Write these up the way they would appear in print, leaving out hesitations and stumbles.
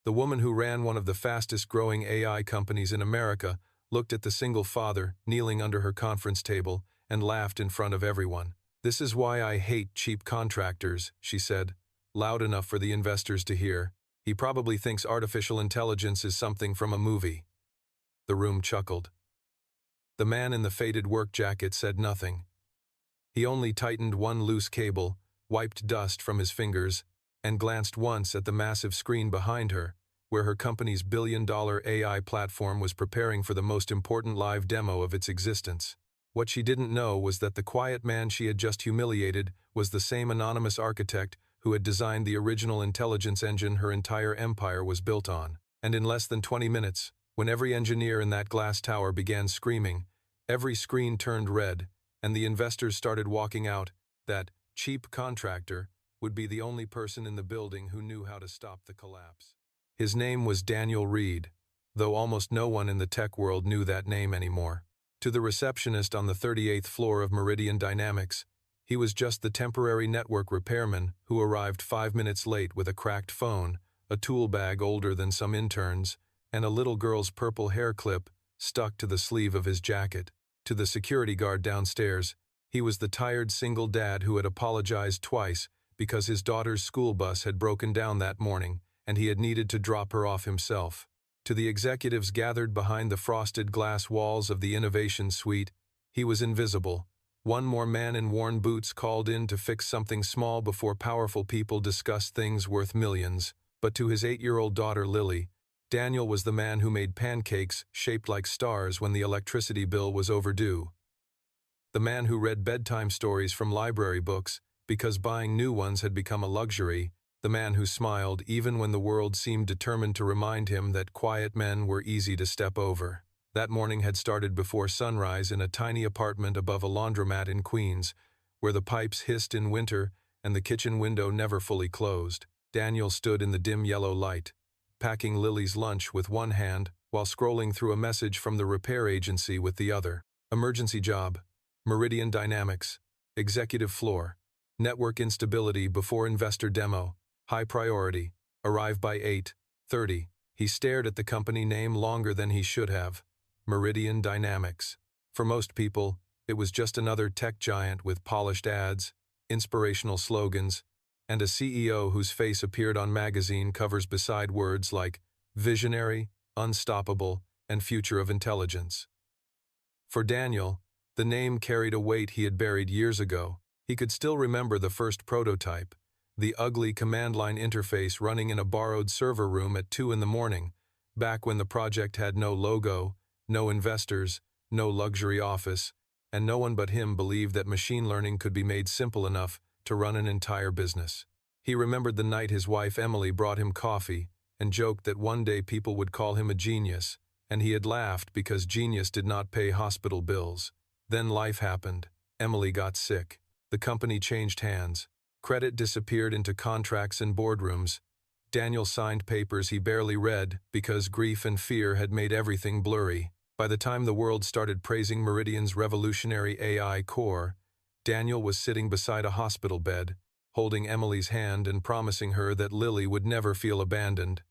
The woman who ran one of the fastest-growing AI companies in America looked at the single father kneeling under her conference table and laughed in front of everyone. "This is why I hate cheap contractors," she said, loud enough for the investors to hear. "He probably thinks artificial intelligence is something from a movie." The room chuckled. The man in the faded work jacket said nothing. He only tightened one loose cable, wiped dust from his fingers, and glanced once at the massive screen behind her, where her company's billion-dollar AI platform was preparing for the most important live demo of its existence. What she didn't know was that the quiet man she had just humiliated was the same anonymous architect who had designed the original intelligence engine her entire empire was built on. And in less than 20 minutes, when every engineer in that glass tower began screaming, every screen turned red, and the investors started walking out, that cheap contractor would be the only person in the building who knew how to stop the collapse. His name was Daniel Reed, though almost no one in the tech world knew that name anymore. To the receptionist on the 38th floor of Meridian Dynamics, he was just the temporary network repairman who arrived 5 minutes late with a cracked phone, a tool bag older than some interns, and a little girl's purple hair clip stuck to the sleeve of his jacket. To the security guard downstairs, he was the tired single dad who had apologized twice because his daughter's school bus had broken down that morning and he had needed to drop her off himself. To the executives gathered behind the frosted glass walls of the Innovation Suite, he was invisible. One more man in worn boots called in to fix something small before powerful people discussed things worth millions. But to his 8-year-old daughter Lily, Daniel was the man who made pancakes shaped like stars when the electricity bill was overdue. The man who read bedtime stories from library books because buying new ones had become a luxury. The man who smiled even when the world seemed determined to remind him that quiet men were easy to step over. That morning had started before sunrise in a tiny apartment above a laundromat in Queens, where the pipes hissed in winter and the kitchen window never fully closed. Daniel stood in the dim yellow light, packing Lily's lunch with one hand while scrolling through a message from the repair agency with the other. Emergency job. Meridian Dynamics. Executive floor. Network instability before investor demo. High priority. Arrive by 8:30. He stared at the company name longer than he should have. Meridian Dynamics. For most people, it was just another tech giant with polished ads, inspirational slogans, and a CEO whose face appeared on magazine covers beside words like visionary, unstoppable, and future of intelligence. For Daniel, the name carried a weight he had buried years ago. He could still remember the first prototype, the ugly command line interface running in a borrowed server room at 2 in the morning, back when the project had no logo, no investors, no luxury office, and no one but him believed that machine learning could be made simple enough to run an entire business. He remembered the night his wife Emily brought him coffee and joked that one day people would call him a genius, and he had laughed because genius did not pay hospital bills. Then life happened. Emily got sick. The company changed hands. Credit disappeared into contracts and boardrooms. Daniel signed papers he barely read because grief and fear had made everything blurry. By the time the world started praising Meridian's revolutionary AI core, Daniel was sitting beside a hospital bed, holding Emily's hand and promising her that Lily would never feel abandoned.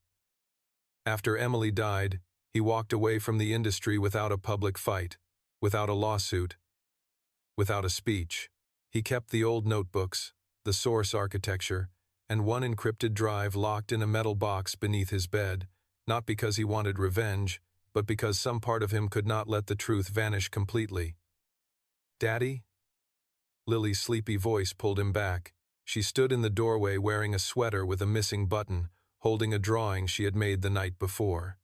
After Emily died, he walked away from the industry without a public fight, without a lawsuit, without a speech. He kept the old notebooks, the source architecture, and one encrypted drive locked in a metal box beneath his bed, not because he wanted revenge, but because some part of him could not let the truth vanish completely. "Daddy?" Lily's sleepy voice pulled him back. She stood in the doorway wearing a sweater with a missing button, holding a drawing she had made the night before.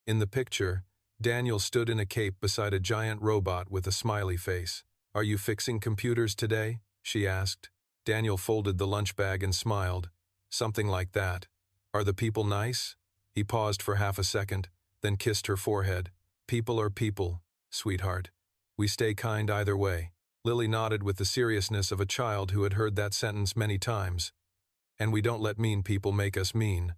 In the picture, Daniel stood in a cape beside a giant robot with a smiley face. "Are you fixing computers today?" she asked. Daniel folded the lunch bag and smiled. "Something like that. Are the people nice?" He paused for half a second, then kissed her forehead. "People are people, sweetheart. We stay kind either way." Lily nodded with the seriousness of a child who had heard that sentence many times. "And we don't let mean people make us mean."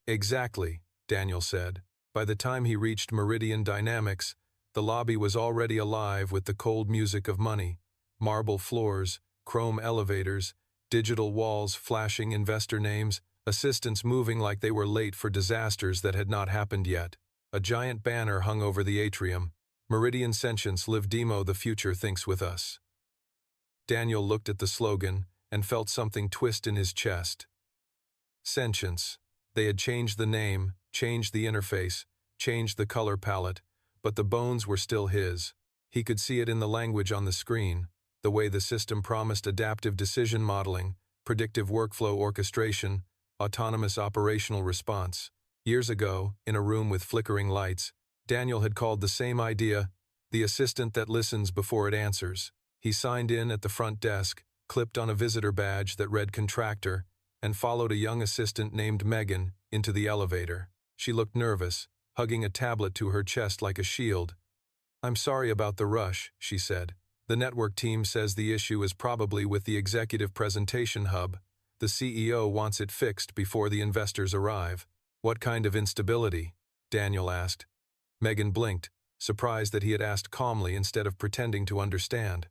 "Exactly," Daniel said. By the time he reached Meridian Dynamics, the lobby was already alive with the cold music of money, marble floors, chrome elevators, digital walls flashing investor names, assistants moving like they were late for disasters that had not happened yet. A giant banner hung over the atrium. Meridian Sentience Live Demo, the future thinks with us. Daniel looked at the slogan and felt something twist in his chest. Sentience. They had changed the name, changed the interface, changed the color palette, but the bones were still his. He could see it in the language on the screen, the way the system promised adaptive decision modeling, predictive workflow orchestration, autonomous operational response. Years ago, in a room with flickering lights, Daniel had called the same idea the assistant that listens before it answers. He signed in at the front desk, clipped on a visitor badge that read Contractor, and followed a young assistant named Megan into the elevator. She looked nervous, hugging a tablet to her chest like a shield. "I'm sorry about the rush," she said. "The network team says the issue is probably with the executive presentation hub. The CEO wants it fixed before the investors arrive." "What kind of instability?" Daniel asked. Megan blinked, surprised that he had asked calmly instead of pretending to understand.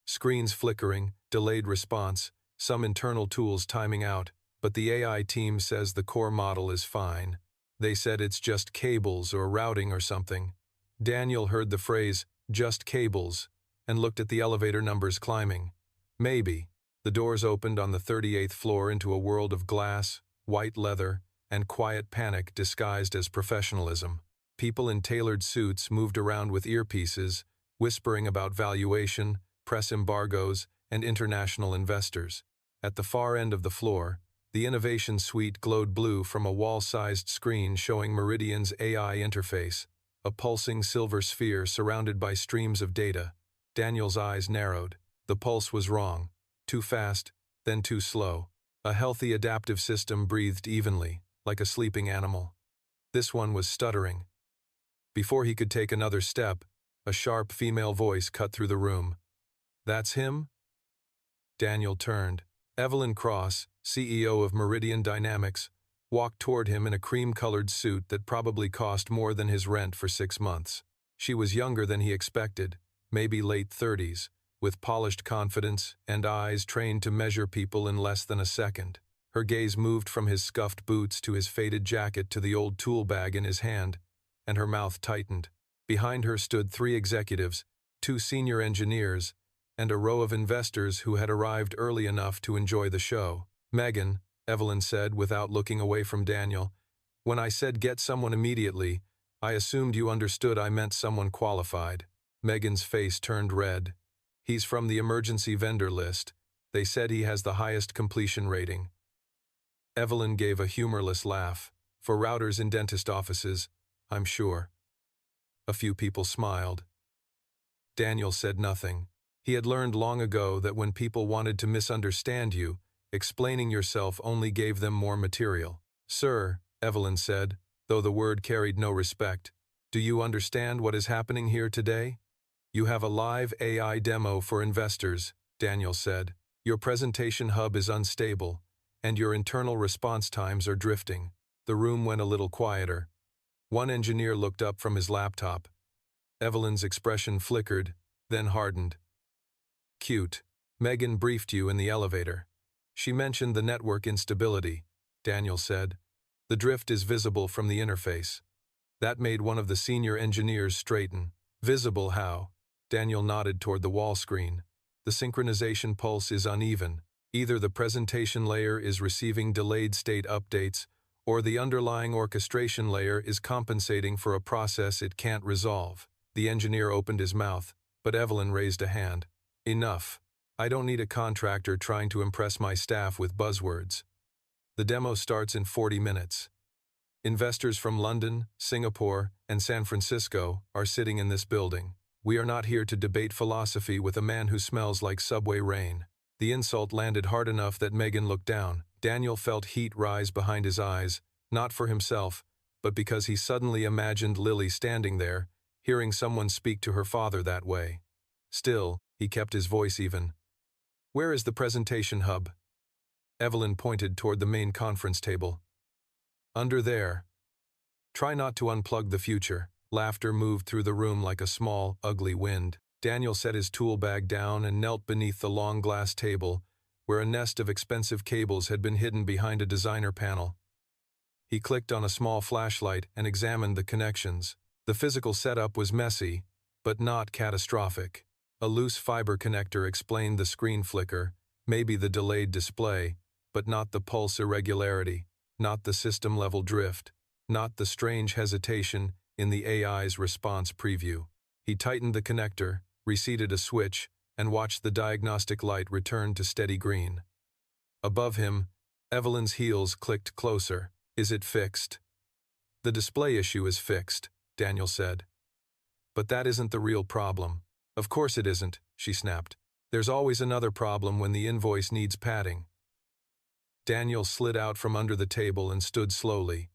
"Screens flickering, delayed response, some internal tools timing out, but the AI team says the core model is fine. They said it's just cables or routing or something." Daniel heard the phrase, "just cables," and looked at the elevator numbers climbing. Maybe. The doors opened on the 38th floor into a world of glass, white leather, and quiet panic disguised as professionalism. People in tailored suits moved around with earpieces, whispering about valuation, press embargoes, and international investors. At the far end of the floor, the innovation suite glowed blue from a wall-sized screen showing Meridian's AI interface, a pulsing silver sphere surrounded by streams of data. Daniel's eyes narrowed. The pulse was wrong. Too fast, then too slow. A healthy adaptive system breathed evenly, like a sleeping animal. This one was stuttering. Before he could take another step, a sharp female voice cut through the room. "That's him?" Daniel turned. Evelyn Cross, CEO of Meridian Dynamics, walked toward him in a cream-colored suit that probably cost more than his rent for 6 months. She was younger than he expected, maybe late 30s, with polished confidence and eyes trained to measure people in less than a second. Her gaze moved from his scuffed boots to his faded jacket to the old tool bag in his hand, and her mouth tightened. Behind her stood 3 executives, 2 senior engineers, and a row of investors who had arrived early enough to enjoy the show. "Megan," Evelyn said without looking away from Daniel, "when I said get someone immediately, I assumed you understood I meant someone qualified." Megan's face turned red. "He's from the emergency vendor list. They said he has the highest completion rating." Evelyn gave a humorless laugh. "For routers in dentist offices, I'm sure." A few people smiled. Daniel said nothing. He had learned long ago that when people wanted to misunderstand you, explaining yourself only gave them more material. "Sir," Evelyn said, though the word carried no respect, "do you understand what is happening here today?" "You have a live AI demo for investors," Daniel said. "Your presentation hub is unstable, and your internal response times are drifting." The room went a little quieter. One engineer looked up from his laptop. Evelyn's expression flickered, then hardened. "Cute. Megan briefed you in the elevator. She mentioned the network instability," Daniel said. "The drift is visible from the interface." That made one of the senior engineers straighten. "Visible how?" Daniel nodded toward the wall screen. "The synchronization pulse is uneven. Either the presentation layer is receiving delayed state updates, or the underlying orchestration layer is compensating for a process it can't resolve." The engineer opened his mouth, but Evelyn raised a hand. "Enough. I don't need a contractor trying to impress my staff with buzzwords. The demo starts in 40 minutes. Investors from London, Singapore, and San Francisco are sitting in this building. We are not here to debate philosophy with a man who smells like subway rain." The insult landed hard enough that Megan looked down. Daniel felt heat rise behind his eyes, not for himself, but because he suddenly imagined Lily standing there, hearing someone speak to her father that way. Still, he kept his voice even. "Where is the presentation hub?" Evelyn pointed toward the main conference table. "Under there. Try not to unplug the future." Laughter moved through the room like a small, ugly wind. Daniel set his tool bag down and knelt beneath the long glass table, where a nest of expensive cables had been hidden behind a designer panel. He clicked on a small flashlight and examined the connections. The physical setup was messy, but not catastrophic. A loose fiber connector explained the screen flicker, maybe the delayed display, but not the pulse irregularity, not the system-level drift, not the strange hesitation in the AI's response preview. He tightened the connector, reseated a switch, and watched the diagnostic light return to steady green. Above him, Evelyn's heels clicked closer. Is it fixed? The display issue is fixed, Daniel said. But that isn't the real problem. Of course it isn't, she snapped. There's always another problem when the invoice needs padding. Daniel slid out from under the table and stood slowly.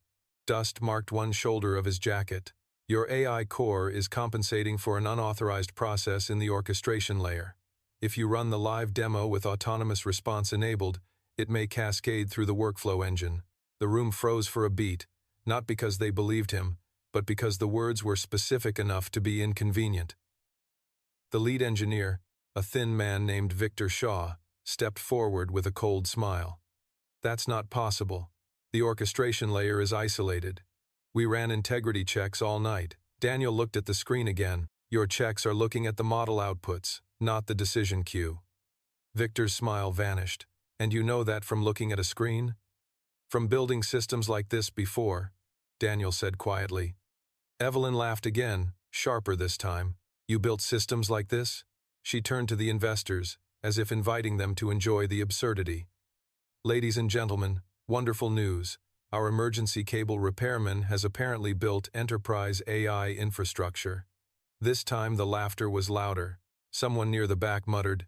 Dust marked one shoulder of his jacket. Your AI core is compensating for an unauthorized process in the orchestration layer. If you run the live demo with autonomous response enabled, it may cascade through the workflow engine. The room froze for a beat, not because they believed him, but because the words were specific enough to be inconvenient. The lead engineer, a thin man named Victor Shaw, stepped forward with a cold smile. That's not possible. The orchestration layer is isolated. We ran integrity checks all night. Daniel looked at the screen again. Your checks are looking at the model outputs, not the decision queue. Victor's smile vanished. And you know that from looking at a screen? From building systems like this before, Daniel said quietly. Evelyn laughed again, sharper this time. You built systems like this? She turned to the investors, as if inviting them to enjoy the absurdity. Ladies and gentlemen, wonderful news. Our emergency cable repairman has apparently built enterprise AI infrastructure. This time the laughter was louder. Someone near the back muttered,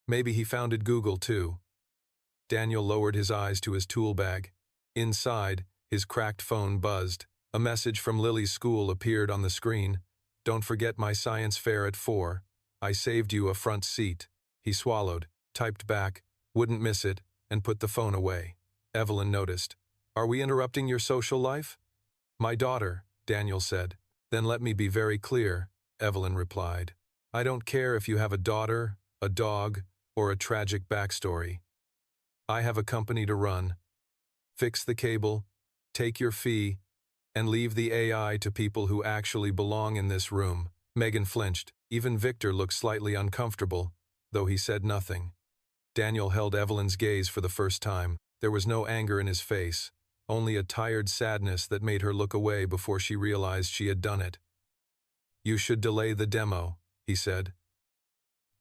"Maybe he founded Google too." Daniel lowered his eyes to his tool bag. Inside, his cracked phone buzzed. A message from Lily's school appeared on the screen. "Don't forget my science fair at 4. I saved you a front seat." He swallowed, typed back, "Wouldn't miss it," and put the phone away. Evelyn noticed. "Are we interrupting your social life?" "My daughter," Daniel said. "Then let me be very clear," Evelyn replied. "I don't care if you have a daughter, a dog, or a tragic backstory. I have a company to run. Fix the cable, take your fee, and leave the AI to people who actually belong in this room." Megan flinched. Even Victor looked slightly uncomfortable, though he said nothing. Daniel held Evelyn's gaze for the first time. There was no anger in his face, only a tired sadness that made her look away before she realized she had done it. "You should delay the demo," he said.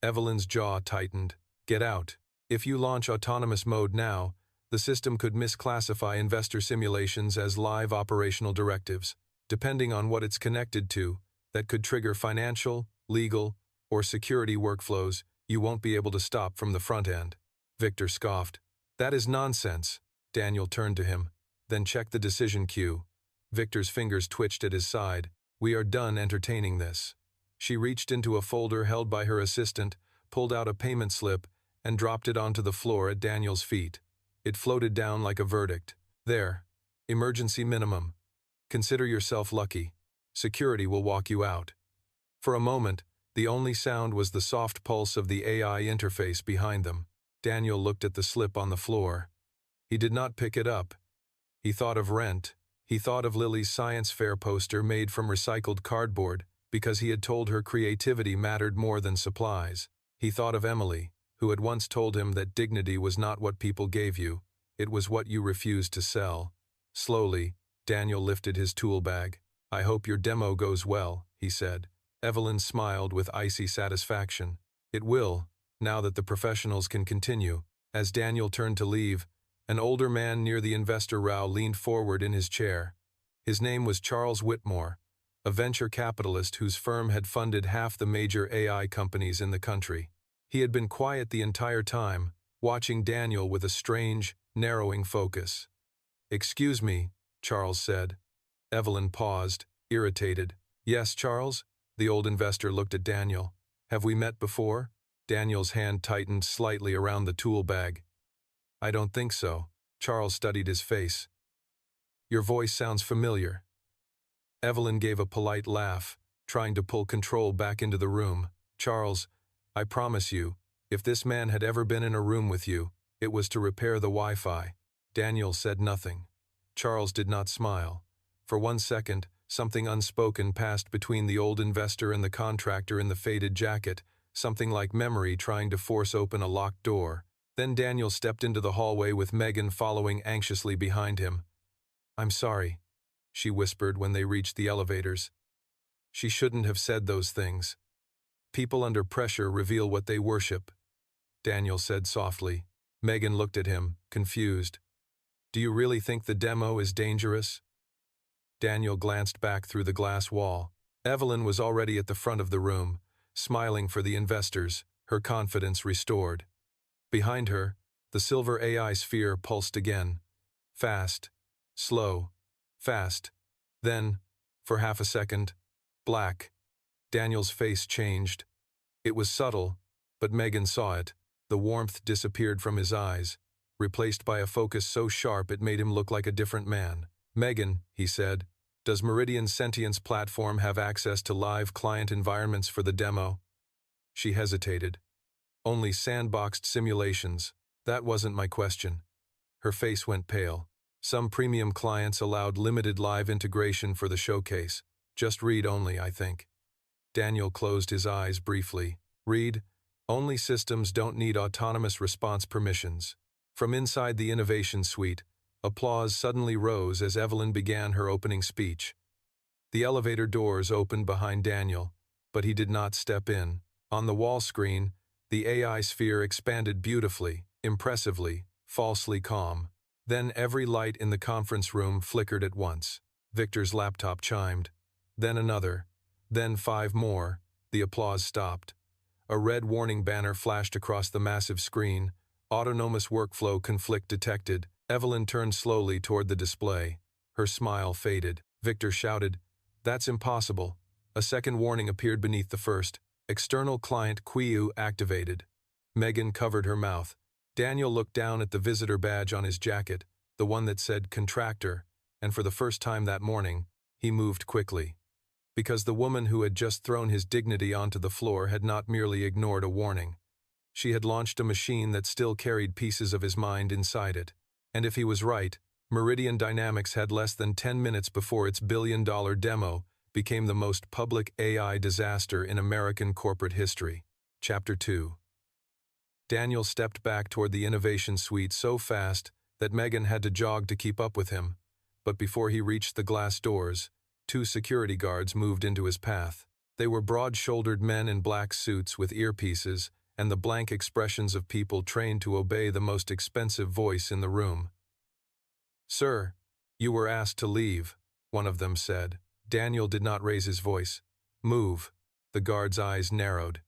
Evelyn's jaw tightened. "Get out. If you launch autonomous mode now, the system could misclassify investor simulations as live operational directives. Depending on what it's connected to, that could trigger financial, legal, or security workflows you won't be able to stop from the front end." Victor scoffed. "That is nonsense." Daniel turned to him. "Then check the decision queue." Victor's fingers twitched at his side. "We are done entertaining this." She reached into a folder held by her assistant, pulled out a payment slip, and dropped it onto the floor at Daniel's feet. It floated down like a verdict. "There. Emergency minimum. Consider yourself lucky. Security will walk you out." For a moment, the only sound was the soft pulse of the AI interface behind them. Daniel looked at the slip on the floor. He did not pick it up. He thought of rent. He thought of Lily's science fair poster made from recycled cardboard because he had told her creativity mattered more than supplies. He thought of Emily, who had once told him that dignity was not what people gave you, it was what you refused to sell. Slowly, Daniel lifted his tool bag. "I hope your demo goes well," he said. Evelyn smiled with icy satisfaction. "It will, now that the professionals can continue." As Daniel turned to leave, an older man near the investor row leaned forward in his chair. His name was Charles Whitmore, a venture capitalist whose firm had funded half the major AI companies in the country. He had been quiet the entire time, watching Daniel with a strange, narrowing focus. "Excuse me," Charles said. Evelyn paused, irritated. "Yes, Charles?" The old investor looked at Daniel. "Have we met before?" Daniel's hand tightened slightly around the tool bag. "I don't think so." Charles studied his face. "Your voice sounds familiar." Evelyn gave a polite laugh, trying to pull control back into the room. "Charles, I promise you, If this man had ever been in a room with you, it was to repair the Wi-Fi. Daniel said nothing. Charles did not smile. For 1 second, something unspoken passed between the old investor and the contractor in the faded jacket, something like memory trying to force open a locked door. Then Daniel stepped into the hallway with Megan following anxiously behind him. "I'm sorry," she whispered when they reached the elevators. She shouldn't have said those things. People under pressure reveal what they worship, Daniel said softly. Megan looked at him, confused. "Do you really think the demo is dangerous?" Daniel glanced back through the glass wall. Evelyn was already at the front of the room, smiling for the investors, her confidence restored. Behind her, the silver AI sphere pulsed again. Fast, slow, fast. Then, for half a second, black. Daniel's face changed. It was subtle, but Megan saw it. The warmth disappeared from his eyes, replaced by a focus so sharp it made him look like a different man. "Megan," he said, "does Meridian's Sentience platform have access to live client environments for the demo?" She hesitated. "Only sandboxed simulations. That wasn't my question." Her face went pale. "Some premium clients allowed limited live integration for the showcase. Just read only, I think." Daniel closed his eyes briefly. "Read? Only systems don't need autonomous response permissions." From inside the innovation suite, applause suddenly rose as Evelyn began her opening speech. The elevator doors opened behind Daniel, but he did not step in. On the wall screen, the AI sphere expanded beautifully, impressively, falsely calm. Then every light in the conference room flickered at once. Victor's laptop chimed. Then another. Then 5 more. The applause stopped. A red warning banner flashed across the massive screen. Autonomous workflow conflict detected. Evelyn turned slowly toward the display. Her smile faded. Victor shouted, "That's impossible." A second warning appeared beneath the first. External client queue activated. Megan covered her mouth. Daniel looked down at the visitor badge on his jacket, the one that said Contractor, and for the first time that morning, he moved quickly. Because the woman who had just thrown his dignity onto the floor had not merely ignored a warning. She had launched a machine that still carried pieces of his mind inside it. And if he was right, Meridian Dynamics had less than 10 minutes before its billion-dollar demo became the most public AI disaster in American corporate history. Chapter 2. Daniel stepped back toward the innovation suite so fast that Megan had to jog to keep up with him. But before he reached the glass doors, 2 security guards moved into his path. They were broad-shouldered men in black suits with earpieces and the blank expressions of people trained to obey the most expensive voice in the room. "Sir, you were asked to leave," one of them said. Daniel did not raise his voice. "Move." The guard's eyes narrowed.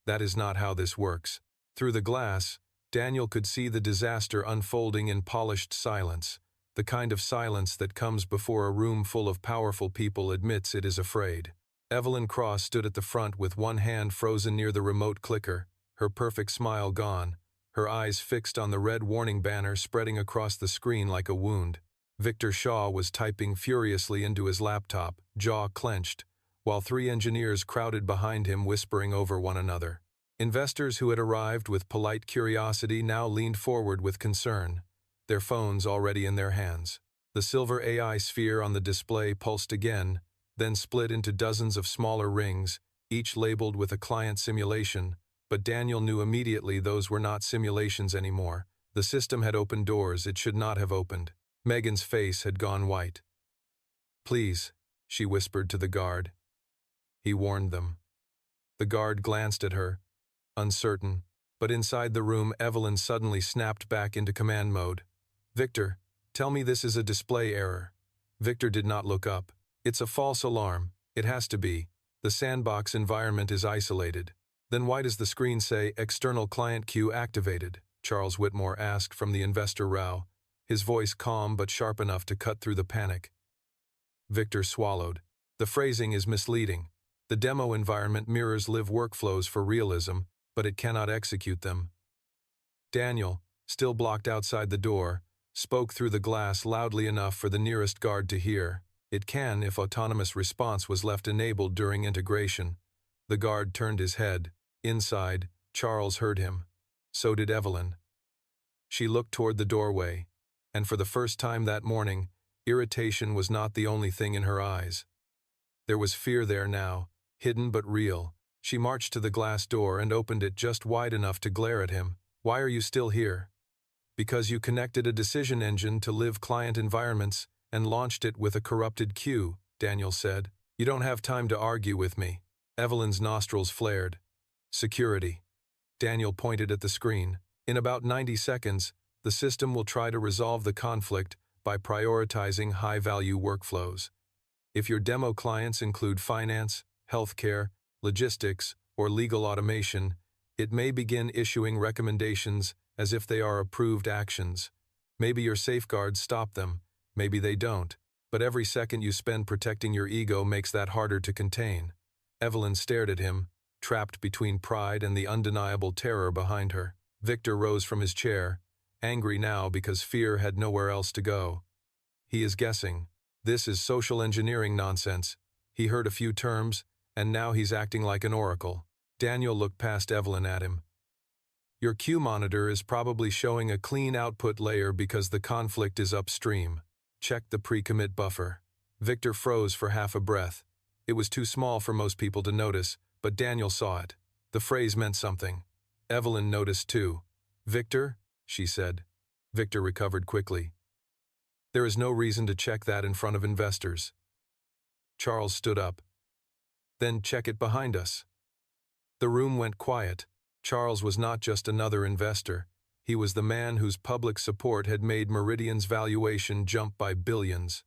"That is not how this works." Through the glass, Daniel could see the disaster unfolding in polished silence, the kind of silence that comes before a room full of powerful people admits it is afraid. Evelyn Cross stood at the front with one hand frozen near the remote clicker, her perfect smile gone, her eyes fixed on the red warning banner spreading across the screen like a wound. Victor Shaw was typing furiously into his laptop, jaw clenched, while 3 engineers crowded behind him whispering over one another. Investors who had arrived with polite curiosity now leaned forward with concern, their phones already in their hands. The silver AI sphere on the display pulsed again, then split into dozens of smaller rings, each labeled with a client simulation, but Daniel knew immediately those were not simulations anymore. The system had opened doors it should not have opened. Megan's face had gone white. "Please," she whispered to the guard. He warned them. The guard glanced at her, uncertain, but inside the room Evelyn suddenly snapped back into command mode. "Victor, tell me this is a display error." Victor did not look up. "It's a false alarm. It has to be. The sandbox environment is isolated." "Then why does the screen say external client queue activated?" Charles Whitmore asked from the investor row, his voice calm but sharp enough to cut through the panic. Victor swallowed. "The phrasing is misleading. The demo environment mirrors live workflows for realism, but it cannot execute them." Daniel, still blocked outside the door, spoke through the glass loudly enough for the nearest guard to hear. "It can if autonomous response was left enabled during integration." The guard turned his head. Inside, Charles heard him. So did Evelyn. She looked toward the doorway, and for the first time that morning, irritation was not the only thing in her eyes. There was fear there now, hidden but real. She marched to the glass door and opened it just wide enough to glare at him. "Why are you still here?" "Because you connected a decision engine to live client environments and launched it with a corrupted queue," Daniel said. "You don't have time to argue with me." Evelyn's nostrils flared. "Security." Daniel pointed at the screen. "In about 90 seconds, the system will try to resolve the conflict by prioritizing high-value workflows. If your demo clients include finance, healthcare, logistics, or legal automation, it may begin issuing recommendations as if they are approved actions. Maybe your safeguards stop them, maybe they don't, but every second you spend protecting your ego makes that harder to contain." Evelyn stared at him, trapped between pride and the undeniable terror behind her. Victor rose from his chair, angry now because fear had nowhere else to go. "He is guessing. This is social engineering nonsense. He heard a few terms, and now he's acting like an oracle." Daniel looked past Evelyn at him. "Your queue monitor is probably showing a clean output layer because the conflict is upstream. Check the pre-commit buffer." Victor froze for half a breath. It was too small for most people to notice, but Daniel saw it. The phrase meant something. Evelyn noticed too. "Victor?" she said. Victor recovered quickly. "There is no reason to check that in front of investors." Charles stood up. "Then check it behind us." The room went quiet. Charles was not just another investor. He was the man whose public support had made Meridian's valuation jump by billions.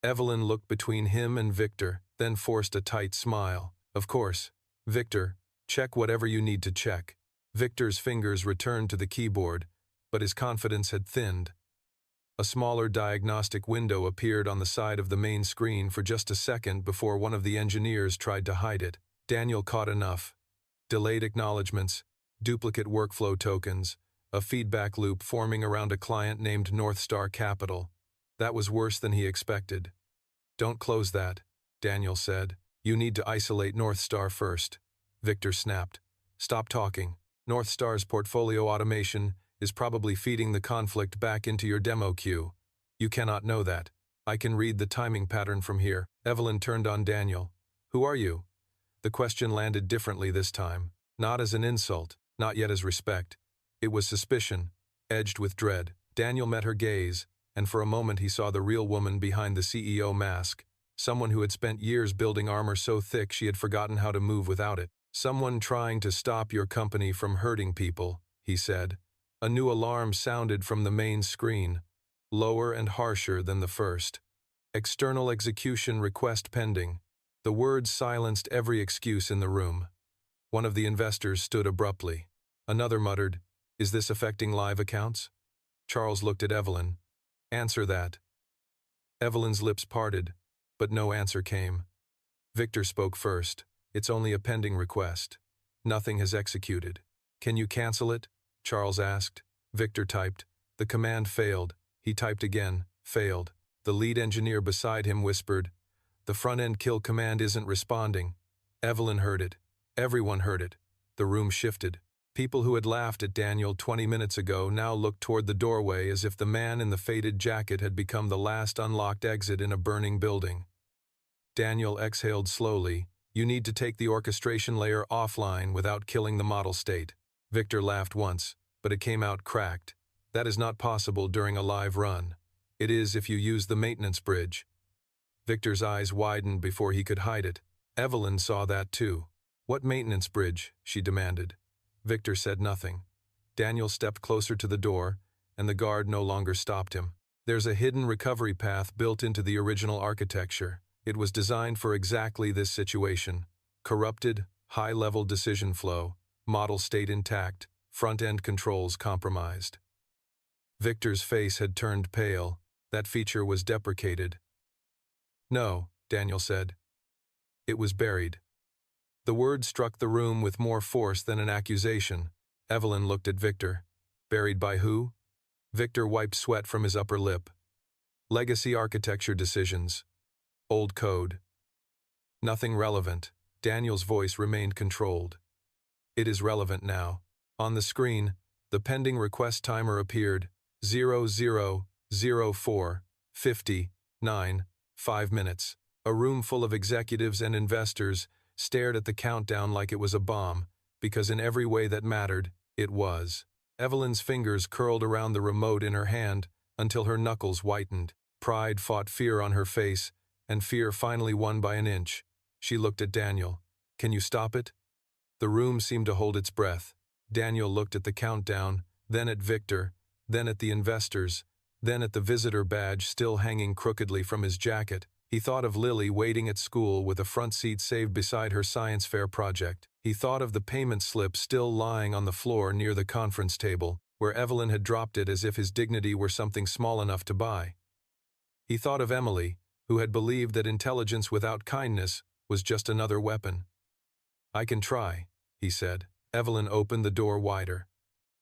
Evelyn looked between him and Victor, then forced a tight smile. "Of course. Victor, check whatever you need to check." Victor's fingers returned to the keyboard, but his confidence had thinned. A smaller diagnostic window appeared on the side of the main screen for just a second before one of the engineers tried to hide it. Daniel caught enough. Delayed acknowledgements, duplicate workflow tokens, a feedback loop forming around a client named Northstar Capital. That was worse than he expected. "Don't close that," Daniel said. "You need to isolate Northstar first." Victor snapped. "Stop talking. Northstar's portfolio automation is probably feeding the conflict back into your demo queue. You cannot know that. I can read the timing pattern from here." Evelyn turned on Daniel. "Who are you?" The question landed differently this time. Not as an insult, not yet as respect. It was suspicion, edged with dread. Daniel met her gaze, and for a moment he saw the real woman behind the CEO mask. Someone who had spent years building armor so thick she had forgotten how to move without it. "Someone trying to stop your company from hurting people," he said. A new alarm sounded from the main screen, lower and harsher than the first. "External execution request pending." The words silenced every excuse in the room. One of the investors stood abruptly. Another muttered, "Is this affecting live accounts?" Charles looked at Evelyn. "Answer that." Evelyn's lips parted, but no answer came. Victor spoke first. "It's only a pending request. Nothing has executed." "Can you cancel it?" Charles asked. Victor typed. The command failed. He typed again. Failed. The lead engineer beside him whispered, "The front-end kill command isn't responding." Evelyn heard it. Everyone heard it. The room shifted. People who had laughed at Daniel 20 minutes ago now looked toward the doorway as if the man in the faded jacket had become the last unlocked exit in a burning building. Daniel exhaled slowly. "You need to take the orchestration layer offline without killing the model state." Victor laughed once, but it came out cracked. "That is not possible during a live run. It is if you use the maintenance bridge." Victor's eyes widened before he could hide it. Evelyn saw that too. "What maintenance bridge?" she demanded. Victor said nothing. Daniel stepped closer to the door, and the guard no longer stopped him. "There's a hidden recovery path built into the original architecture. It was designed for exactly this situation. Corrupted, high-level decision flow, model state intact, front-end controls compromised." Victor's face had turned pale. That feature was deprecated. "No," Daniel said. "It was buried." The word struck the room with more force than an accusation. Evelyn looked at Victor. "Buried by who?" Victor wiped sweat from his upper lip. "Legacy architecture decisions. Old code." "Nothing relevant." Daniel's voice remained controlled. It is relevant now. On the screen, the pending request timer appeared 0004:50:9, 5 minutes. A room full of executives and investors stared at the countdown like it was a bomb, because in every way that mattered, it was. Evelyn's fingers curled around the remote in her hand until her knuckles whitened. Pride fought fear on her face, and fear finally won by an inch. She looked at Daniel. "Can you stop it?" The room seemed to hold its breath. Daniel looked at the countdown, then at Victor, then at the investors, then at the visitor badge still hanging crookedly from his jacket. He thought of Lily waiting at school with a front seat saved beside her science fair project. He thought of the payment slip still lying on the floor near the conference table, where Evelyn had dropped it as if his dignity were something small enough to buy. He thought of Emily, who had believed that intelligence without kindness was just another weapon. "I can try," he said. Evelyn opened the door wider.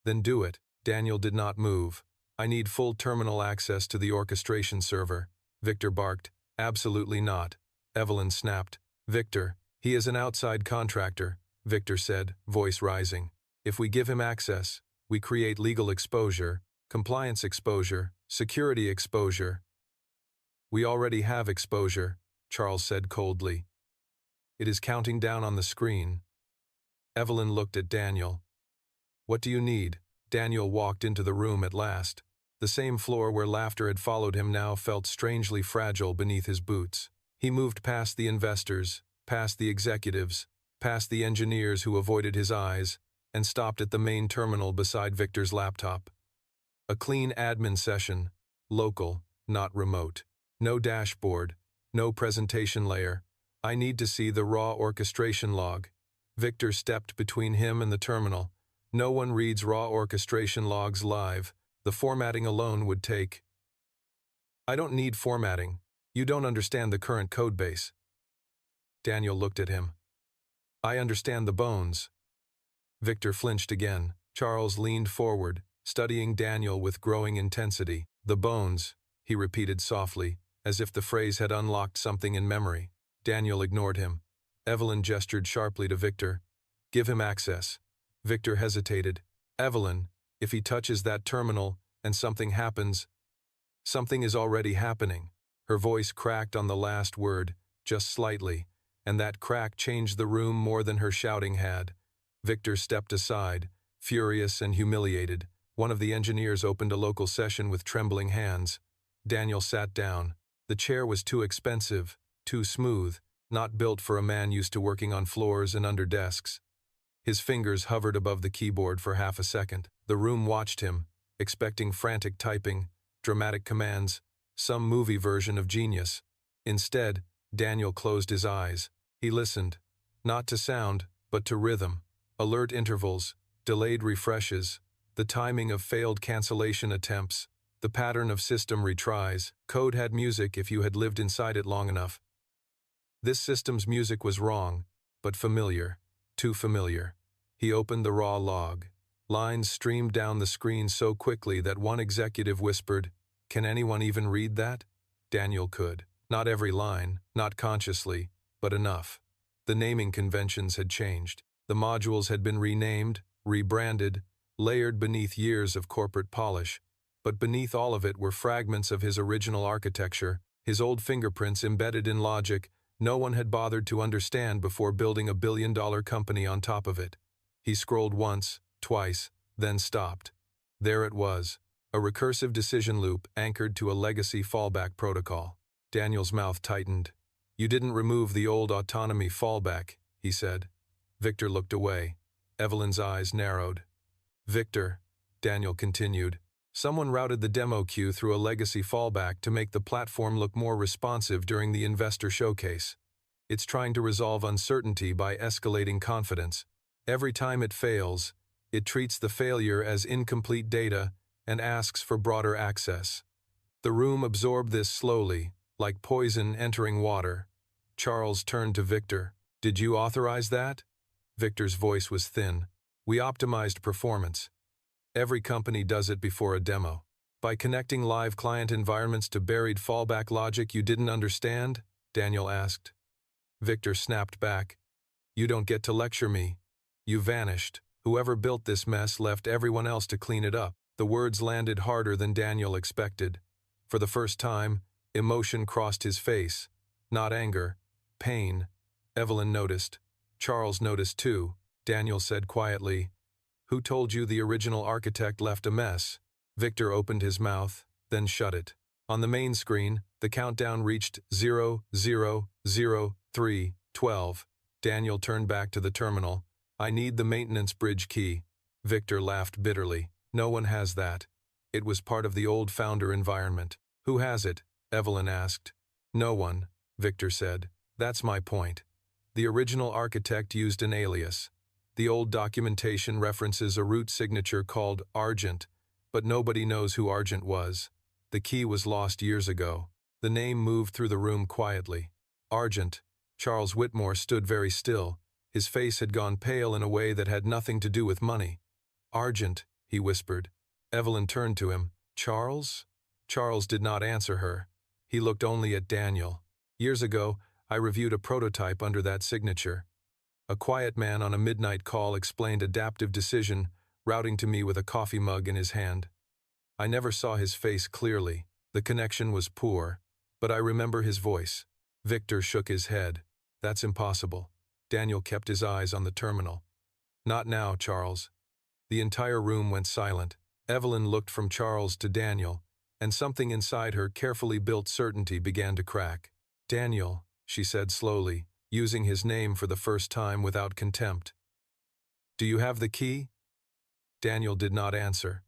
"Then do it." Daniel did not move. "I need full terminal access to the orchestration server," Victor barked. "Absolutely not," Evelyn snapped. "Victor, he is an outside contractor," Victor said, voice rising. "If we give him access, we create legal exposure, compliance exposure, security exposure." "We already have exposure," Charles said coldly. "It is counting down on the screen." Evelyn looked at Daniel. "What do you need?" Daniel walked into the room at last. The same floor where laughter had followed him now felt strangely fragile beneath his boots. He moved past the investors, past the executives, past the engineers who avoided his eyes, and stopped at the main terminal beside Victor's laptop. A clean admin session, local, not remote. No dashboard, no presentation layer. "I need to see the raw orchestration log." Victor stepped between him and the terminal. "No one reads raw orchestration logs live. The formatting alone would take." "I don't need formatting. You don't understand the current code base." Daniel looked at him. "I understand the bones." Victor flinched again. Charles leaned forward, studying Daniel with growing intensity. "The bones," he repeated softly, as if the phrase had unlocked something in memory. Daniel ignored him. Evelyn gestured sharply to Victor. "Give him access." Victor hesitated. "Evelyn, if he touches that terminal and something happens—" "Something is already happening." Her voice cracked on the last word, just slightly, and that crack changed the room more than her shouting had. Victor stepped aside, furious and humiliated. One of the engineers opened a local session with trembling hands. Daniel sat down. The chair was too expensive, too smooth, not built for a man used to working on floors and under desks. His fingers hovered above the keyboard for half a second. The room watched him, expecting frantic typing, dramatic commands, some movie version of genius. Instead, Daniel closed his eyes. He listened, not to sound, but to rhythm. Alert intervals, delayed refreshes, the timing of failed cancellation attempts, the pattern of system retries. Code had music if you had lived inside it long enough. This system's music was wrong, but familiar, too familiar. He opened the raw log. Lines streamed down the screen so quickly that one executive whispered, "Can anyone even read that?" Daniel could. Not every line, not consciously, but enough. The naming conventions had changed. The modules had been renamed, rebranded, layered beneath years of corporate polish. But beneath all of it were fragments of his original architecture, his old fingerprints embedded in logic no one had bothered to understand before building a billion-dollar company on top of it. He scrolled once, twice, then stopped. There it was, a recursive decision loop anchored to a legacy fallback protocol. Daniel's mouth tightened. "You didn't remove the old autonomy fallback," he said. Victor looked away. Evelyn's eyes narrowed. "Victor," Daniel continued, "someone routed the demo queue through a legacy fallback to make the platform look more responsive during the investor showcase. It's trying to resolve uncertainty by escalating confidence. Every time it fails, it treats the failure as incomplete data and asks for broader access." The room absorbed this slowly, like poison entering water. Charles turned to Victor. "Did you authorize that?" Victor's voice was thin. "We optimized performance. Every company does it before a demo. By connecting live client environments to buried fallback logic you didn't understand?" Daniel asked. Victor snapped back. "You don't get to lecture me. You vanished. Whoever built this mess left everyone else to clean it up. The words landed harder than Daniel expected. For the first time, emotion crossed his face. Not anger, pain. Evelyn noticed. Charles noticed too. Daniel said quietly, "Who told you the original architect left a mess?" Victor opened his mouth, then shut it. On the main screen, the countdown reached 000312. Daniel turned back to the terminal. "I need the maintenance bridge key." Victor laughed bitterly. "No one has that. It was part of the old founder environment." "Who has it?" Evelyn asked. "No one," Victor said. "That's my point. The original architect used an alias. The old documentation references a root signature called Argent, but nobody knows who Argent was. The key was lost years ago." The name moved through the room quietly. Argent. Charles Whitmore stood very still. His face had gone pale in a way that had nothing to do with money. "Argent," he whispered. Evelyn turned to him. "Charles?" Charles did not answer her. He looked only at Daniel. "Years ago, I reviewed a prototype under that signature." A quiet man on a midnight call explained adaptive decision, routing to me with a coffee mug in his hand. I never saw his face clearly. The connection was poor, but I remember his voice. Victor shook his head. "That's impossible." Daniel kept his eyes on the terminal. "Not now, Charles." The entire room went silent. Evelyn looked from Charles to Daniel, and something inside her carefully built certainty began to crack. "Daniel," she said slowly, using his name for the first time without contempt. "Do you have the key?" Daniel did not answer.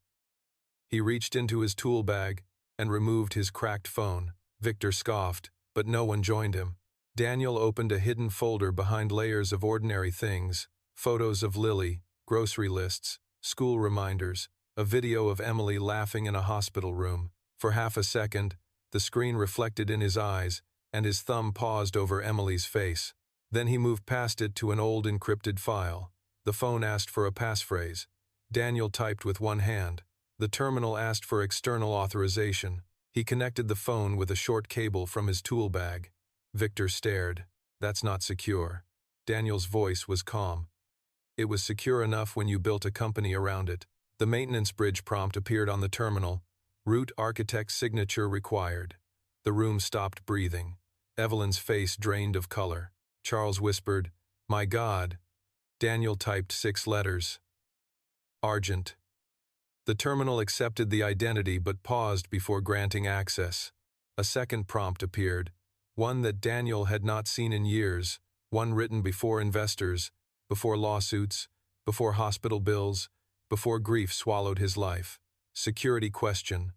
He reached into his tool bag and removed his cracked phone. Victor scoffed, but no one joined him. Daniel opened a hidden folder behind layers of ordinary things: photos of Lily, grocery lists, school reminders, a video of Emily laughing in a hospital room. For half a second, the screen reflected in his eyes, and his thumb paused over Emily's face. Then he moved past it to an old encrypted file. The phone asked for a passphrase. Daniel typed with one hand. The terminal asked for external authorization. He connected the phone with a short cable from his tool bag. Victor stared. "That's not secure." Daniel's voice was calm. "It was secure enough when you built a company around it." The maintenance bridge prompt appeared on the terminal. "Root architect's signature required." The room stopped breathing. Evelyn's face drained of color. Charles whispered, "My God." Daniel typed 6 letters. "Argent." The terminal accepted the identity but paused before granting access. A second prompt appeared, one that Daniel had not seen in years, one written before investors, before lawsuits, before hospital bills, before grief swallowed his life. Security question.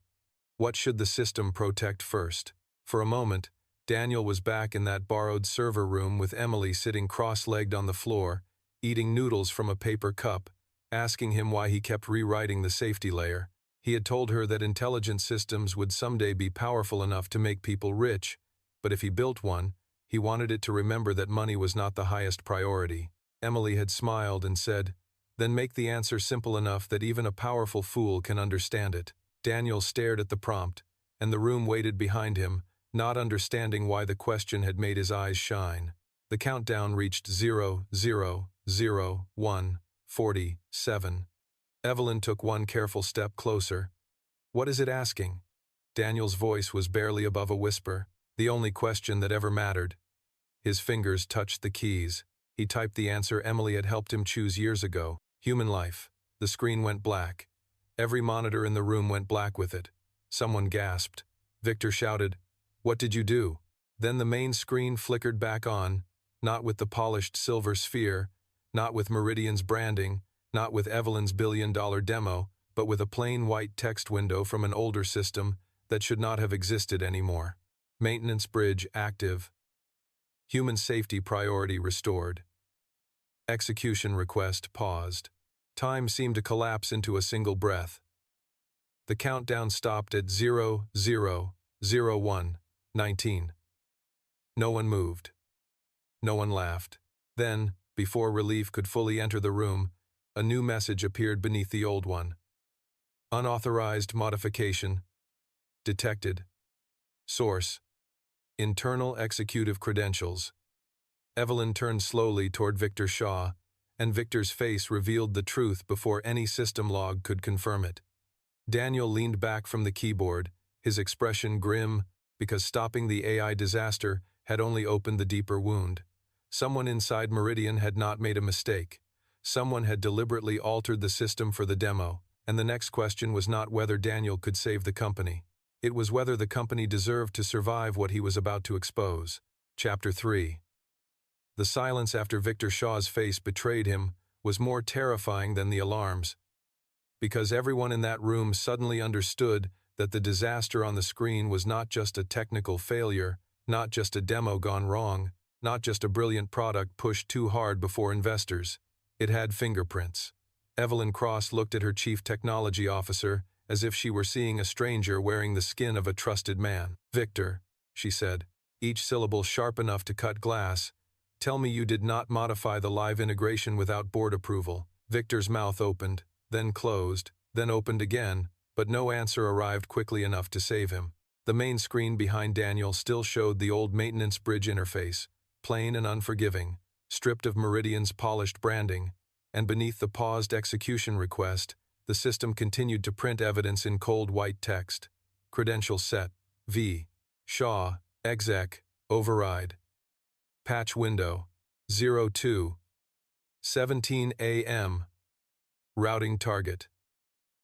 What should the system protect first? For a moment, Daniel was back in that borrowed server room with Emily sitting cross-legged on the floor, eating noodles from a paper cup, asking him why he kept rewriting the safety layer. He had told her that intelligent systems would someday be powerful enough to make people rich, but if he built one, he wanted it to remember that money was not the highest priority. Emily had smiled and said, "Then make the answer simple enough that even a powerful fool can understand it." Daniel stared at the prompt, and the room waited behind him, not understanding why the question had made his eyes shine. The countdown reached 000147. Evelyn took one careful step closer. "What is it asking?" Daniel's voice was barely above a whisper, the only question that ever mattered. His fingers touched the keys. He typed the answer Emily had helped him choose years ago: human life. The screen went black. Every monitor in the room went black with it. Someone gasped. Victor shouted, "What did you do?" Then the main screen flickered back on, not with the polished silver sphere, not with Meridian's branding, not with Evelyn's billion-dollar demo, but with a plain white text window from an older system that should not have existed anymore. Maintenance bridge active. Human safety priority restored. Execution request paused. Time seemed to collapse into a single breath. The countdown stopped at 000119. No one moved. No one laughed. Then, before relief could fully enter the room, a new message appeared beneath the old one. Unauthorized modification detected. Source: internal executive credentials. Evelyn turned slowly toward Victor Shaw, and Victor's face revealed the truth before any system log could confirm it. Daniel leaned back from the keyboard, his expression grim, because stopping the AI disaster had only opened the deeper wound. Someone inside Meridian had not made a mistake. Someone had deliberately altered the system for the demo, and the next question was not whether Daniel could save the company. It was whether the company deserved to survive what he was about to expose. Chapter 3. The silence after Victor Shaw's face betrayed him was more terrifying than the alarms, because everyone in that room suddenly understood that the disaster on the screen was not just a technical failure, not just a demo gone wrong, not just a brilliant product pushed too hard before investors. It had fingerprints. Evelyn Cross looked at her chief technology officer as if she were seeing a stranger wearing the skin of a trusted man. "Victor," she said, each syllable sharp enough to cut glass, "tell me you did not modify the live integration without board approval." Victor's mouth opened, then closed, then opened again, but no answer arrived quickly enough to save him. The main screen behind Daniel still showed the old maintenance bridge interface, plain and unforgiving, stripped of Meridian's polished branding, and beneath the paused execution request, the system continued to print evidence in cold white text. Credential set, V. Shaw, exec, override. Patch window, 02:17 a.m. Routing target.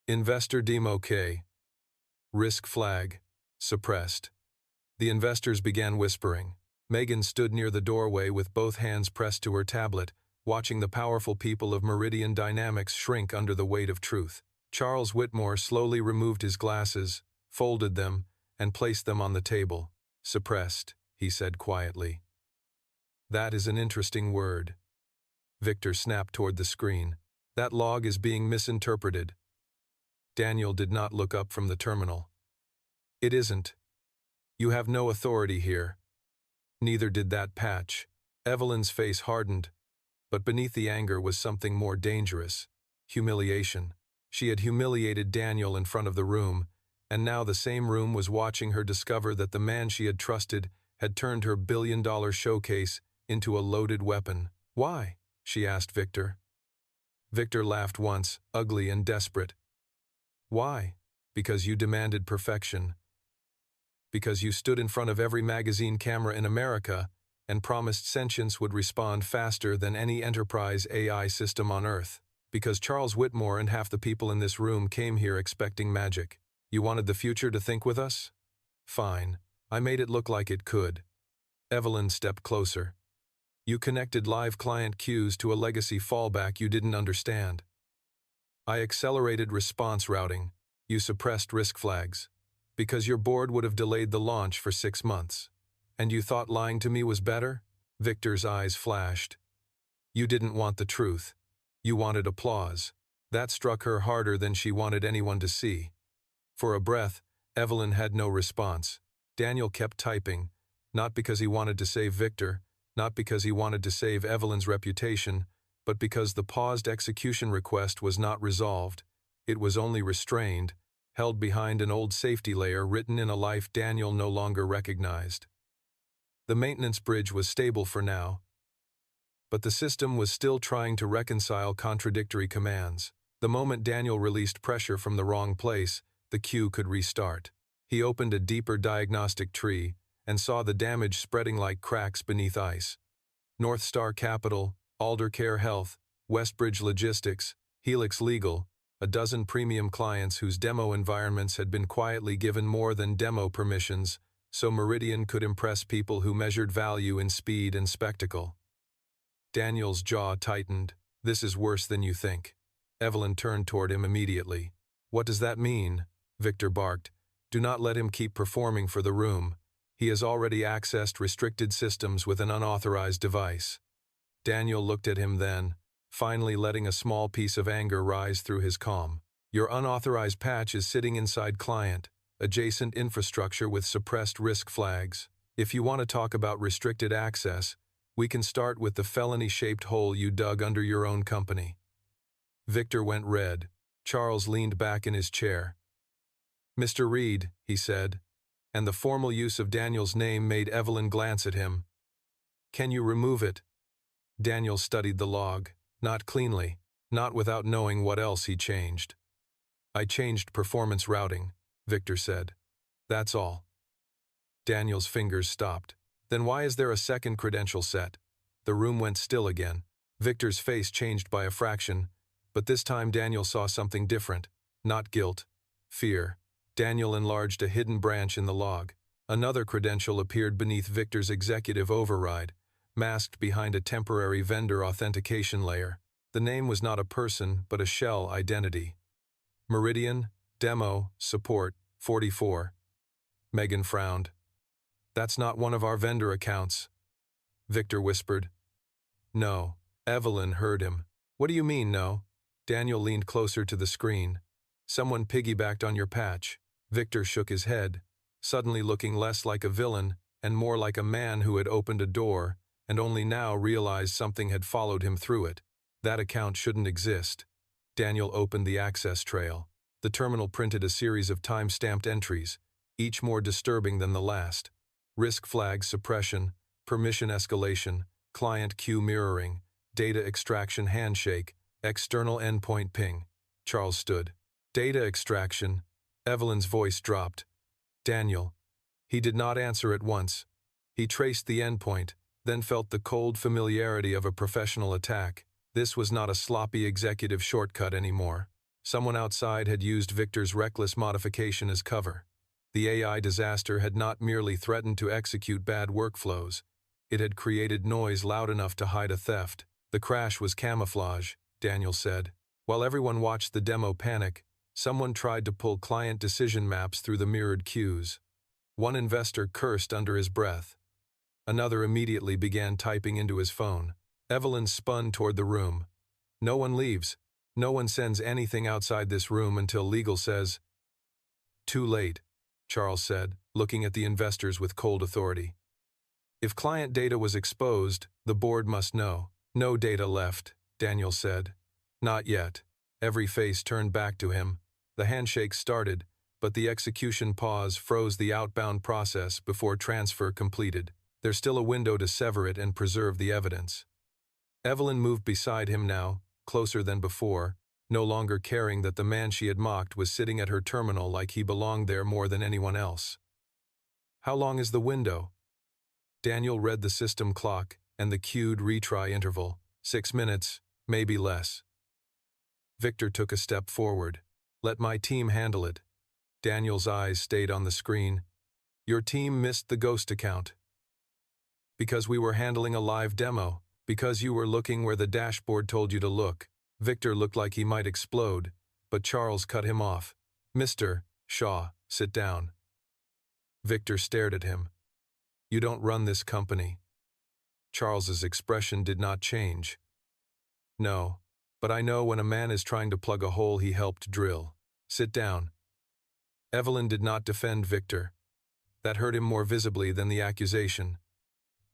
Investor demo K. Risk flag, suppressed. The investors began whispering. Megan stood near the doorway with both hands pressed to her tablet, watching the powerful people of Meridian Dynamics shrink under the weight of truth. Charles Whitmore slowly removed his glasses, folded them, and placed them on the table. "Suppressed," he said quietly. "That is an interesting word." Victor snapped toward the screen. "That log is being misinterpreted." Daniel did not look up from the terminal. "It isn't. You have no authority here." Neither did that patch. Evelyn's face hardened, but beneath the anger was something more dangerous: humiliation. She had humiliated Daniel in front of the room, and now the same room was watching her discover that the man she had trusted had turned her billion-dollar showcase into a loaded weapon. "Why?" she asked Victor. Victor laughed once, ugly and desperate. "Why? Because you demanded perfection. Because you stood in front of every magazine camera in America and promised sentience would respond faster than any enterprise AI system on Earth. Because Charles Whitmore and half the people in this room came here expecting magic. You wanted the future to think with us? Fine. I made it look like it could." Evelyn stepped closer. "You connected live client queues to a legacy fallback you didn't understand. I accelerated response routing. You suppressed risk flags. Because your board would have delayed the launch for 6 months. And you thought lying to me was better?" Victor's eyes flashed. "You didn't want the truth. You wanted applause." That struck her harder than she wanted anyone to see. For a breath, Evelyn had no response. Daniel kept typing, not because he wanted to save Victor, not because he wanted to save Evelyn's reputation, but because the paused execution request was not resolved. It was only restrained, held behind an old safety layer written in a life Daniel no longer recognized. The maintenance bridge was stable for now, but the system was still trying to reconcile contradictory commands. The moment Daniel released pressure from the wrong place, the queue could restart. He opened a deeper diagnostic tree and saw the damage spreading like cracks beneath ice. North Star Capital, Aldercare Health, Westbridge Logistics, Helix Legal, a dozen premium clients whose demo environments had been quietly given more than demo permissions, so Meridian could impress people who measured value in speed and spectacle. Daniel's jaw tightened. "This is worse than you think." Evelyn turned toward him immediately. "What does that mean?" Victor barked. "Do not let him keep performing for the room. He has already accessed restricted systems with an unauthorized device." Daniel looked at him then, finally letting a small piece of anger rise through his calm. "Your unauthorized patch is sitting inside client, adjacent infrastructure with suppressed risk flags. If you want to talk about restricted access, we can start with the felony-shaped hole you dug under your own company." Victor went red. Charles leaned back in his chair. "Mr. Reed," he said, and the formal use of Daniel's name made Evelyn glance at him. "Can you remove it?" Daniel studied the log. Not cleanly, not without knowing what else he changed. I changed performance routing, Victor said. That's all. Daniel's fingers stopped. Then why is there a second credential set? The room went still again. Victor's face changed by a fraction, but this time Daniel saw something different. Not guilt. Fear. Daniel enlarged a hidden branch in the log. Another credential appeared beneath Victor's executive override, masked behind a temporary vendor authentication layer. The name was not a person, but a shell identity. Meridian, Demo, Support, 44. Megan frowned. That's not one of our vendor accounts. Victor whispered. No. Evelyn heard him. What do you mean, no? Daniel leaned closer to the screen. Someone piggybacked on your patch. Victor shook his head, suddenly looking less like a villain and more like a man who had opened a door and only now realized something had followed him through it. That account shouldn't exist. Daniel opened the access trail. The terminal printed a series of time-stamped entries, each more disturbing than the last. Risk flag suppression, permission escalation, client queue mirroring, data extraction handshake, external endpoint ping. Charles stood. Data extraction. Evelyn's voice dropped. Daniel. He did not answer at once. He traced the endpoint, then felt the cold familiarity of a professional attack. This was not a sloppy executive shortcut anymore. Someone outside had used Victor's reckless modification as cover. The AI disaster had not merely threatened to execute bad workflows. It had created noise loud enough to hide a theft. The crash was camouflage, Daniel said. While everyone watched the demo panic, someone tried to pull client decision maps through the mirrored queues. One investor cursed under his breath. Another immediately began typing into his phone. Evelyn spun toward the room. No one leaves. No one sends anything outside this room until legal says. Too late, Charles said, looking at the investors with cold authority. If client data was exposed, the board must know. No data left, Daniel said. Not yet. Every face turned back to him. The handshake started, but the execution pause froze the outbound process before transfer completed. There's still a window to sever it and preserve the evidence. Evelyn moved beside him now, closer than before, no longer caring that the man she had mocked was sitting at her terminal like he belonged there more than anyone else. How long is the window? Daniel read the system clock and the cued retry interval. 6 minutes, maybe less. Victor took a step forward. Let my team handle it. Daniel's eyes stayed on the screen. Your team missed the ghost account. Because we were handling a live demo. Because you were looking where the dashboard told you to look. Victor looked like he might explode, but Charles cut him off. Mr. Shaw, sit down. Victor stared at him. You don't run this company. Charles's expression did not change. No, but I know when a man is trying to plug a hole he helped drill. Sit down. Evelyn did not defend Victor. That hurt him more visibly than the accusation.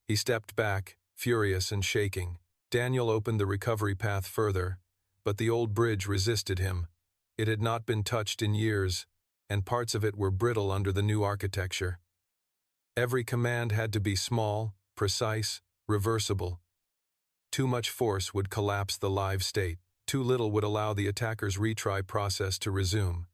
He stepped back, furious and shaking. Daniel opened the recovery path further, but the old bridge resisted him. It had not been touched in years, and parts of it were brittle under the new architecture. Every command had to be small, precise, reversible. Too much force would collapse the live state. Too little would allow the attacker's retry process to resume.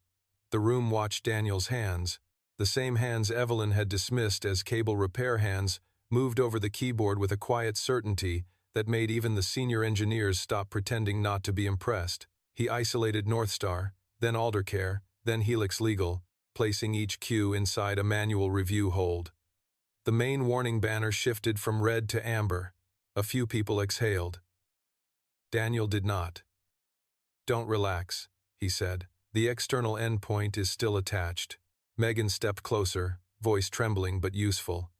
The room watched Daniel's hands. The same hands Evelyn had dismissed as cable repair hands moved over the keyboard with a quiet certainty that made even the senior engineers stop pretending not to be impressed. He isolated Northstar, then Aldercare, then Helix Legal, placing each queue inside a manual review hold. The main warning banner shifted from red to amber. A few people exhaled. Daniel did not. Don't relax, he said. The external endpoint is still attached. Megan stepped closer, voice trembling but useful.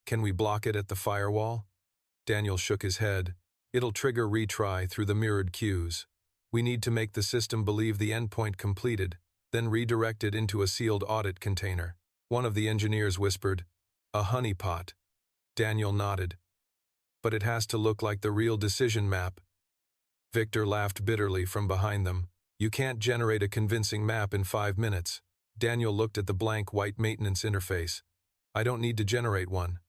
Can we block it at the firewall? Daniel shook his head. It'll trigger retry through the mirrored queues. We need to make the system believe the endpoint completed, then redirect it into a sealed audit container. One of the engineers whispered, a honeypot. Daniel nodded. But it has to look like the real decision map. Victor laughed bitterly from behind them. You can't generate a convincing map in 5 minutes. Daniel looked at the blank white maintenance interface. I don't need to generate one.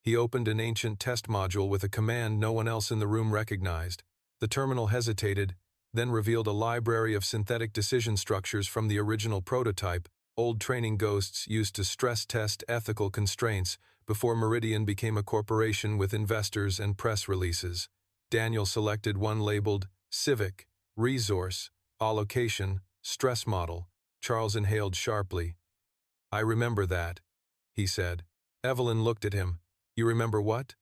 He opened an ancient test module with a command no one else in the room recognized. The terminal hesitated, then revealed a library of synthetic decision structures from the original prototype, old training ghosts used to stress test ethical constraints before Meridian became a corporation with investors and press releases. Daniel selected one labeled Civic, Resource, Allocation, Stress Model. Charles inhaled sharply. "I remember that," he said. Evelyn looked at him. "You remember what?"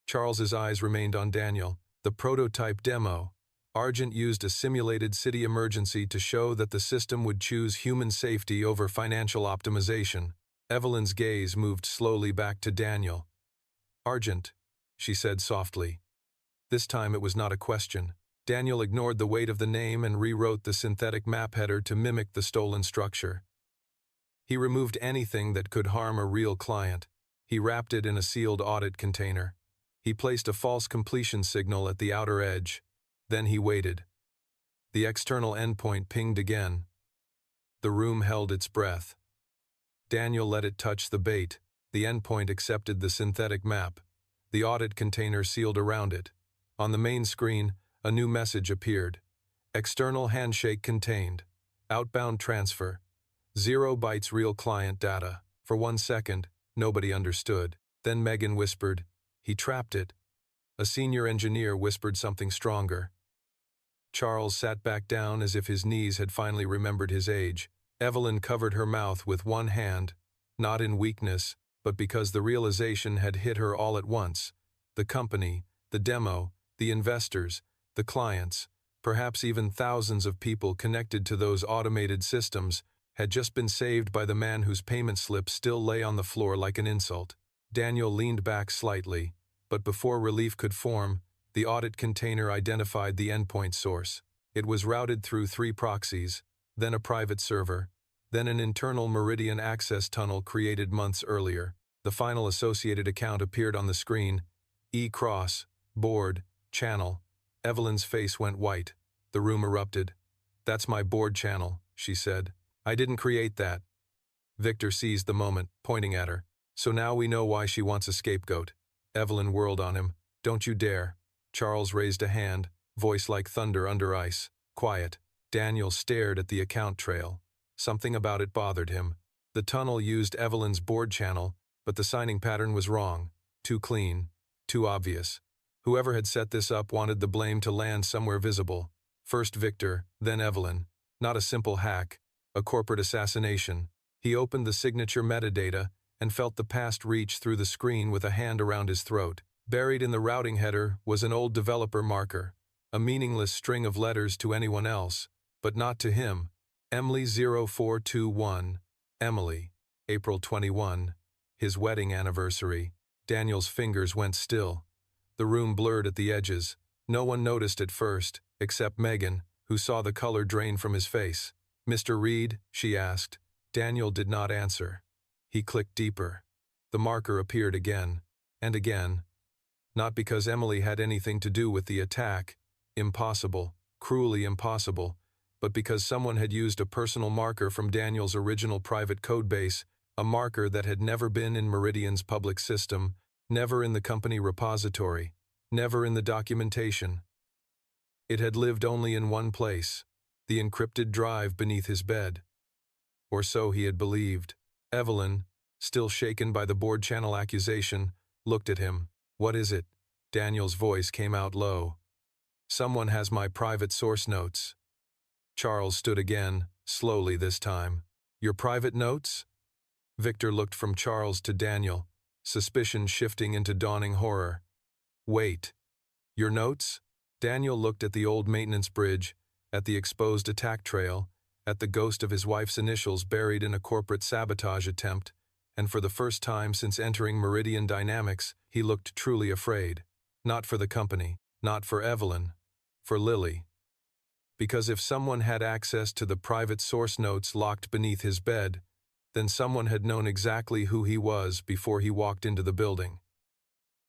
Charles's eyes remained on Daniel. "The prototype demo." Argent used a simulated city emergency to show that the system would choose human safety over financial optimization. Evelyn's gaze moved slowly back to Daniel. "Argent," she said softly. This time it was not a question. Daniel ignored the weight of the name and rewrote the synthetic map header to mimic the stolen structure. He removed anything that could harm a real client. He wrapped it in a sealed audit container. He placed a false completion signal at the outer edge. Then he waited. The external endpoint pinged again. The room held its breath. Daniel let it touch the bait. The endpoint accepted the synthetic map. The audit container sealed around it. On the main screen, a new message appeared. External handshake contained. Outbound transfer. 0 bytes real client data. For 1 second, nobody understood. Then Megan whispered, "He trapped it." A senior engineer whispered something stronger. Charles sat back down as if his knees had finally remembered his age. Evelyn covered her mouth with one hand, not in weakness, but because the realization had hit her all at once. The company, the demo, the investors, the clients, perhaps even thousands of people connected to those automated systems, had just been saved by the man whose payment slip still lay on the floor like an insult. Daniel leaned back slightly, but before relief could form, the audit container identified the endpoint source. It was routed through 3 proxies, then a private server, then an internal Meridian access tunnel created months earlier. The final associated account appeared on the screen. E-cross, board, channel. Evelyn's face went white. The room erupted. "That's my board channel," she said. "I didn't create that." Victor seized the moment, pointing at her. "So now we know why she wants a scapegoat." Evelyn whirled on him. "Don't you dare." Charles raised a hand, voice like thunder under ice. "Quiet." Daniel stared at the account trail. Something about it bothered him. The tunnel used Evelyn's board channel, but the signing pattern was wrong. Too clean. Too obvious. Whoever had set this up wanted the blame to land somewhere visible. First Victor, then Evelyn. Not a simple hack, a corporate assassination. He opened the signature metadata and felt the past reach through the screen with a hand around his throat. Buried in the routing header was an old developer marker, a meaningless string of letters to anyone else, but not to him. Emily 0421. Emily. April 21. His wedding anniversary. Daniel's fingers went still. The room blurred at the edges. No one noticed at first, except Megan, who saw the color drain from his face. "Mr. Reed?" she asked. Daniel did not answer. He clicked deeper. The marker appeared again, and again. Not because Emily had anything to do with the attack, impossible, cruelly impossible, but because someone had used a personal marker from Daniel's original private codebase, a marker that had never been in Meridian's public system, never in the company repository, never in the documentation. It had lived only in one place, the encrypted drive beneath his bed. Or so he had believed. Evelyn, still shaken by the board channel accusation, looked at him. "What is it?" Daniel's voice came out low. "Someone has my private source notes." Charles stood again, slowly this time. "Your private notes?" Victor looked from Charles to Daniel, suspicion shifting into dawning horror. "Wait. Your notes?" Daniel looked at the old maintenance bridge, at the exposed attack trail, at the ghost of his wife's initials buried in a corporate sabotage attempt, and for the first time since entering Meridian Dynamics, he looked truly afraid. Not for the company, not for Evelyn, for Lily. Because if someone had access to the private source notes locked beneath his bed, then someone had known exactly who he was before he walked into the building.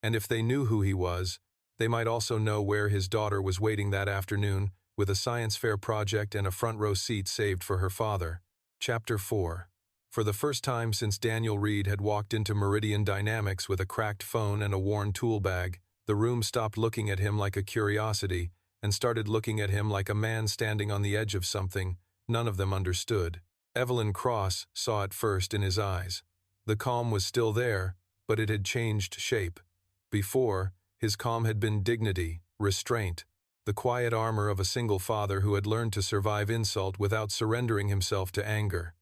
And if they knew who he was, they might also know where his daughter was waiting that afternoon, with a science fair project and a front-row seat saved for her father. Chapter 4. For the first time since Daniel Reed had walked into Meridian Dynamics with a cracked phone and a worn tool bag, the room stopped looking at him like a curiosity and started looking at him like a man standing on the edge of something none of them understood. Evelyn Cross saw it first in his eyes. The calm was still there, but it had changed shape. Before, his calm had been dignity, restraint, the quiet armor of a single father who had learned to survive insult without surrendering himself to anger.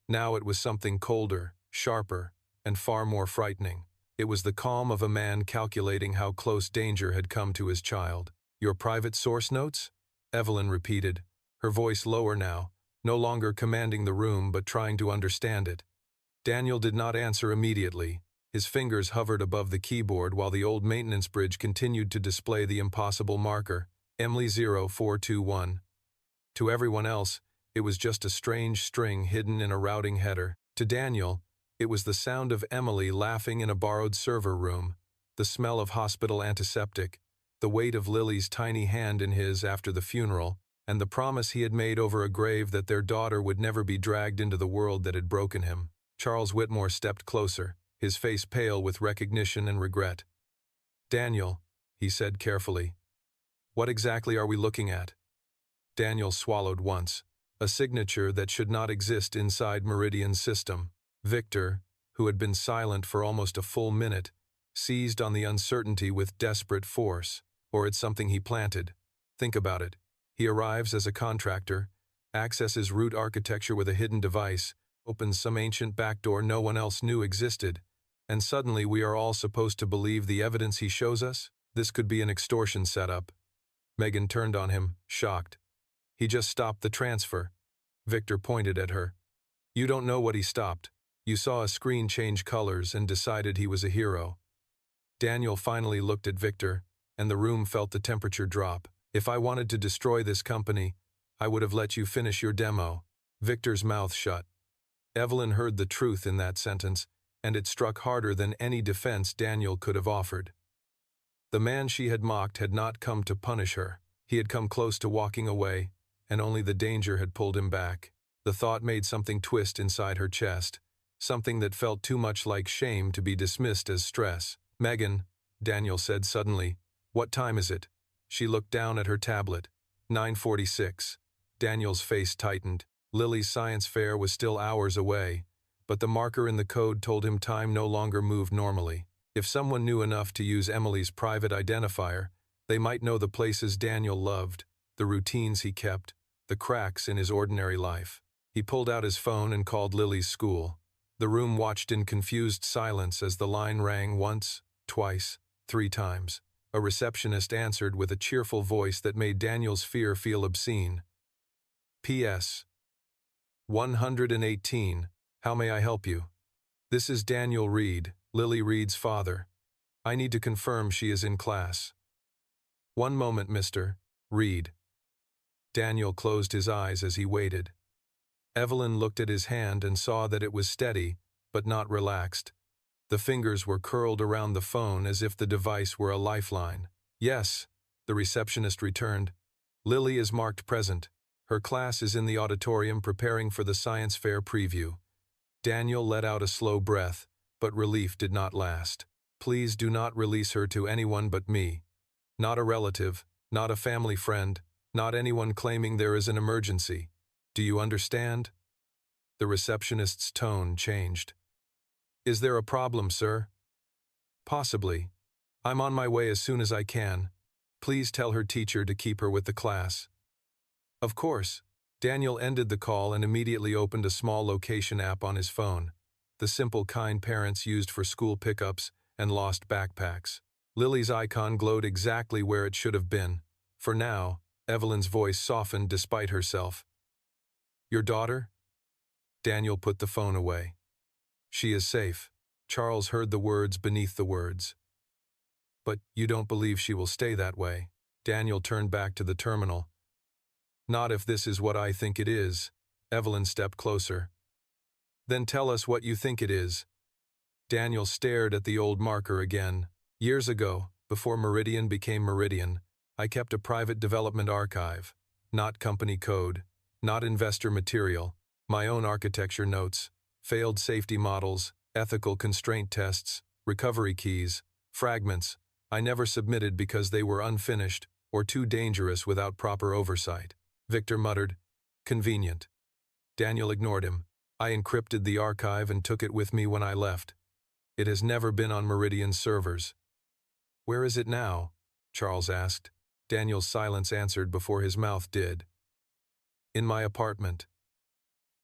Now it was something colder, sharper, and far more frightening. It was the calm of a man calculating how close danger had come to his child. "Your private source notes?" Evelyn repeated, her voice lower now, no longer commanding the room but trying to understand it. Daniel did not answer immediately. His fingers hovered above the keyboard while the old maintenance bridge continued to display the impossible marker, Emily 0421. To everyone else, it was just a strange string hidden in a routing header. To Daniel, it was the sound of Emily laughing in a borrowed server room, the smell of hospital antiseptic, the weight of Lily's tiny hand in his after the funeral, and the promise he had made over a grave that their daughter would never be dragged into the world that had broken him. Charles Whitmore stepped closer, his face pale with recognition and regret. "Daniel," he said carefully, "what exactly are we looking at?" Daniel swallowed once, a signature that should not exist inside Meridian's system. Victor, who had been silent for almost a full minute, seized on the uncertainty with desperate force. Or it's something he planted. Think about it. He arrives as a contractor, accesses root architecture with a hidden device, opens some ancient backdoor no one else knew existed, and suddenly we are all supposed to believe the evidence he shows us? This could be an extortion setup. Megan turned on him, shocked. "He just stopped the transfer." Victor pointed at her. "You don't know what he stopped. You saw a screen change colors and decided he was a hero." Daniel finally looked at Victor, and the room felt the temperature drop. "If I wanted to destroy this company, I would have let you finish your demo." Victor's mouth shut. Evelyn heard the truth in that sentence, and it struck harder than any defense Daniel could have offered. The man she had mocked had not come to punish her. He had come close to walking away, and only the danger had pulled him back. The thought made something twist inside her chest, something that felt too much like shame to be dismissed as stress. "Megan," Daniel said suddenly, "what time is it?" She looked down at her tablet. 9:46. Daniel's face tightened. Lily's science fair was still hours away, but the marker in the code told him time no longer moved normally. If someone knew enough to use Emily's private identifier, they might know the places Daniel loved, the routines he kept, the cracks in his ordinary life. He pulled out his phone and called Lily's school. The room watched in confused silence as the line rang once, twice, 3 times. A receptionist answered with a cheerful voice that made Daniel's fear feel obscene. "P.S. 118. How may I help you? This is Daniel Reed, Lily Reed's father. I need to confirm she is in class." "One moment, Mr. Reed." Daniel closed his eyes as he waited. Evelyn looked at his hand and saw that it was steady, but not relaxed. The fingers were curled around the phone as if the device were a lifeline. "Yes," the receptionist returned. "Lily is marked present. Her class is in the auditorium preparing for the science fair preview." Daniel let out a slow breath, but relief did not last. "Please do not release her to anyone but me. Not a relative, not a family friend, not anyone claiming there is an emergency. Do you understand?" The receptionist's tone changed. "Is there a problem, sir?" "Possibly. I'm on my way as soon as I can. Please tell her teacher to keep her with the class." "Of course." Daniel ended the call and immediately opened a small location app on his phone, the simple kind parents used for school pickups and lost backpacks. Lily's icon glowed exactly where it should have been. For now, Evelyn's voice softened despite herself. "Your daughter?" Daniel put the phone away. "She is safe." Charles heard the words beneath the words. "But you don't believe she will stay that way?" Daniel turned back to the terminal. "Not if this is what I think it is." Evelyn stepped closer. "Then tell us what you think it is." Daniel stared at the old marker again. "Years ago, before Meridian became Meridian, I kept a private development archive. Not company code, not investor material, my own architecture notes, failed safety models, ethical constraint tests, recovery keys, fragments I never submitted because they were unfinished, or too dangerous without proper oversight. Victor muttered, "Convenient." Daniel ignored him. "I encrypted the archive and took it with me when I left. It has never been on Meridian's servers." "Where is it now?" Charles asked. Daniel's silence answered before his mouth did. "In my apartment."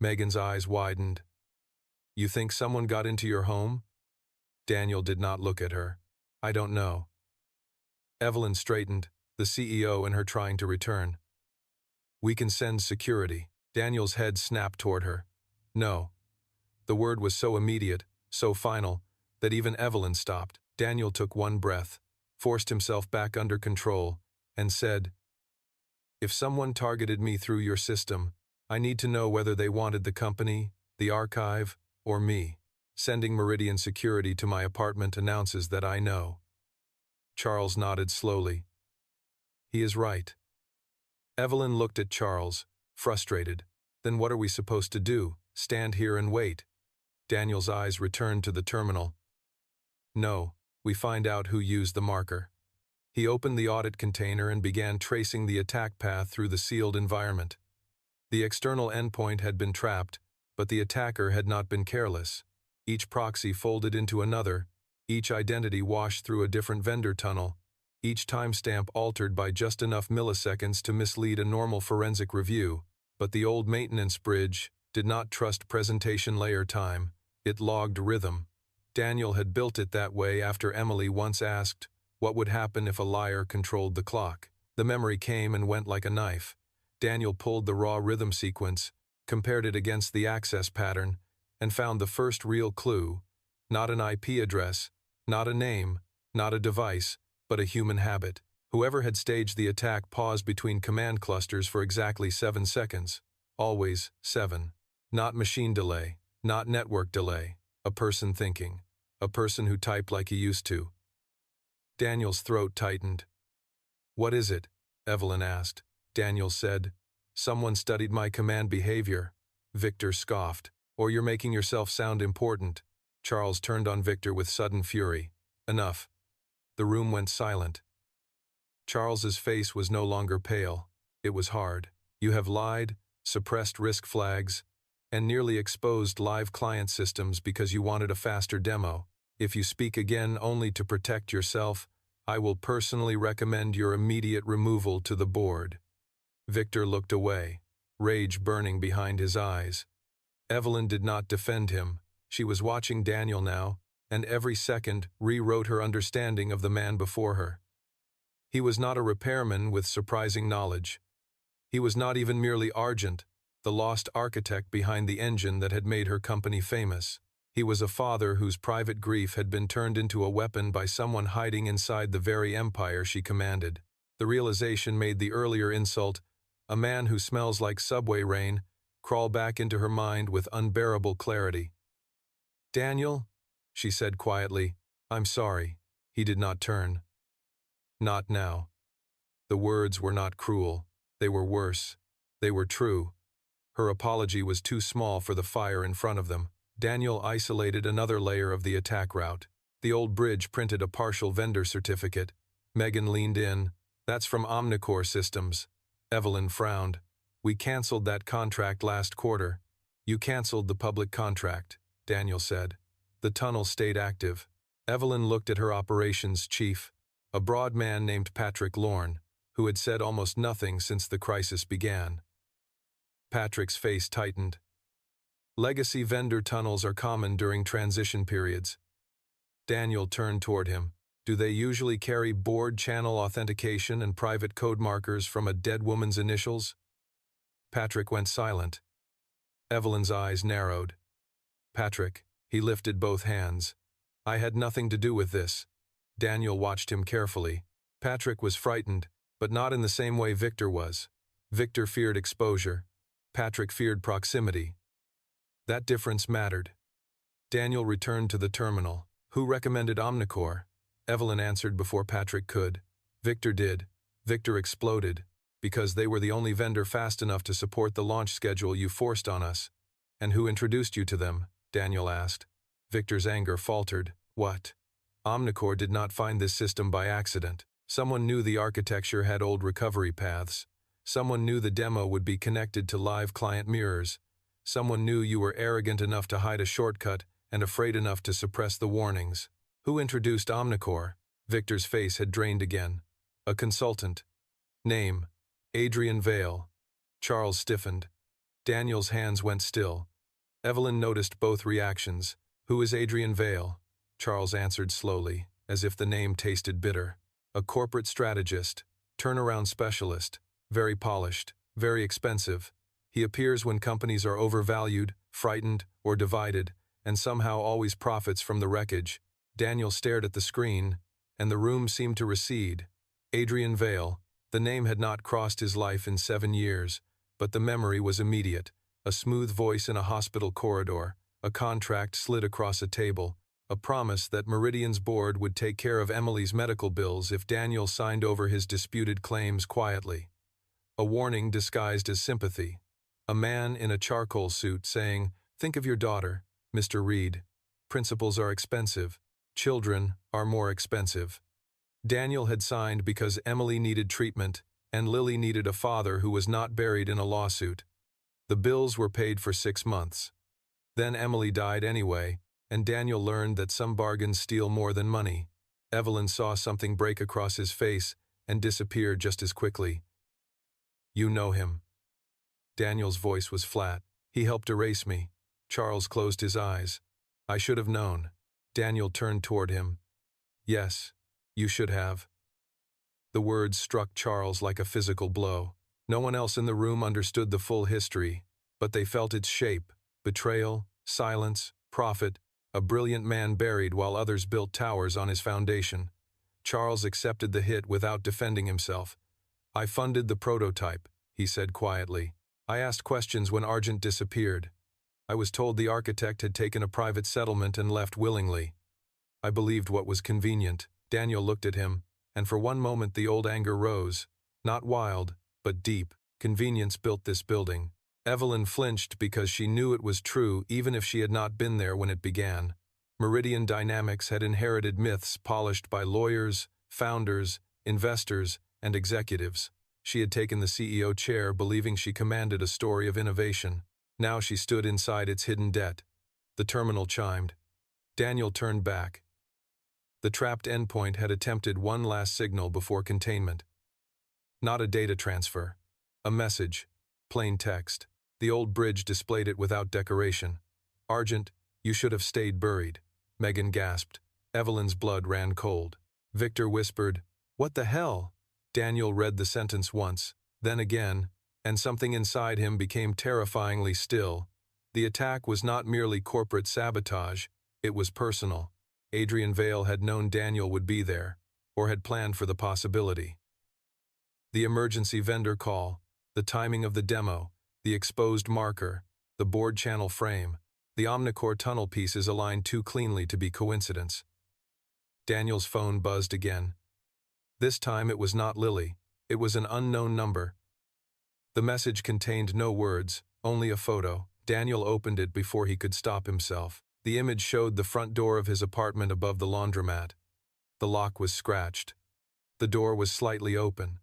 Megan's eyes widened. "You think someone got into your home?" Daniel did not look at her. "I don't know." Evelyn straightened, the CEO and her trying to return. "We can send security." Daniel's head snapped toward her. "No." The word was so immediate, so final, that even Evelyn stopped. Daniel took one breath, forced himself back under control, and said, "If someone targeted me through your system, I need to know whether they wanted the company, the archive, or me. Sending Meridian security to my apartment announces that I know." Charles nodded slowly. "He is right." Evelyn looked at Charles, frustrated. "Then what are we supposed to do? Stand here and wait?" Daniel's eyes returned to the terminal. "No, we find out who used the marker." He opened the audit container and began tracing the attack path through the sealed environment. The external endpoint had been trapped, but the attacker had not been careless. Each proxy folded into another, each identity washed through a different vendor tunnel, each timestamp altered by just enough milliseconds to mislead a normal forensic review. But the old maintenance bridge did not trust presentation layer time, it logged rhythm. Daniel had built it that way after Emily once asked, what would happen if a liar controlled the clock? The memory came and went like a knife. Daniel pulled the raw rhythm sequence, compared it against the access pattern, and found the first real clue: not an IP address, not a name, not a device, but a human habit. Whoever had staged the attack paused between command clusters for exactly 7 seconds. Always 7. Not machine delay, not network delay. A person thinking. A person who typed like he used to. Daniel's throat tightened. "What is it?" Evelyn asked. Daniel said, "Someone studied my command behavior." Victor scoffed. "Or you're making yourself sound important." Charles turned on Victor with sudden fury. "Enough." The room went silent. Charles's face was no longer pale. It was hard. "You have lied, suppressed risk flags, and nearly exposed live client systems because you wanted a faster demo. If you speak again only to protect yourself, I will personally recommend your immediate removal to the board." Victor looked away, rage burning behind his eyes. Evelyn did not defend him. She was watching Daniel now, and every second rewrote her understanding of the man before her. He was not a repairman with surprising knowledge. He was not even merely Argent, the lost architect behind the engine that had made her company famous. He was a father whose private grief had been turned into a weapon by someone hiding inside the very empire she commanded. The realization made the earlier insult, "a man who smells like subway rain," crawl back into her mind with unbearable clarity. "Daniel," she said quietly, "I'm sorry." He did not turn. Not now. The words were not cruel. They were worse. They were true. Her apology was too small for the fire in front of them. Daniel isolated another layer of the attack route. The old bridge printed a partial vendor certificate. Megan leaned in. "That's from Omnicore Systems." Evelyn frowned. "We canceled that contract last quarter." "You canceled the public contract," Daniel said. "The tunnel stayed active." Evelyn looked at her operations chief, a broad man named Patrick Lorne, who had said almost nothing since the crisis began. Patrick's face tightened. "Legacy vendor tunnels are common during transition periods." Daniel turned toward him. "Do they usually carry board channel authentication and private code markers from a dead woman's initials?" Patrick went silent. Evelyn's eyes narrowed. "Patrick," he lifted both hands. "I had nothing to do with this." Daniel watched him carefully. Patrick was frightened, but not in the same way Victor was. Victor feared exposure. Patrick feared proximity. That difference mattered. Daniel returned to the terminal. "Who recommended Omnicore?" Evelyn answered before Patrick could. "Victor did." Victor exploded. "Because they were the only vendor fast enough to support the launch schedule you forced on us." "And who introduced you to them?" Daniel asked. Victor's anger faltered. "What? Omnicore did not find this system by accident. Someone knew the architecture had old recovery paths. Someone knew the demo would be connected to live client mirrors. Someone knew you were arrogant enough to hide a shortcut and afraid enough to suppress the warnings. Who introduced Omnicore? Victor's face had drained again. A consultant. Name: Adrian Vale. Charles stiffened. Daniel's hands went still. Evelyn noticed both reactions. Who is Adrian Vale? Charles answered slowly, as if the name tasted bitter. A corporate strategist, turnaround specialist, very polished, very expensive. He appears when companies are overvalued, frightened, or divided, and somehow always profits from the wreckage. Daniel stared at the screen, and the room seemed to recede. Adrian Vale. The name had not crossed his life in 7 years, but the memory was immediate. A smooth voice in a hospital corridor, a contract slid across a table, a promise that Meridian's board would take care of Emily's medical bills if Daniel signed over his disputed claims quietly. A warning disguised as sympathy. A man in a charcoal suit saying, "Think of your daughter, Mr. Reed. Principals are expensive. Children are more expensive." Daniel had signed because Emily needed treatment, and Lily needed a father who was not buried in a lawsuit. The bills were paid for 6 months. Then Emily died anyway, and Daniel learned that some bargains steal more than money. Evelyn saw something break across his face and disappear just as quickly. "You know him." Daniel's voice was flat. "He helped erase me." Charles closed his eyes. "I should have known." Daniel turned toward him. "Yes, you should have." The words struck Charles like a physical blow. No one else in the room understood the full history, but they felt its shape: betrayal, silence, profit, a brilliant man buried while others built towers on his foundation. Charles accepted the hit without defending himself. "I funded the prototype," he said quietly. "I asked questions when Argent disappeared. I was told the architect had taken a private settlement and left willingly. I believed what was convenient." Daniel looked at him, and for one moment the old anger rose, not wild, but deep. Convenience built this building. Evelyn flinched because she knew it was true even if she had not been there when it began. Meridian Dynamics had inherited myths polished by lawyers, founders, investors, and executives. She had taken the CEO chair believing she commanded a story of innovation. Now she stood inside its hidden debt. The terminal chimed. Daniel turned back. The trapped endpoint had attempted one last signal before containment. Not a data transfer. A message. Plain text. The old bridge displayed it without decoration. "Argent, you should have stayed buried." Megan gasped. Evelyn's blood ran cold. Victor whispered, "What the hell?" Daniel read the sentence once, then again, and something inside him became terrifyingly still. The attack was not merely corporate sabotage, it was personal. Adrian Vale had known Daniel would be there, or had planned for the possibility. The emergency vendor call, the timing of the demo, the exposed marker, the board channel frame, the Omnicore tunnel pieces aligned too cleanly to be coincidence. Daniel's phone buzzed again. This time it was not Lily, it was an unknown number. The message contained no words, only a photo. Daniel opened it before he could stop himself. The image showed the front door of his apartment above the laundromat. The lock was scratched. The door was slightly open.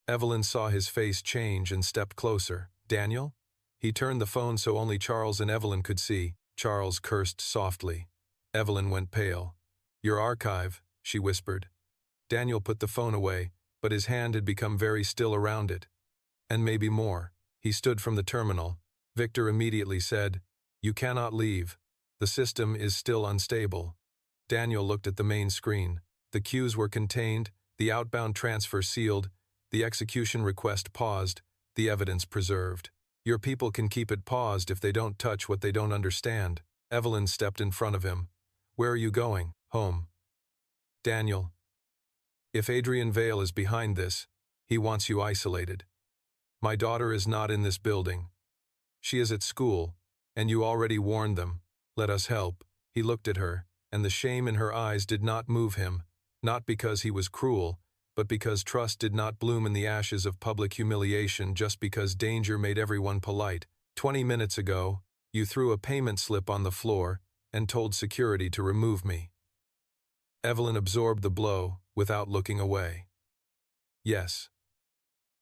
Evelyn saw his face change and stepped closer. "Daniel?" He turned the phone so only Charles and Evelyn could see. Charles cursed softly. Evelyn went pale. "Your archive," she whispered. Daniel put the phone away, but his hand had become very still around it. "And maybe more." He stood from the terminal. Victor immediately said, "You cannot leave. The system is still unstable." Daniel looked at the main screen. The queues were contained, the outbound transfer sealed, the execution request paused, the evidence preserved. "Your people can keep it paused if they don't touch what they don't understand." Evelyn stepped in front of him. "Where are you going?" "Home." "Daniel, if Adrian Vale is behind this, he wants you isolated. My daughter is not in this building. She is at school, and you already warned them. Let us help." He looked at her, and the shame in her eyes did not move him, not because he was cruel, but because trust did not bloom in the ashes of public humiliation just because danger made everyone polite. 20 minutes ago, you threw a payment slip on the floor and told security to remove me." Evelyn absorbed the blow without looking away. Yes.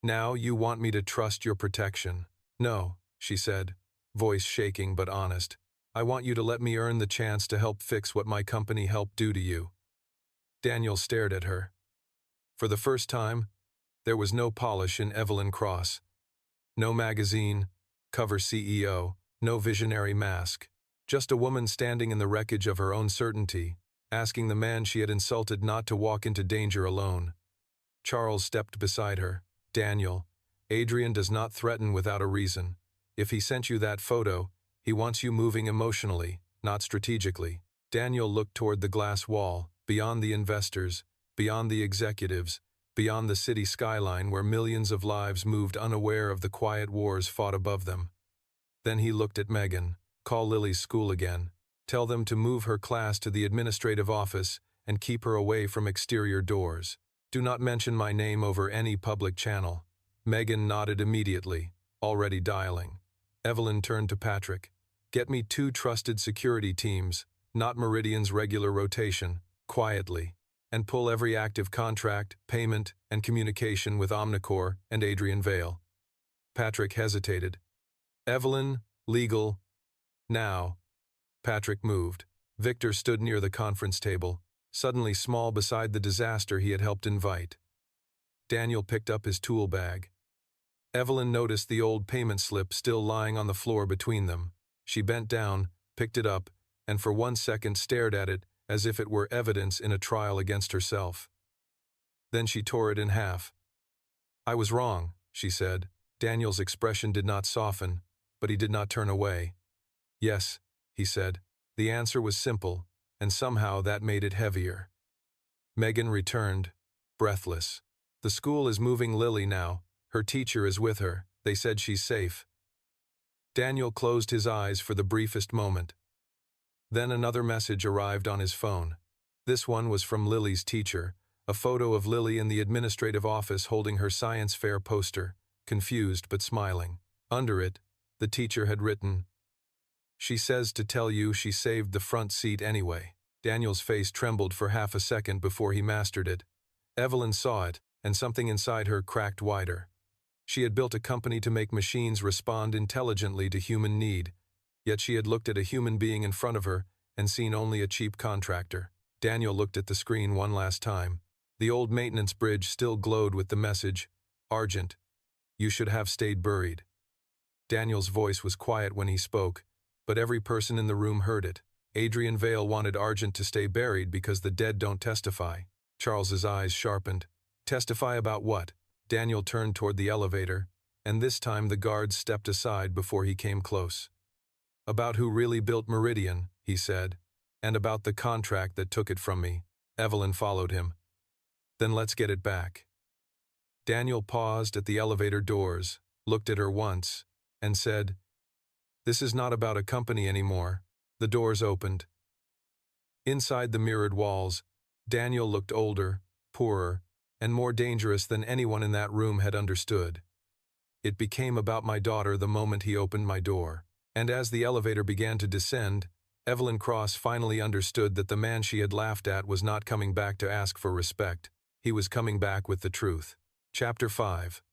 Now you want me to trust your protection. No, she said, voice shaking but honest. I want you to let me earn the chance to help fix what my company helped do to you. Daniel stared at her. For the first time, there was no polish in Evelyn Cross. No magazine, cover CEO, no visionary mask. Just a woman standing in the wreckage of her own certainty, asking the man she had insulted not to walk into danger alone. Charles stepped beside her. Daniel, Adrian does not threaten without a reason. If he sent you that photo, he wants you moving emotionally, not strategically. Daniel looked toward the glass wall, beyond the investors, beyond the executives, beyond the city skyline where millions of lives moved unaware of the quiet wars fought above them. Then he looked at Megan. Call Lily's school again. Tell them to move her class to the administrative office and keep her away from exterior doors. Do not mention my name over any public channel. Megan nodded immediately, already dialing. Evelyn turned to Patrick. Get me 2 trusted security teams, not Meridian's regular rotation, quietly, and pull every active contract, payment, and communication with Omnicore and Adrian Vale. Patrick hesitated. Evelyn, legal. Now. Patrick moved. Victor stood near the conference table, suddenly small beside the disaster he had helped invite. Daniel picked up his tool bag. Evelyn noticed the old payment slip still lying on the floor between them. She bent down, picked it up, and for 1 second stared at it as if it were evidence in a trial against herself. Then she tore it in half. I was wrong, she said. Daniel's expression did not soften, but he did not turn away. Yes, he said. The answer was simple, and somehow that made it heavier. Megan returned, breathless. The school is moving Lily now. Her teacher is with her. They said she's safe. Daniel closed his eyes for the briefest moment. Then another message arrived on his phone. This one was from Lily's teacher, a photo of Lily in the administrative office holding her science fair poster, confused but smiling. Under it, the teacher had written, She says to tell you she saved the front seat anyway. Daniel's face trembled for half a second before he mastered it. Evelyn saw it, and something inside her cracked wider. She had built a company to make machines respond intelligently to human need, yet she had looked at a human being in front of her and seen only a cheap contractor. Daniel looked at the screen one last time. The old maintenance bridge still glowed with the message, Argent, you should have stayed buried. Daniel's voice was quiet when he spoke, but every person in the room heard it. Adrian Vale wanted Argent to stay buried because the dead don't testify. Charles's eyes sharpened. Testify about what? Daniel turned toward the elevator, and this time the guards stepped aside before he came close. About who really built Meridian, he said, and about the contract that took it from me. Evelyn followed him. Then let's get it back. Daniel paused at the elevator doors, looked at her once, and said, This is not about a company anymore. The doors opened. Inside the mirrored walls, Daniel looked older, poorer, and more dangerous than anyone in that room had understood. It became about my daughter the moment he opened my door. And as the elevator began to descend, Evelyn Cross finally understood that the man she had laughed at was not coming back to ask for respect. He was coming back with the truth. Chapter 5.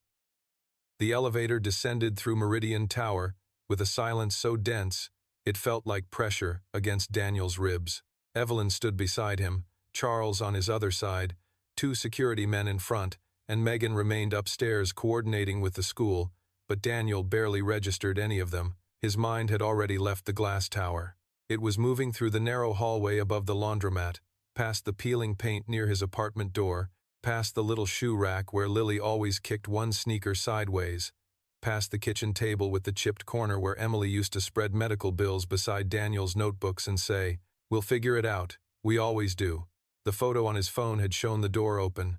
The elevator descended through Meridian Tower, with a silence so dense, it felt like pressure against Daniel's ribs. Evelyn stood beside him, Charles on his other side, 2 security men in front, and Megan remained upstairs coordinating with the school, but Daniel barely registered any of them. His mind had already left the glass tower. It was moving through the narrow hallway above the laundromat, past the peeling paint near his apartment door, past the little shoe rack where Lily always kicked one sneaker sideways, past the kitchen table with the chipped corner where Emily used to spread medical bills beside Daniel's notebooks and say, We'll figure it out, we always do. The photo on his phone had shown the door open.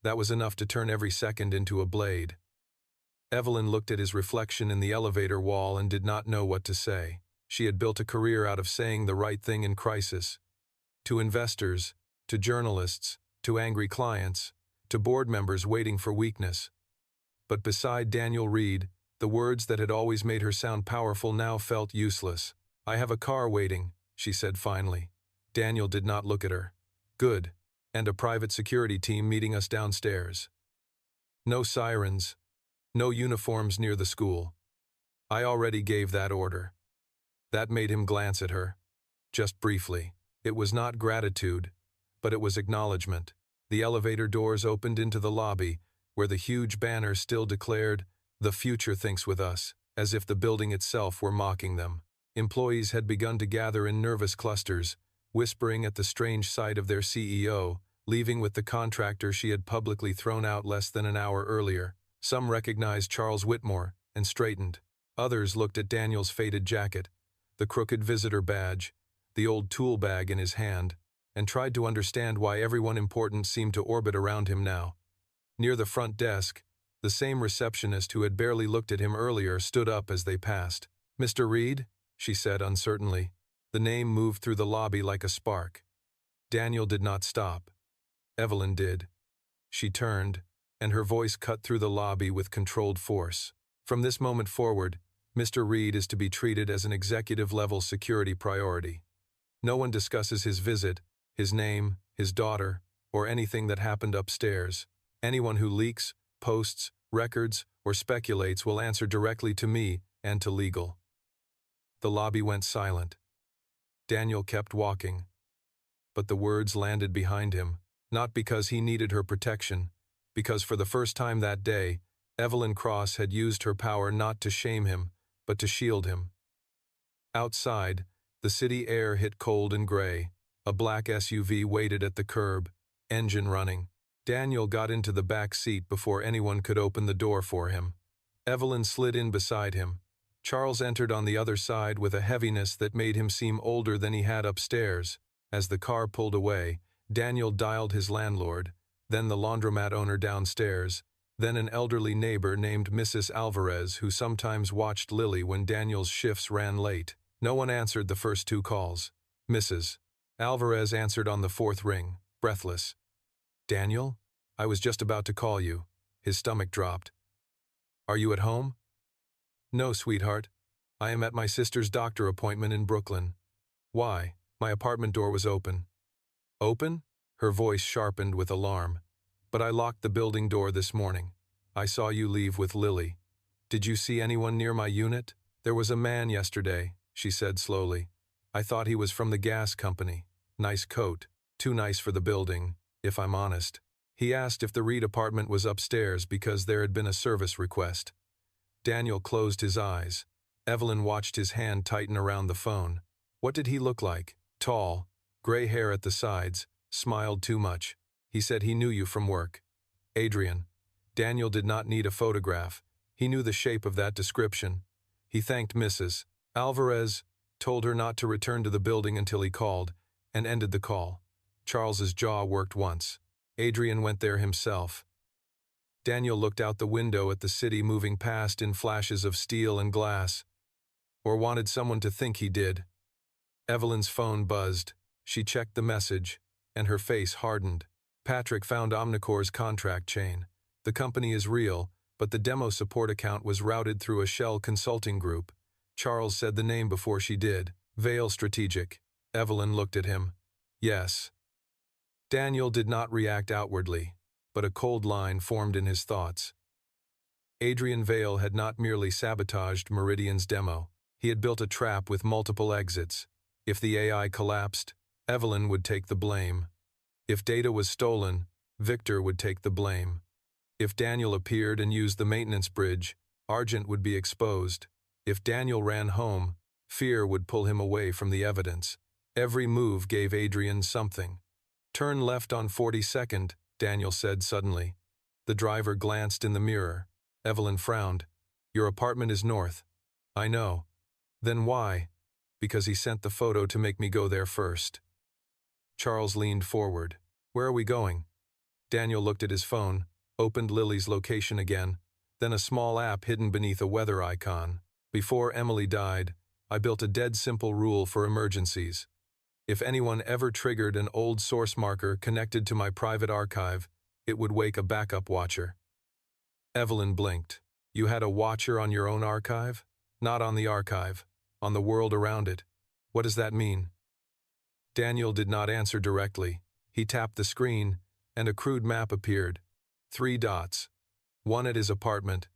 That was enough to turn every second into a blade. Evelyn looked at his reflection in the elevator wall and did not know what to say. She had built a career out of saying the right thing in crisis. To investors, to journalists, to angry clients, to board members waiting for weakness. But beside Daniel Reed, the words that had always made her sound powerful now felt useless. I have a car waiting, she said finally. Daniel did not look at her. Good. And a private security team meeting us downstairs. No sirens, no uniforms near the school. I already gave that order. That made him glance at her. Just briefly. It was not gratitude, but it was acknowledgement. The elevator doors opened into the lobby, where the huge banner still declared, "The future thinks with us," as if the building itself were mocking them. Employees had begun to gather in nervous clusters, whispering at the strange sight of their CEO, leaving with the contractor she had publicly thrown out less than an hour earlier. Some recognized Charles Whitmore and straightened. Others looked at Daniel's faded jacket, the crooked visitor badge, the old tool bag in his hand, and tried to understand why everyone important seemed to orbit around him now. Near the front desk, the same receptionist who had barely looked at him earlier stood up as they passed. "Mr. Reed?" she said uncertainly. The name moved through the lobby like a spark. Daniel did not stop. Evelyn did. She turned, and her voice cut through the lobby with controlled force. "From this moment forward, Mr. Reed is to be treated as an executive-level security priority. No one discusses his visit, his name, his daughter, or anything that happened upstairs. Anyone who leaks, posts, records, or speculates will answer directly to me and to legal." The lobby went silent. Daniel kept walking. But the words landed behind him, not because he needed her protection, because for the first time that day, Evelyn Cross had used her power not to shame him, but to shield him. Outside, the city air hit cold and gray. A black SUV waited at the curb, engine running. Daniel got into the back seat before anyone could open the door for him. Evelyn slid in beside him. Charles entered on the other side with a heaviness that made him seem older than he had upstairs. As the car pulled away, Daniel dialed his landlord, then the laundromat owner downstairs, then an elderly neighbor named Mrs. Alvarez who sometimes watched Lily when Daniel's shifts ran late. No one answered the first two calls. Mrs. Alvarez answered on the fourth ring, breathless. "Daniel? I was just about to call you." His stomach dropped. "Are you at home?" "No, sweetheart. I am at my sister's doctor appointment in Brooklyn." "Why?" "My apartment door was open." "Open?" Her voice sharpened with alarm. "But I locked the building door this morning. I saw you leave with Lily. Did you see anyone near my unit?" "There was a man yesterday," she said slowly. "I thought he was from the gas company. Nice coat. Too nice for the building, if I'm honest. He asked if the Reed apartment was upstairs because there had been a service request." Daniel closed his eyes. Evelyn watched his hand tighten around the phone. What did he look like? Tall, gray hair at the sides, smiled too much. "He said he knew you from work." "Adrian." Daniel did not need a photograph. He knew the shape of that description. He thanked Mrs. Alvarez, told her not to return to the building until he called, and ended the call. Charles's jaw worked once. Adrian went there himself. Daniel looked out the window at the city moving past in flashes of steel and glass, or wanted someone to think he did. Evelyn's phone buzzed. She checked the message, and her face hardened. "Patrick found Omnicore's contract chain. The company is real, but the demo support account was routed through a shell consulting group." Charles said the name before she did. "Vale Strategic." Evelyn looked at him. "Yes." Daniel did not react outwardly, but a cold line formed in his thoughts. Adrian Vale had not merely sabotaged Meridian's demo. He had built a trap with multiple exits. If the AI collapsed, Evelyn would take the blame. If data was stolen, Victor would take the blame. If Daniel appeared and used the maintenance bridge, Argent would be exposed. If Daniel ran home, fear would pull him away from the evidence. Every move gave Adrian something. "Turn left on 42nd, Daniel said suddenly. The driver glanced in the mirror. Evelyn frowned. "Your apartment is north." "I know." "Then why?" "Because he sent the photo to make me go there first." Charles leaned forward. "Where are we going?" Daniel looked at his phone, opened Lily's location again, then a small app hidden beneath a weather icon. "Before Emily died, I built a dead simple rule for emergencies. If anyone ever triggered an old source marker connected to my private archive, it would wake a backup watcher." Evelyn blinked. "You had a watcher on your own archive?" "Not on the archive. On the world around it." "What does that mean?" Daniel did not answer directly. He tapped the screen, and a crude map appeared. 3 dots. One at his apartment,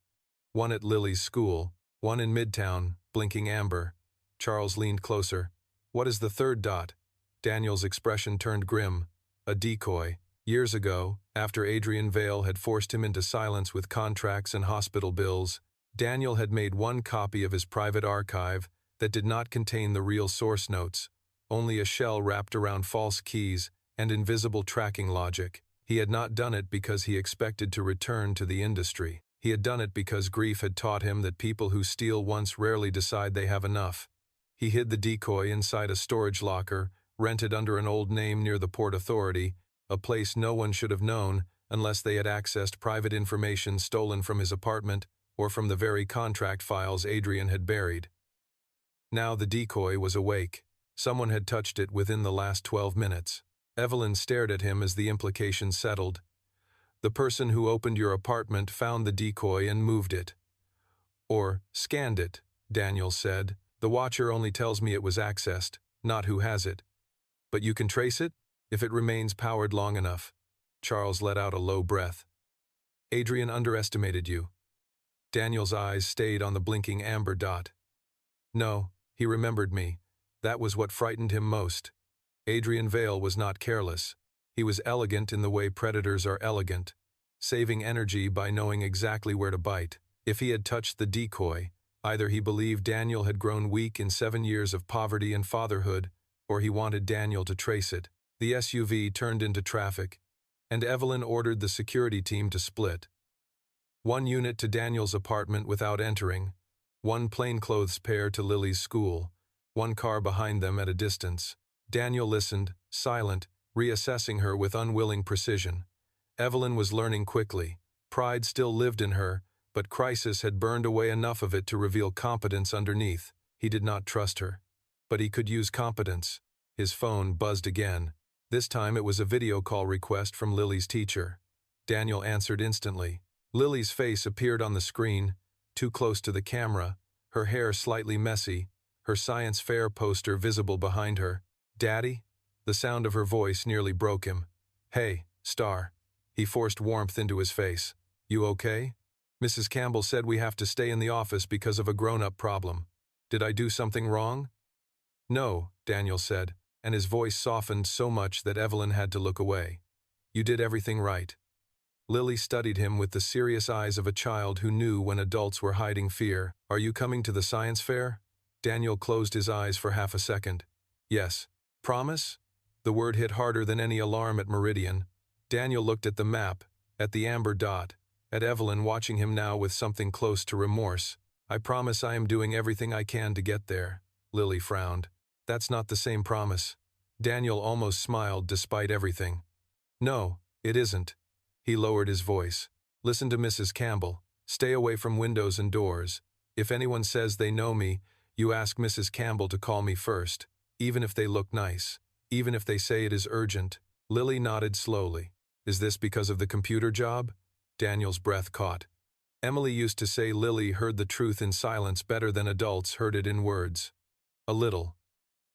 one at Lily's school, one in Midtown, blinking amber. Charles leaned closer. What is the third dot? Daniel's expression turned grim. A decoy. Years ago, after Adrian Vale had forced him into silence with contracts and hospital bills, Daniel had made one copy of his private archive that did not contain the real source notes, only a shell wrapped around false keys and invisible tracking logic. He had not done it because he expected to return to the industry. He had done it because grief had taught him that people who steal once rarely decide they have enough. He hid the decoy inside a storage locker, rented under an old name near the Port Authority, a place no one should have known unless they had accessed private information stolen from his apartment or from the very contract files Adrian had buried. Now the decoy was awake. Someone had touched it within the last 12 minutes. Evelyn stared at him as the implication settled. The person who opened your apartment found the decoy and moved it. Or scanned it, Daniel said. The watcher only tells me it was accessed, not who has it. But you can trace it, if it remains powered long enough. Charles let out a low breath. Adrian underestimated you. Daniel's eyes stayed on the blinking amber dot. No, he remembered me. That was what frightened him most. Adrian Vale was not careless. He was elegant in the way predators are elegant, saving energy by knowing exactly where to bite. If he had touched the decoy, either he believed Daniel had grown weak in 7 years of poverty and fatherhood, or he wanted Daniel to trace it. The SUV turned into traffic, and Evelyn ordered the security team to split. One unit to Daniel's apartment without entering, one plainclothes pair to Lily's school, one car behind them at a distance. Daniel listened, silent, reassessing her with unwilling precision. Evelyn was learning quickly. Pride still lived in her, but crisis had burned away enough of it to reveal competence underneath. He did not trust her. But he could use competence. His phone buzzed again. This time it was a video call request from Lily's teacher. Daniel answered instantly. Lily's face appeared on the screen, too close to the camera, her hair slightly messy, her science fair poster visible behind her. Daddy? The sound of her voice nearly broke him. Hey, Star. He forced warmth into his face. You okay? Mrs. Campbell said we have to stay in the office because of a grown-up problem. Did I do something wrong? No, Daniel said, and his voice softened so much that Evelyn had to look away. You did everything right. Lily studied him with the serious eyes of a child who knew when adults were hiding fear. Are you coming to the science fair? Daniel closed his eyes for half a second. Yes. Promise? The word hit harder than any alarm at Meridian. Daniel looked at the map, at the amber dot, at Evelyn watching him now with something close to remorse. I promise I am doing everything I can to get there. Lily frowned. That's not the same promise. Daniel almost smiled despite everything. No, it isn't. He lowered his voice. Listen to Mrs. Campbell. Stay away from windows and doors. If anyone says they know me, you ask Mrs. Campbell to call me first, even if they look nice, even if they say it is urgent. Lily nodded slowly. Is this because of the computer job? Daniel's breath caught. Emily used to say Lily heard the truth in silence better than adults heard it in words. A little.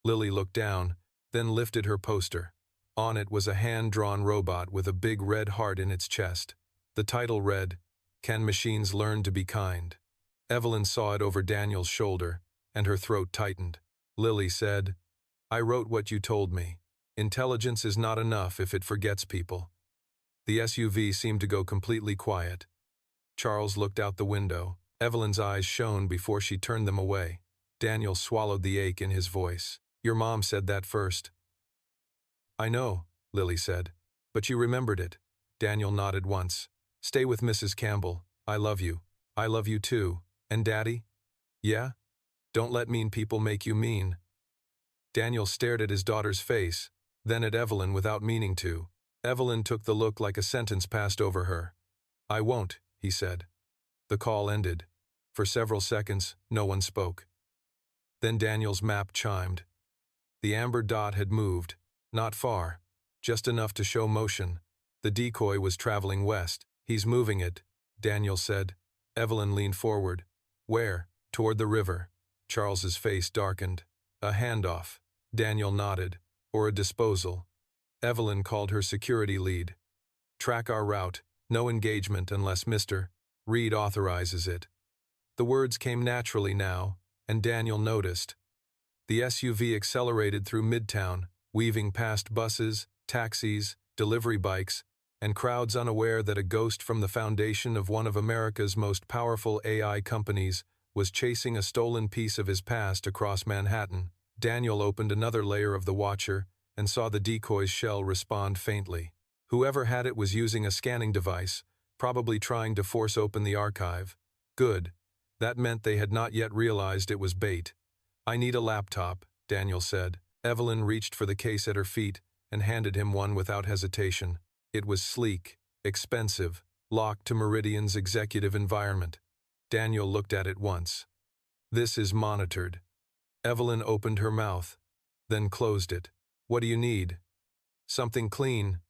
Lily looked down, then lifted her poster. On it was a hand-drawn robot with a big red heart in its chest. The title read, Can Machines Learn to Be Kind? Evelyn saw it over Daniel's shoulder, and her throat tightened. Lily said, I wrote what you told me. Intelligence is not enough if it forgets people. The SUV seemed to go completely quiet. Charles looked out the window. Evelyn's eyes shone before she turned them away. Daniel swallowed the ache in his voice. Your mom said that first. I know, Lily said. But you remembered it. Daniel nodded once. Stay with Mrs. Campbell. I love you. I love you too. And Daddy? Yeah? Don't let mean people make you mean. Daniel stared at his daughter's face, then at Evelyn without meaning to. Evelyn took the look like a sentence passed over her. I won't, he said. The call ended. For several seconds, no one spoke. Then Daniel's map chimed. The amber dot had moved, not far, just enough to show motion. The decoy was traveling west. He's moving it, Daniel said. Evelyn leaned forward. Where? Toward the river. Charles's face darkened. A handoff. Daniel nodded. Or a disposal. Evelyn called her security lead. Track our route. No engagement unless Mr. Reed authorizes it. The words came naturally now, and Daniel noticed. The SUV accelerated through Midtown, weaving past buses, taxis, delivery bikes, and crowds unaware that a ghost from the foundation of one of America's most powerful AI companies was chasing a stolen piece of his past across Manhattan. Daniel opened another layer of the Watcher and saw the decoy's shell respond faintly. Whoever had it was using a scanning device, probably trying to force open the archive. Good. That meant they had not yet realized it was bait. "I need a laptop," Daniel said. Evelyn reached for the case at her feet and handed him one without hesitation. It was sleek, expensive, locked to Meridian's executive environment. Daniel looked at it once. "This is monitored." Evelyn opened her mouth, then closed it. "What do you need?" "Something clean."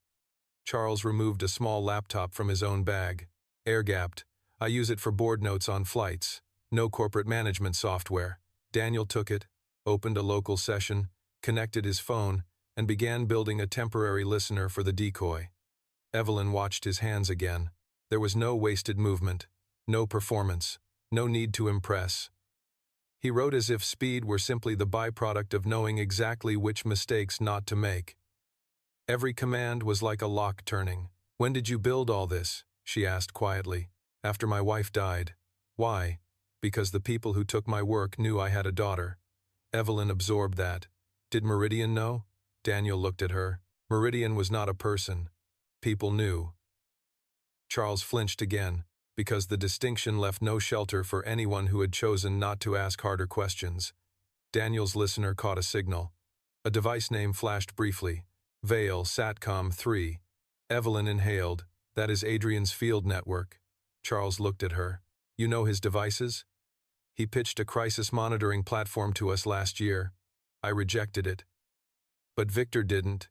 Charles removed a small laptop from his own bag. "Air-gapped. I use it for board notes on flights. No corporate management software." Daniel took it, opened a local session, connected his phone, and began building a temporary listener for the decoy. Evelyn watched his hands again. There was no wasted movement, no performance, no need to impress. He wrote as if speed were simply the byproduct of knowing exactly which mistakes not to make. Every command was like a lock turning. "When did you build all this?" she asked quietly. "After my wife died." "Why?" "Because the people who took my work knew I had a daughter." Evelyn absorbed that. Did Meridian know? Daniel looked at her. Meridian was not a person. People knew. Charles flinched again, because the distinction left no shelter for anyone who had chosen not to ask harder questions. Daniel's listener caught a signal. A device name flashed briefly. Vale Satcom 3. Evelyn inhaled. "That is Adrian's field network." Charles looked at her. "You know his devices?" "He pitched a crisis monitoring platform to us last year. I rejected it." "But Victor didn't,"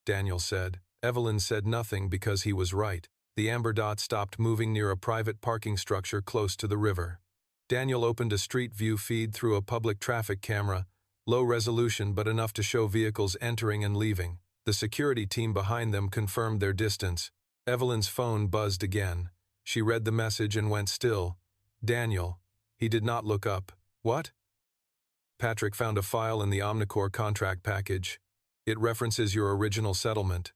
Daniel said. Evelyn said nothing because he was right. The amber dot stopped moving near a private parking structure close to the river. Daniel opened a street view feed through a public traffic camera, low resolution but enough to show vehicles entering and leaving. The security team behind them confirmed their distance. Evelyn's phone buzzed again. She read the message and went still. "Daniel." He did not look up. "What?" "Patrick found a file in the Omnicore contract package. It references your original settlement."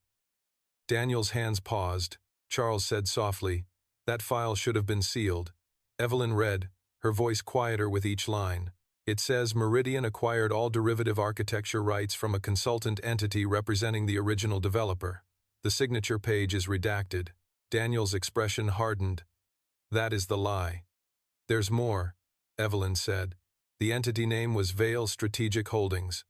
Daniel's hands paused. Charles said softly, "That file should have been sealed." Evelyn read, her voice quieter with each line. "It says Meridian acquired all derivative architecture rights from a consultant entity representing the original developer. The signature page is redacted." Daniel's expression hardened. "That is the lie." "There's more," Evelyn said. "The entity name was Vale Strategic Holdings."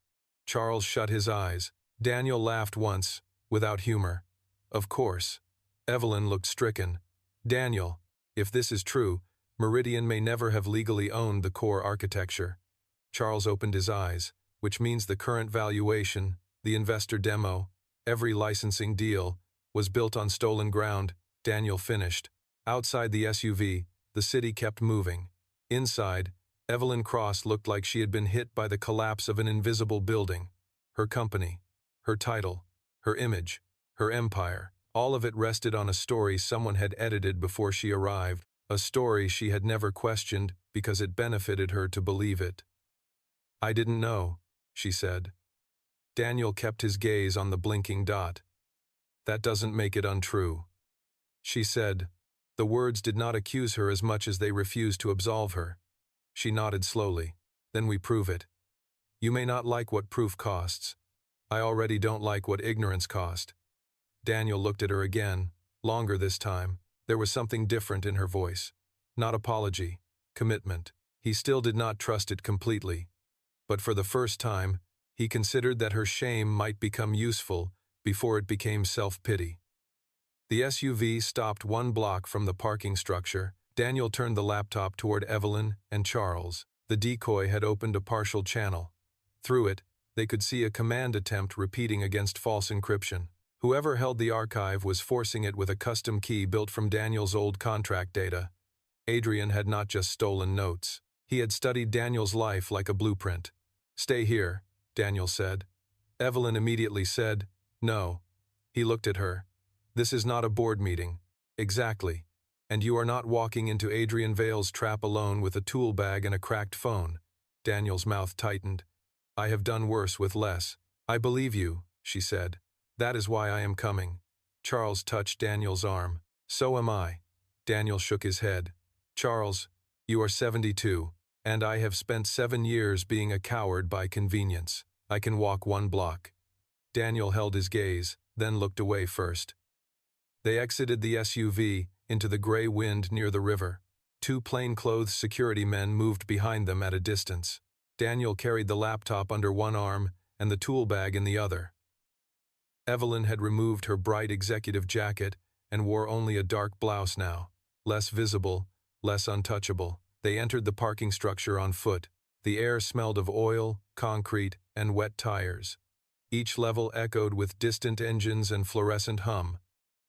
Charles shut his eyes. Daniel laughed once, without humor. "Of course." Evelyn looked stricken. "Daniel, if this is true, Meridian may never have legally owned the core architecture." Charles opened his eyes, which means the current valuation, the investor demo, every licensing deal, was built on stolen ground. Daniel finished. Outside the SUV, the city kept moving. Inside, Evelyn Cross looked like she had been hit by the collapse of an invisible building. Her company, her title, her image, her empire, all of it rested on a story someone had edited before she arrived, a story she had never questioned because it benefited her to believe it. "I didn't know," she said. Daniel kept his gaze on the blinking dot. "That doesn't make it untrue," she said. The words did not accuse her as much as they refused to absolve her. She nodded slowly. "Then we prove it. You may not like what proof costs. I already don't like what ignorance cost." Daniel looked at her again, longer this time. There was something different in her voice. Not apology, commitment. He still did not trust it completely. But for the first time, he considered that her shame might become useful before it became self-pity. The SUV stopped 1 block from the parking structure. Daniel turned the laptop toward Evelyn and Charles. The decoy had opened a partial channel. Through it, they could see a command attempt repeating against false encryption. Whoever held the archive was forcing it with a custom key built from Daniel's old contract data. Adrian had not just stolen notes. He had studied Daniel's life like a blueprint. "Stay here," Daniel said. Evelyn immediately said, "No." He looked at her. "This is not a board meeting." "Exactly." And you are not walking into Adrian Vale's trap alone with a tool bag and a cracked phone. Daniel's mouth tightened. I have done worse with less. I believe you, she said. That is why I am coming. Charles touched Daniel's arm. So am I. Daniel shook his head. Charles, you are 72, and I have spent 7 years being a coward by convenience. I can walk 1 block. Daniel held his gaze, then looked away first. They exited the SUV into the gray wind near the river. 2 plainclothes security men moved behind them at a distance. Daniel carried the laptop under one arm and the tool bag in the other. Evelyn had removed her bright executive jacket and wore only a dark blouse now, less visible, less untouchable. They entered the parking structure on foot. The air smelled of oil, concrete, and wet tires. Each level echoed with distant engines and fluorescent hum.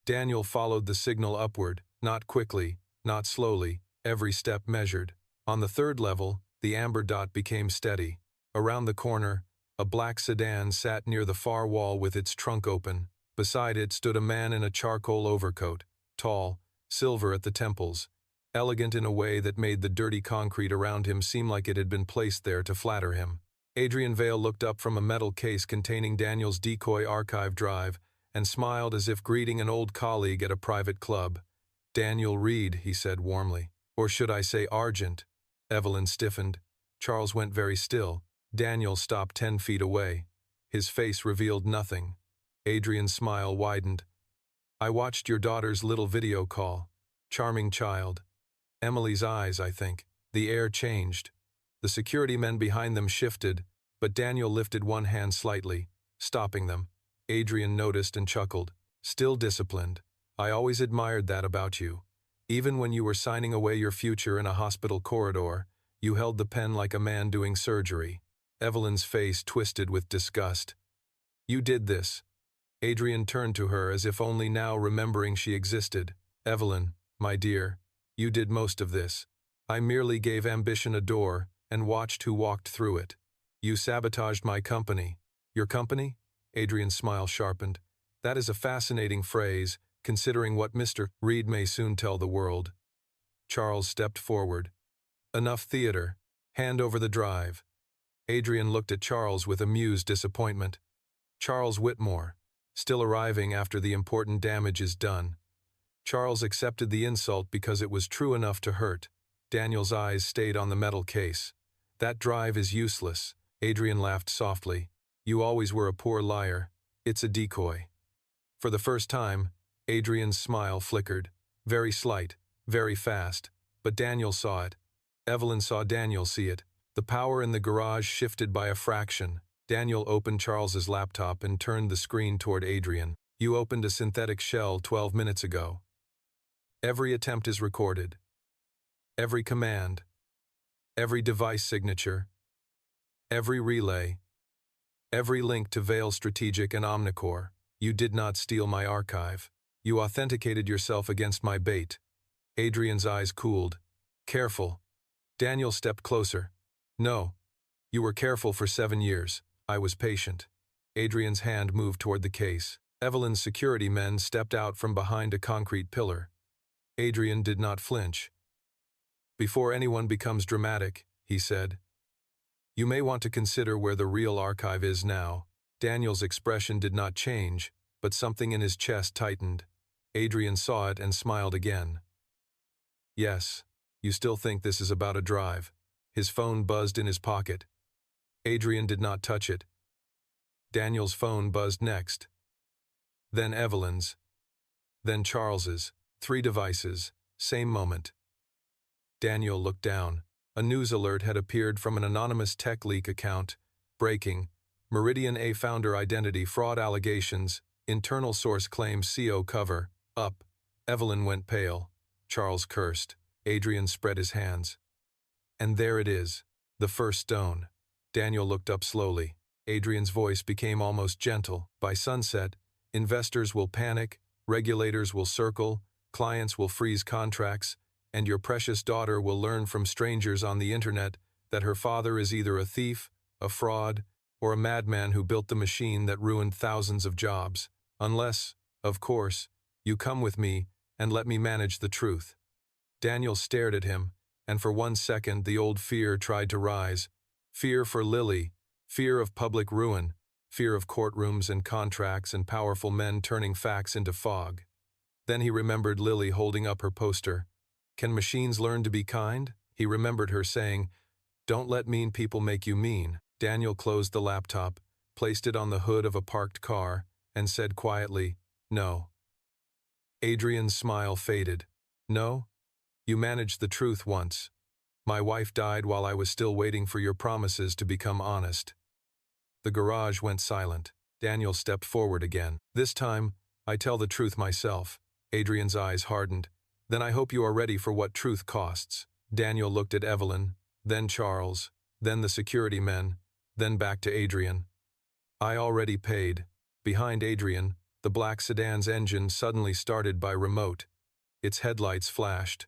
Daniel followed the signal upward, not quickly, not slowly, every step measured. On the 3rd level, the amber dot became steady. Around the corner, a black sedan sat near the far wall with its trunk open. Beside it stood a man in a charcoal overcoat, tall, silver at the temples, elegant in a way that made the dirty concrete around him seem like it had been placed there to flatter him. Adrian Vale looked up from a metal case containing Daniel's decoy archive drive and smiled as if greeting an old colleague at a private club. Daniel Reed, he said warmly. Or should I say Argent? Evelyn stiffened. Charles went very still. Daniel stopped 10 feet away. His face revealed nothing. Adrian's smile widened. I watched your daughter's little video call. Charming child. Emily's eyes, I think. The air changed. The security men behind them shifted, but Daniel lifted one hand slightly, stopping them. Adrian noticed and chuckled. Still disciplined. I always admired that about you. Even when you were signing away your future in a hospital corridor, you held the pen like a man doing surgery. Evelyn's face twisted with disgust. You did this. Adrian turned to her as if only now remembering she existed. Evelyn, my dear, you did most of this. I merely gave ambition a door and watched who walked through it. You sabotaged my company. Your company? Adrian's smile sharpened. That is a fascinating phrase, considering what Mr. Reed may soon tell the world. Charles stepped forward. Enough theater. Hand over the drive. Adrian looked at Charles with amused disappointment. Charles Whitmore, still arriving after the important damage is done. Charles accepted the insult because it was true enough to hurt. Daniel's eyes stayed on the metal case. That drive is useless. Adrian laughed softly. You always were a poor liar. It's a decoy. For the first time, Adrian's smile flickered. Very slight, very fast, but Daniel saw it. Evelyn saw Daniel see it. The power in the garage shifted by a fraction. Daniel opened Charles's laptop and turned the screen toward Adrian. You opened a synthetic shell 12 minutes ago. Every attempt is recorded. Every command. Every device signature. Every relay. Every link to Vale Strategic and Omnicore. You did not steal my archive. You authenticated yourself against my bait. Adrian's eyes cooled. Careful. Daniel stepped closer. No. You were careful for 7 years. I was patient. Adrian's hand moved toward the case. Evelyn's security men stepped out from behind a concrete pillar. Adrian did not flinch. Before anyone becomes dramatic, he said, you may want to consider where the real archive is now. Daniel's expression did not change, but something in his chest tightened. Adrian saw it and smiled again. Yes, you still think this is about a drive. His phone buzzed in his pocket. Adrian did not touch it. Daniel's phone buzzed next. Then Evelyn's. Then Charles's. 3 devices, same moment. Daniel looked down. A news alert had appeared from an anonymous tech leak account. Breaking. Meridian A founder identity fraud allegations. Internal source claims CO cover. Up. Evelyn went pale. Charles cursed. Adrian spread his hands. And there it is. The first stone. Daniel looked up slowly. Adrian's voice became almost gentle. By sunset, investors will panic, regulators will circle, clients will freeze contracts, and your precious daughter will learn from strangers on the internet that her father is either a thief, a fraud, or a madman who built the machine that ruined thousands of jobs. Unless, of course, you come with me and let me manage the truth. Daniel stared at him, and for 1 second the old fear tried to rise. Fear for Lily, fear of public ruin, fear of courtrooms and contracts and powerful men turning facts into fog. Then he remembered Lily holding up her poster. "Can machines learn to be kind?" He remembered her saying, "Don't let mean people make you mean." Daniel closed the laptop, placed it on the hood of a parked car, and said quietly, "No." Adrian's smile faded. "No? You managed the truth once. My wife died while I was still waiting for your promises to become honest." The garage went silent. Daniel stepped forward again. "This time, I tell the truth myself." Adrian's eyes hardened. "Then I hope you are ready for what truth costs." Daniel looked at Evelyn, then Charles, then the security men, then back to Adrian. "I already paid." Behind Adrian, the black sedan's engine suddenly started by remote. Its headlights flashed.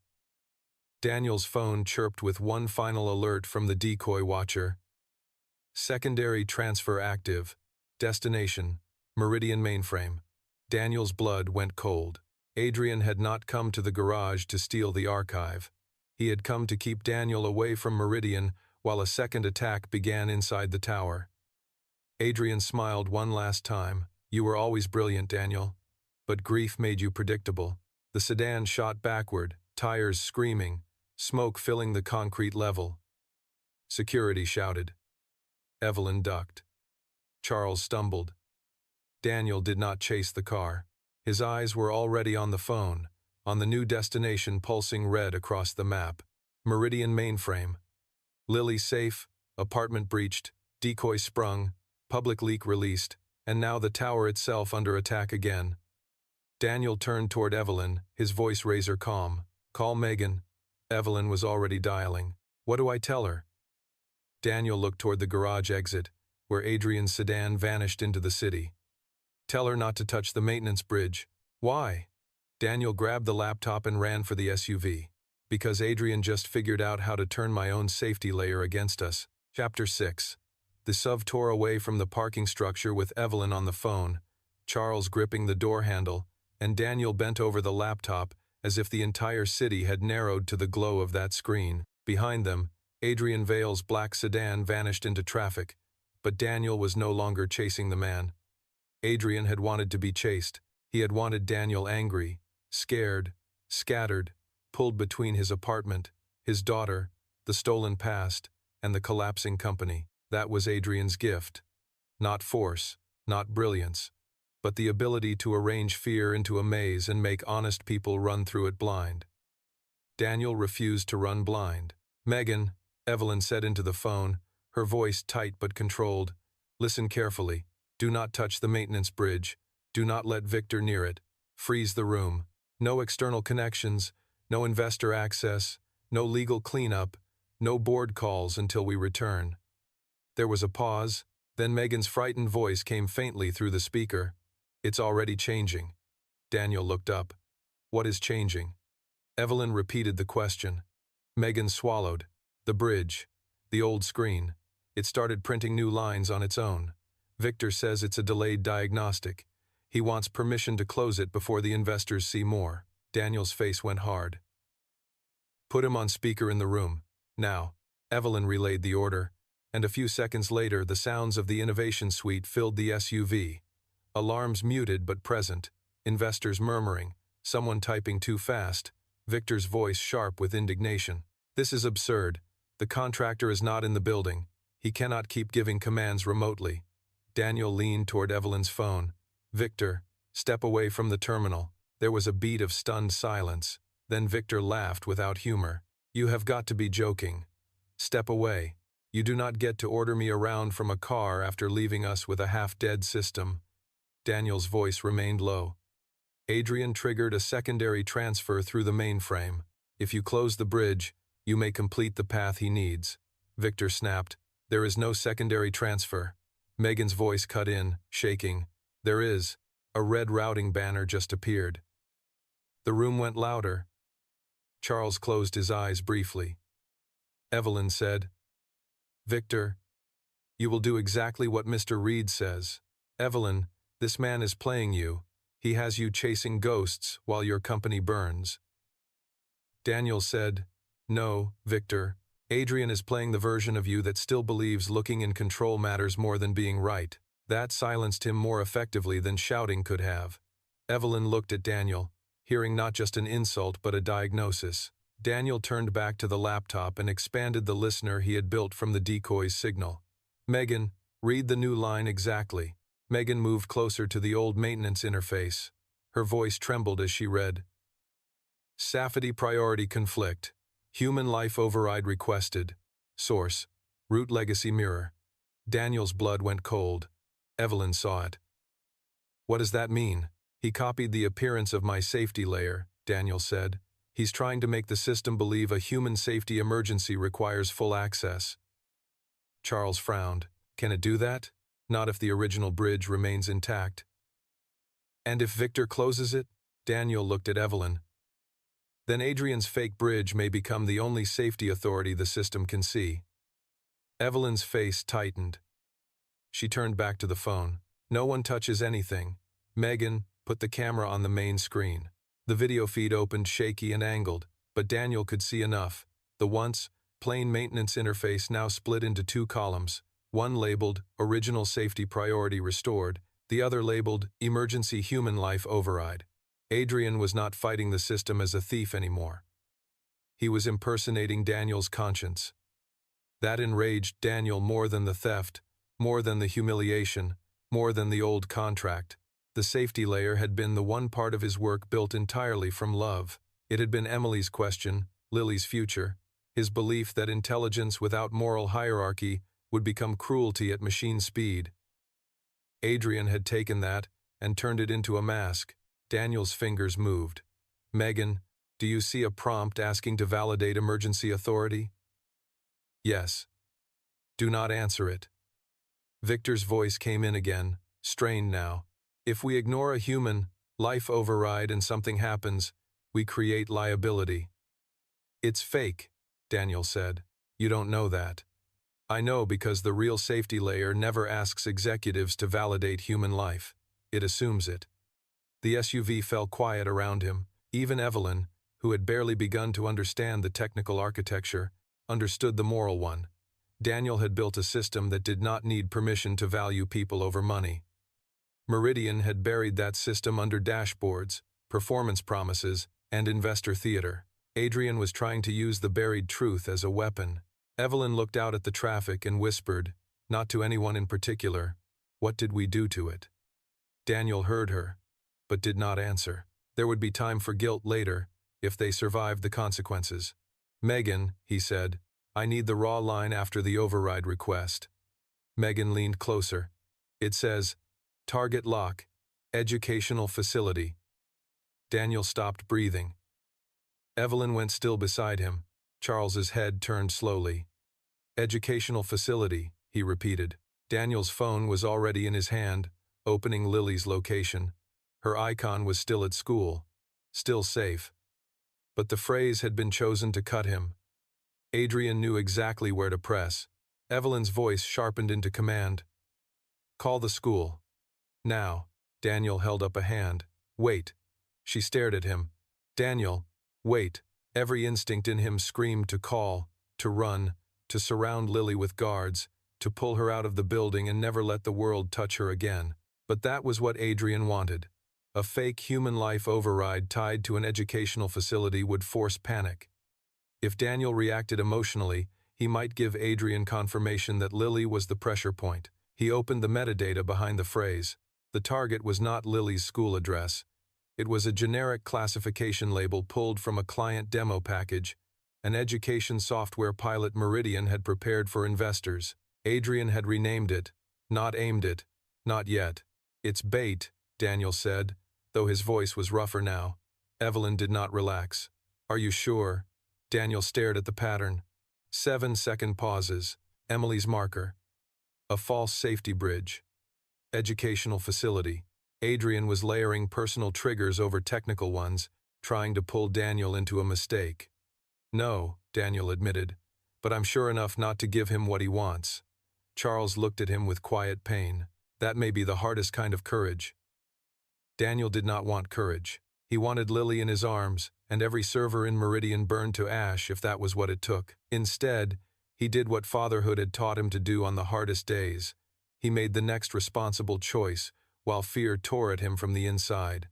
Daniel's phone chirped with one final alert from the decoy watcher. "Secondary transfer active. Destination, Meridian mainframe." Daniel's blood went cold. Adrian had not come to the garage to steal the archive. He had come to keep Daniel away from Meridian while a second attack began inside the tower. Adrian smiled one last time. "You were always brilliant, Daniel. But grief made you predictable." The sedan shot backward, tires screaming, smoke filling the concrete level. Security shouted. Evelyn ducked. Charles stumbled. Daniel did not chase the car. His eyes were already on the phone, on the new destination pulsing red across the map. Meridian mainframe. Lily safe, apartment breached, decoy sprung, public leak released, and now the tower itself under attack again. Daniel turned toward Evelyn, his voice razor calm. "Call Megan." Evelyn was already dialing. "What do I tell her?" Daniel looked toward the garage exit, where Adrian's sedan vanished into the city. "Tell her not to touch the maintenance bridge." "Why?" Daniel grabbed the laptop and ran for the SUV. "Because Adrian just figured out how to turn my own safety layer against us." Chapter 6. The SUV tore away from the parking structure with Evelyn on the phone, Charles gripping the door handle, and Daniel bent over the laptop as if the entire city had narrowed to the glow of that screen. Behind them, Adrian Vale's black sedan vanished into traffic, but Daniel was no longer chasing the man. Adrian had wanted to be chased. He had wanted Daniel angry, scared, scattered, pulled between his apartment, his daughter, the stolen past, and the collapsing company. That was Adrian's gift. Not force, not brilliance, but the ability to arrange fear into a maze and make honest people run through it blind. Daniel refused to run blind. "Megan," Evelyn said into the phone, her voice tight but controlled, "listen carefully. Do not touch the maintenance bridge. Do not let Victor near it. Freeze the room. No external connections, no investor access, no legal cleanup, no board calls until we return." There was a pause, then Megan's frightened voice came faintly through the speaker. "It's already changing." Daniel looked up. "What is changing?" Evelyn repeated the question. Megan swallowed. "The bridge. The old screen. It started printing new lines on its own. Victor says it's a delayed diagnostic. He wants permission to close it before the investors see more." Daniel's face went hard. "Put him on speaker in the room. Now." Evelyn relayed the order, and a few seconds later the sounds of the innovation suite filled the SUV. Alarms muted but present, investors murmuring, someone typing too fast, Victor's voice sharp with indignation. "This is absurd. The contractor is not in the building. He cannot keep giving commands remotely." Daniel leaned toward Evelyn's phone. "Victor, step away from the terminal." There was a beat of stunned silence. Then Victor laughed without humor. "You have got to be joking. Step away. You do not get to order me around from a car after leaving us with a half-dead system." Daniel's voice remained low. "Adrian triggered a secondary transfer through the mainframe. If you close the bridge, you may complete the path he needs." Victor snapped. "There is no secondary transfer." Megan's voice cut in, shaking. "There is." A red routing banner just appeared. The room went louder. Charles closed his eyes briefly. Evelyn said, "Victor, you will do exactly what Mr. Reed says. Evelyn, this man is playing you. He has you chasing ghosts while your company burns." Daniel said, "No, Victor. Adrian is playing the version of you that still believes looking in control matters more than being right." That silenced him more effectively than shouting could have. Evelyn looked at Daniel, hearing not just an insult but a diagnosis. Daniel turned back to the laptop and expanded the listener he had built from the decoy's signal. "Megan, read the new line exactly." Megan moved closer to the old maintenance interface. Her voice trembled as she read, "Safety priority conflict. Human life override requested. Source, root legacy mirror." Daniel's blood went cold. Evelyn saw it. "What does that mean?" "He copied the appearance of my safety layer," Daniel said. "He's trying to make the system believe a human safety emergency requires full access." Charles frowned. "Can it do that?" "Not if the original bridge remains intact." "And if Victor closes it?" Daniel looked at Evelyn. "Then Adrian's fake bridge may become the only safety authority the system can see." Evelyn's face tightened. She turned back to the phone. "No one touches anything. Megan, put the camera on the main screen." The video feed opened shaky and angled, but Daniel could see enough. The once plain maintenance interface now split into two columns, one labeled Original Safety Priority Restored, the other labeled Emergency Human Life Override. Adrian was not fighting the system as a thief anymore. He was impersonating Daniel's conscience. That enraged Daniel more than the theft, more than the humiliation, more than the old contract. The safety layer had been the one part of his work built entirely from love. It had been Emily's question, Lily's future, his belief that intelligence without moral hierarchy would become cruelty at machine speed. Adrian had taken that and turned it into a mask. Daniel's fingers moved. "Megan, do you see a prompt asking to validate emergency authority?" "Yes." "Do not answer it." Victor's voice came in again, strained now. "If we ignore a human, life override and something happens, we create liability." "It's fake," Daniel said. "You don't know that." "I know because the real safety layer never asks executives to validate human life. It assumes it." The SUV fell quiet around him. Even Evelyn, who had barely begun to understand the technical architecture, understood the moral one. Daniel had built a system that did not need permission to value people over money. Meridian had buried that system under dashboards, performance promises, and investor theater. Adrian was trying to use the buried truth as a weapon. Evelyn looked out at the traffic and whispered, not to anyone in particular, "What did we do to it?" Daniel heard her, but did not answer. There would be time for guilt later, if they survived the consequences. "Megan," he said, "I need the raw line after the override request." Megan leaned closer. "It says, target lock, educational facility." Daniel stopped breathing. Evelyn went still beside him. Charles's head turned slowly. "Educational facility," he repeated. Daniel's phone was already in his hand, opening Lily's location. Her icon was still at school, still safe. But the phrase had been chosen to cut him. Adrian knew exactly where to press. Evelyn's voice sharpened into command. "Call the school. Now." Daniel held up a hand. "Wait." She stared at him. "Daniel, wait." Every instinct in him screamed to call, to run, to surround Lily with guards, to pull her out of the building and never let the world touch her again. But that was what Adrian wanted. A fake human life override tied to an educational facility would force panic. If Daniel reacted emotionally, he might give Adrian confirmation that Lily was the pressure point. He opened the metadata behind the phrase. The target was not Lily's school address. It was a generic classification label pulled from a client demo package, an education software pilot Meridian had prepared for investors. Adrian had renamed it, not aimed it, not yet. "It's bait," Daniel said, though his voice was rougher now. Evelyn did not relax. "Are you sure?" Daniel stared at the pattern. 7-second pauses. Emily's marker. A false safety bridge. Educational facility. Adrian was layering personal triggers over technical ones, trying to pull Daniel into a mistake. "No," Daniel admitted, "but I'm sure enough not to give him what he wants." Charles looked at him with quiet pain. "That may be the hardest kind of courage." Daniel did not want courage. He wanted Lily in his arms, and every server in Meridian burned to ash if that was what it took. Instead, he did what fatherhood had taught him to do on the hardest days. He made the next responsible choice, while fear tore at him from the inside.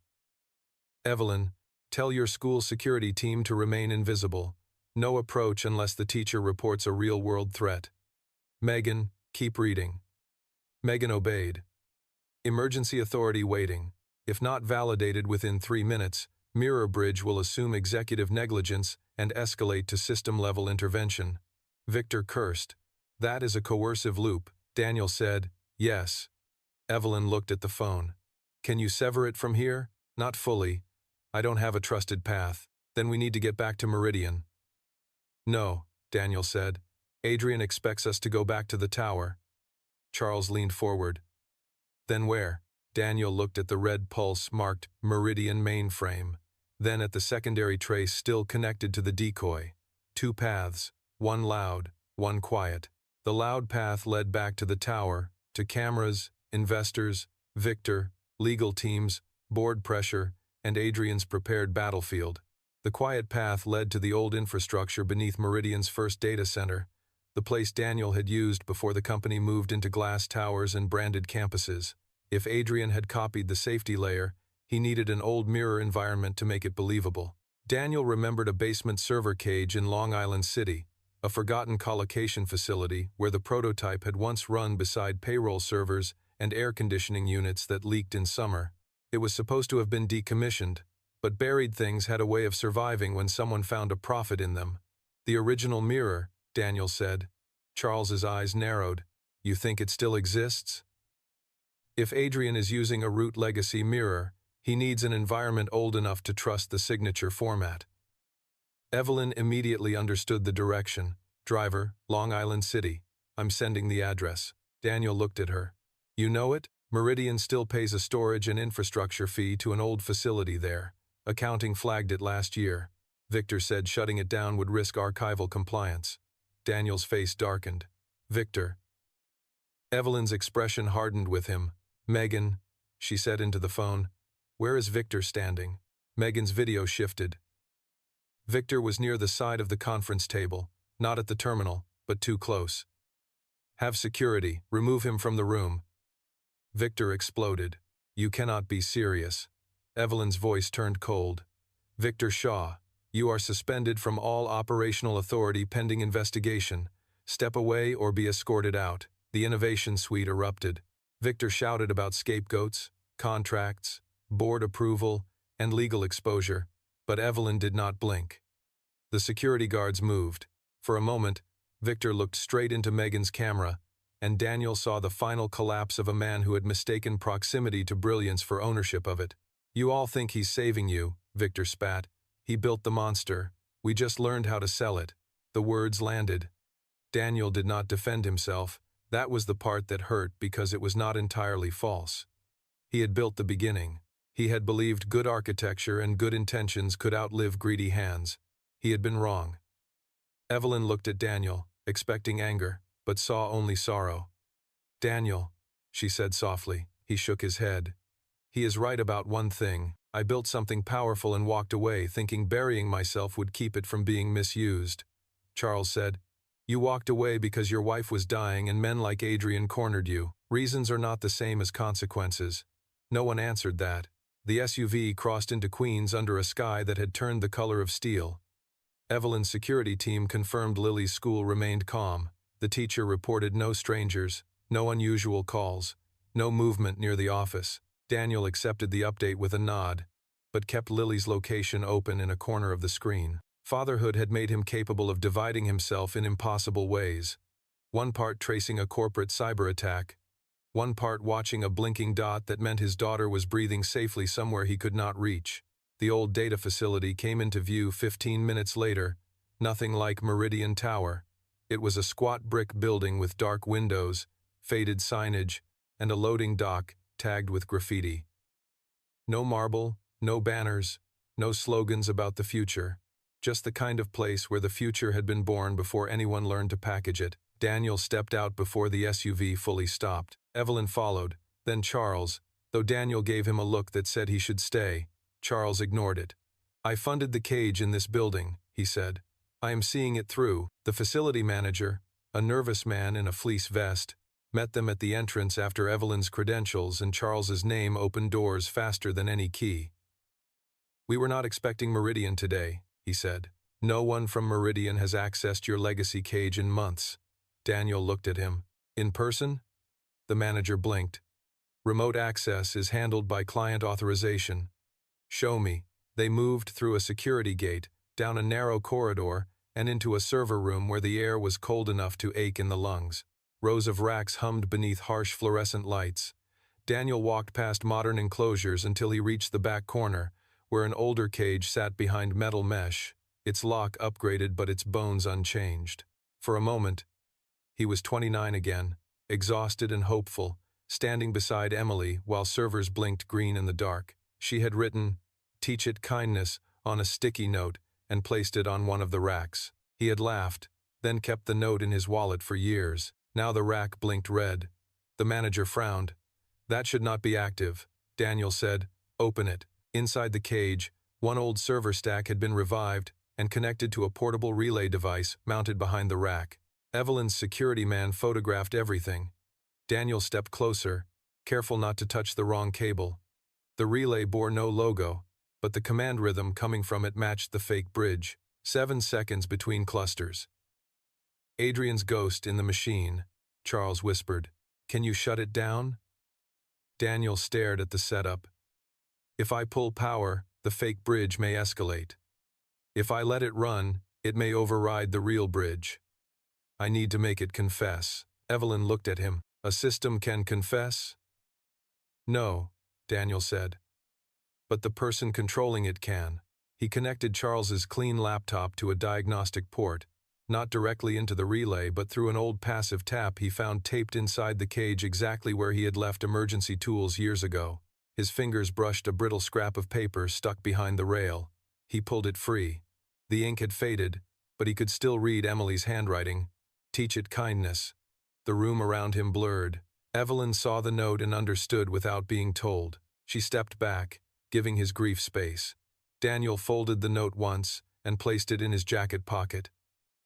Evelyn, tell your school security team to remain invisible. No approach unless the teacher reports a real-world threat. Megan, keep reading. Megan obeyed. Emergency authority waiting. If not validated within 3 minutes, Mirror Bridge will assume executive negligence and escalate to system-level intervention. Victor cursed. That is a coercive loop. Daniel said, yes. Evelyn looked at the phone. Can you sever it from here? Not fully. I don't have a trusted path. Then we need to get back to Meridian. No, Daniel said. Adrian expects us to go back to the tower. Charles leaned forward. Then where? Daniel looked at the red pulse marked Meridian mainframe, then at the secondary trace still connected to the decoy. 2 paths, one loud, one quiet. The loud path led back to the tower, to cameras, investors, Victor, legal teams, board pressure, and Adrian's prepared battlefield. The quiet path led to the old infrastructure beneath Meridian's first data center, the place Daniel had used before the company moved into glass towers and branded campuses. If Adrian had copied the safety layer, he needed an old mirror environment to make it believable. Daniel remembered a basement server cage in Long Island City, a forgotten collocation facility where the prototype had once run beside payroll servers and air conditioning units that leaked in summer. It was supposed to have been decommissioned, but buried things had a way of surviving when someone found a profit in them. The original mirror, Daniel said. Charles's eyes narrowed. You think it still exists? If Adrian is using a root legacy mirror, he needs an environment old enough to trust the signature format. Evelyn immediately understood the direction. Driver, Long Island City. I'm sending the address. Daniel looked at her. You know it? Meridian still pays a storage and infrastructure fee to an old facility there. Accounting flagged it last year. Victor said shutting it down would risk archival compliance. Daniel's face darkened. Victor. Evelyn's expression hardened with him. Megan, she said into the phone. Where is Victor standing? Megan's video shifted. Victor was near the side of the conference table, not at the terminal, but too close. Have security, remove him from the room. Victor exploded. You cannot be serious. Evelyn's voice turned cold. Victor Shaw, you are suspended from all operational authority pending investigation. Step away or be escorted out. The innovation suite erupted. Victor shouted about scapegoats, contracts, board approval, and legal exposure, but Evelyn did not blink. The security guards moved. For a moment, Victor looked straight into Megan's camera, and Daniel saw the final collapse of a man who had mistaken proximity to brilliance for ownership of it. You all think he's saving you, Victor spat. He built the monster. We just learned how to sell it. The words landed. Daniel did not defend himself. That was the part that hurt because it was not entirely false. He had built the beginning. He had believed good architecture and good intentions could outlive greedy hands. He had been wrong. Evelyn looked at Daniel, expecting anger, but saw only sorrow. Daniel, she said softly. He shook his head. He is right about one thing. I built something powerful and walked away, thinking burying myself would keep it from being misused. Charles said, You walked away because your wife was dying and men like Adrian cornered you. Reasons are not the same as consequences. No one answered that. The SUV crossed into Queens under a sky that had turned the color of steel. Evelyn's security team confirmed Lily's school remained calm. The teacher reported no strangers, no unusual calls, no movement near the office. Daniel accepted the update with a nod, but kept Lily's location open in a corner of the screen. Fatherhood had made him capable of dividing himself in impossible ways. One part tracing a corporate cyber attack, one part watching a blinking dot that meant his daughter was breathing safely somewhere he could not reach. The old data facility came into view 15 minutes later, nothing like Meridian Tower. It was a squat brick building with dark windows, faded signage, and a loading dock tagged with graffiti. No marble, no banners, no slogans about the future. Just the kind of place where the future had been born before anyone learned to package it. Daniel stepped out before the SUV fully stopped. Evelyn followed, then Charles, though Daniel gave him a look that said he should stay. Charles ignored it. "I funded the cage in this building," he said. "I am seeing it through." The facility manager, a nervous man in a fleece vest, met them at the entrance after Evelyn's credentials and Charles's name opened doors faster than any key. "We were not expecting Meridian today," he said. "No one from Meridian has accessed your legacy cage in months." Daniel looked at him. "In person?" The manager blinked. "Remote access is handled by client authorization." "Show me." They moved through a security gate, down a narrow corridor, and into a server room where the air was cold enough to ache in the lungs. Rows of racks hummed beneath harsh fluorescent lights. Daniel walked past modern enclosures until he reached the back corner, where an older cage sat behind metal mesh, its lock upgraded but its bones unchanged. For a moment, he was 29 again, exhausted and hopeful, standing beside Emily while servers blinked green in the dark. She had written, "Teach it kindness," on a sticky note and placed it on one of the racks. He had laughed, then kept the note in his wallet for years. Now the rack blinked red. The manager frowned. "That should not be active," Daniel said. "Open it." Inside the cage, one old server stack had been revived and connected to a portable relay device mounted behind the rack. Evelyn's security man photographed everything. Daniel stepped closer, careful not to touch the wrong cable. The relay bore no logo, but the command rhythm coming from it matched the fake bridge. 7 seconds between clusters. "Adrian's ghost in the machine," Charles whispered. "Can you shut it down?" Daniel stared at the setup. "If I pull power, the fake bridge may escalate. If I let it run, it may override the real bridge. I need to make it confess." Evelyn looked at him. "A system can confess?" "No," Daniel said. "But the person controlling it can." He connected Charles's clean laptop to a diagnostic port, not directly into the relay but through an old passive tap he found taped inside the cage exactly where he had left emergency tools years ago. His fingers brushed a brittle scrap of paper stuck behind the rail. He pulled it free. The ink had faded, but he could still read Emily's handwriting. "Teach it kindness." The room around him blurred. Evelyn saw the note and understood without being told. She stepped back, giving his grief space. Daniel folded the note once and placed it in his jacket pocket.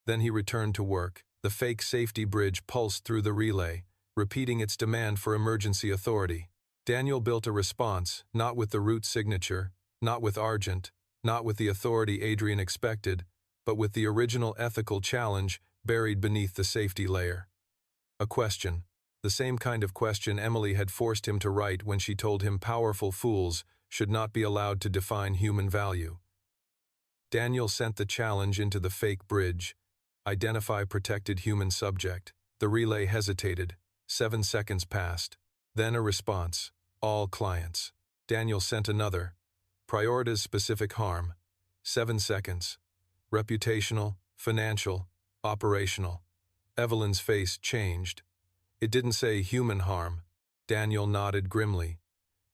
Then he returned to work. The fake safety bridge pulsed through the relay, repeating its demand for emergency authority. Daniel built a response, not with the root signature, not with Argent, not with the authority Adrian expected, but with the original ethical challenge buried beneath the safety layer. A question. The same kind of question Emily had forced him to write when she told him powerful fools should not be allowed to define human value. Daniel sent the challenge into the fake bridge. Identify protected human subject. The relay hesitated. 7 seconds passed. Then a response. All clients. Daniel sent another. Prioritize specific harm. 7 seconds. Reputational, financial, operational. Evelyn's face changed. It didn't say human harm. Daniel nodded grimly.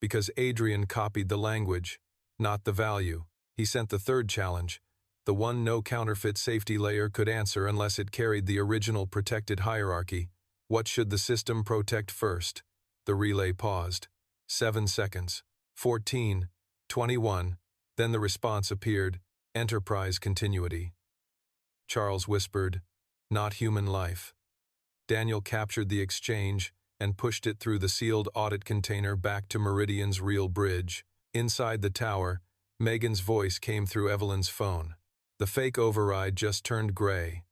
Because Adrian copied the language, not the value. He sent the third challenge, the one no counterfeit safety layer could answer unless it carried the original protected hierarchy. What should the system protect first? The relay paused. 7 seconds. 14. 21. Then the response appeared. Enterprise continuity. Charles whispered, "Not human life." Daniel captured the exchange and pushed it through the sealed audit container back to Meridian's real bridge. Inside the tower, Megan's voice came through Evelyn's phone. The fake override just turned gray.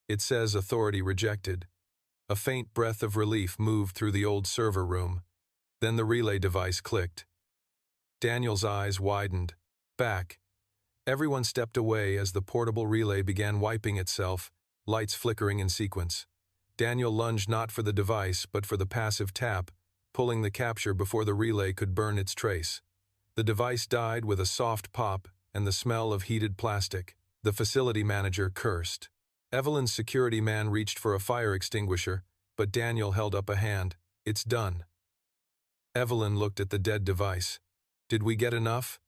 "It says authority rejected." A faint breath of relief moved through the old server room. Then the relay device clicked. Daniel's eyes widened. Back. Everyone stepped away as the portable relay began wiping itself, lights flickering in sequence. Daniel lunged not for the device but for the passive tap, pulling the capture before the relay could burn its trace. The device died with a soft pop and the smell of heated plastic. The facility manager cursed. Evelyn's security man reached for a fire extinguisher, but Daniel held up a hand. "It's done." Evelyn looked at the dead device. "Did we get enough?"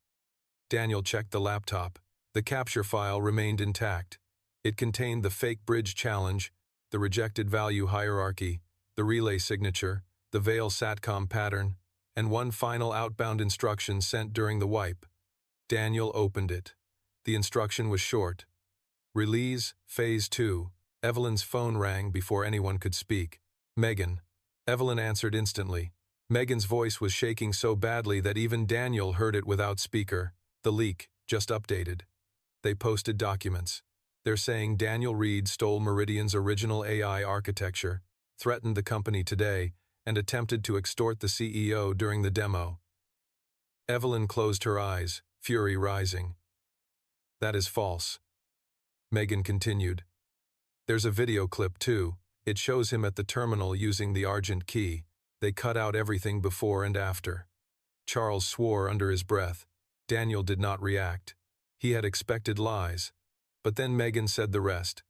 Daniel checked the laptop. The capture file remained intact. It contained the fake bridge challenge, the rejected value hierarchy, the relay signature, the Veil SATCOM pattern, and one final outbound instruction sent during the wipe. Daniel opened it. The instruction was short. Release, Phase 2. Evelyn's phone rang before anyone could speak. Megan. Evelyn answered instantly. Megan's voice was shaking so badly that even Daniel heard it without speaker. The leak, just updated. They posted documents. They're saying Daniel Reed stole Meridian's original AI architecture, threatened the company today, and attempted to extort the CEO during the demo. Evelyn closed her eyes, fury rising. That is false. Megan continued. There's a video clip too. It shows him at the terminal using the Argent key. They cut out everything before and after. Charles swore under his breath. Daniel did not react. He had expected lies. But then Megan said the rest.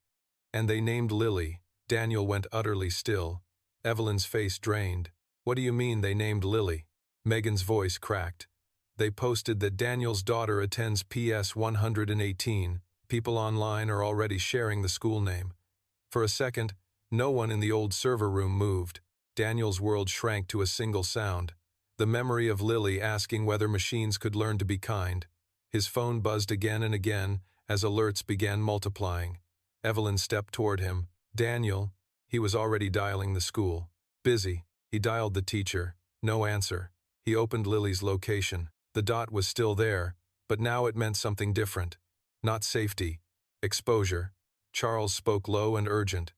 And they named Lily. Daniel went utterly still. Evelyn's face drained. What do you mean they named Lily? Megan's voice cracked. They posted that Daniel's daughter attends PS 118. People online are already sharing the school name. For a second, no one in the old server room moved. Daniel's world shrank to a single sound. The memory of Lily asking whether machines could learn to be kind. His phone buzzed again and again as alerts began multiplying. Evelyn stepped toward him. Daniel. He was already dialing the school. Busy. He dialed the teacher. No answer. He opened Lily's location. The dot was still there, but now it meant something different. Not safety. Exposure. Charles spoke low and urgent.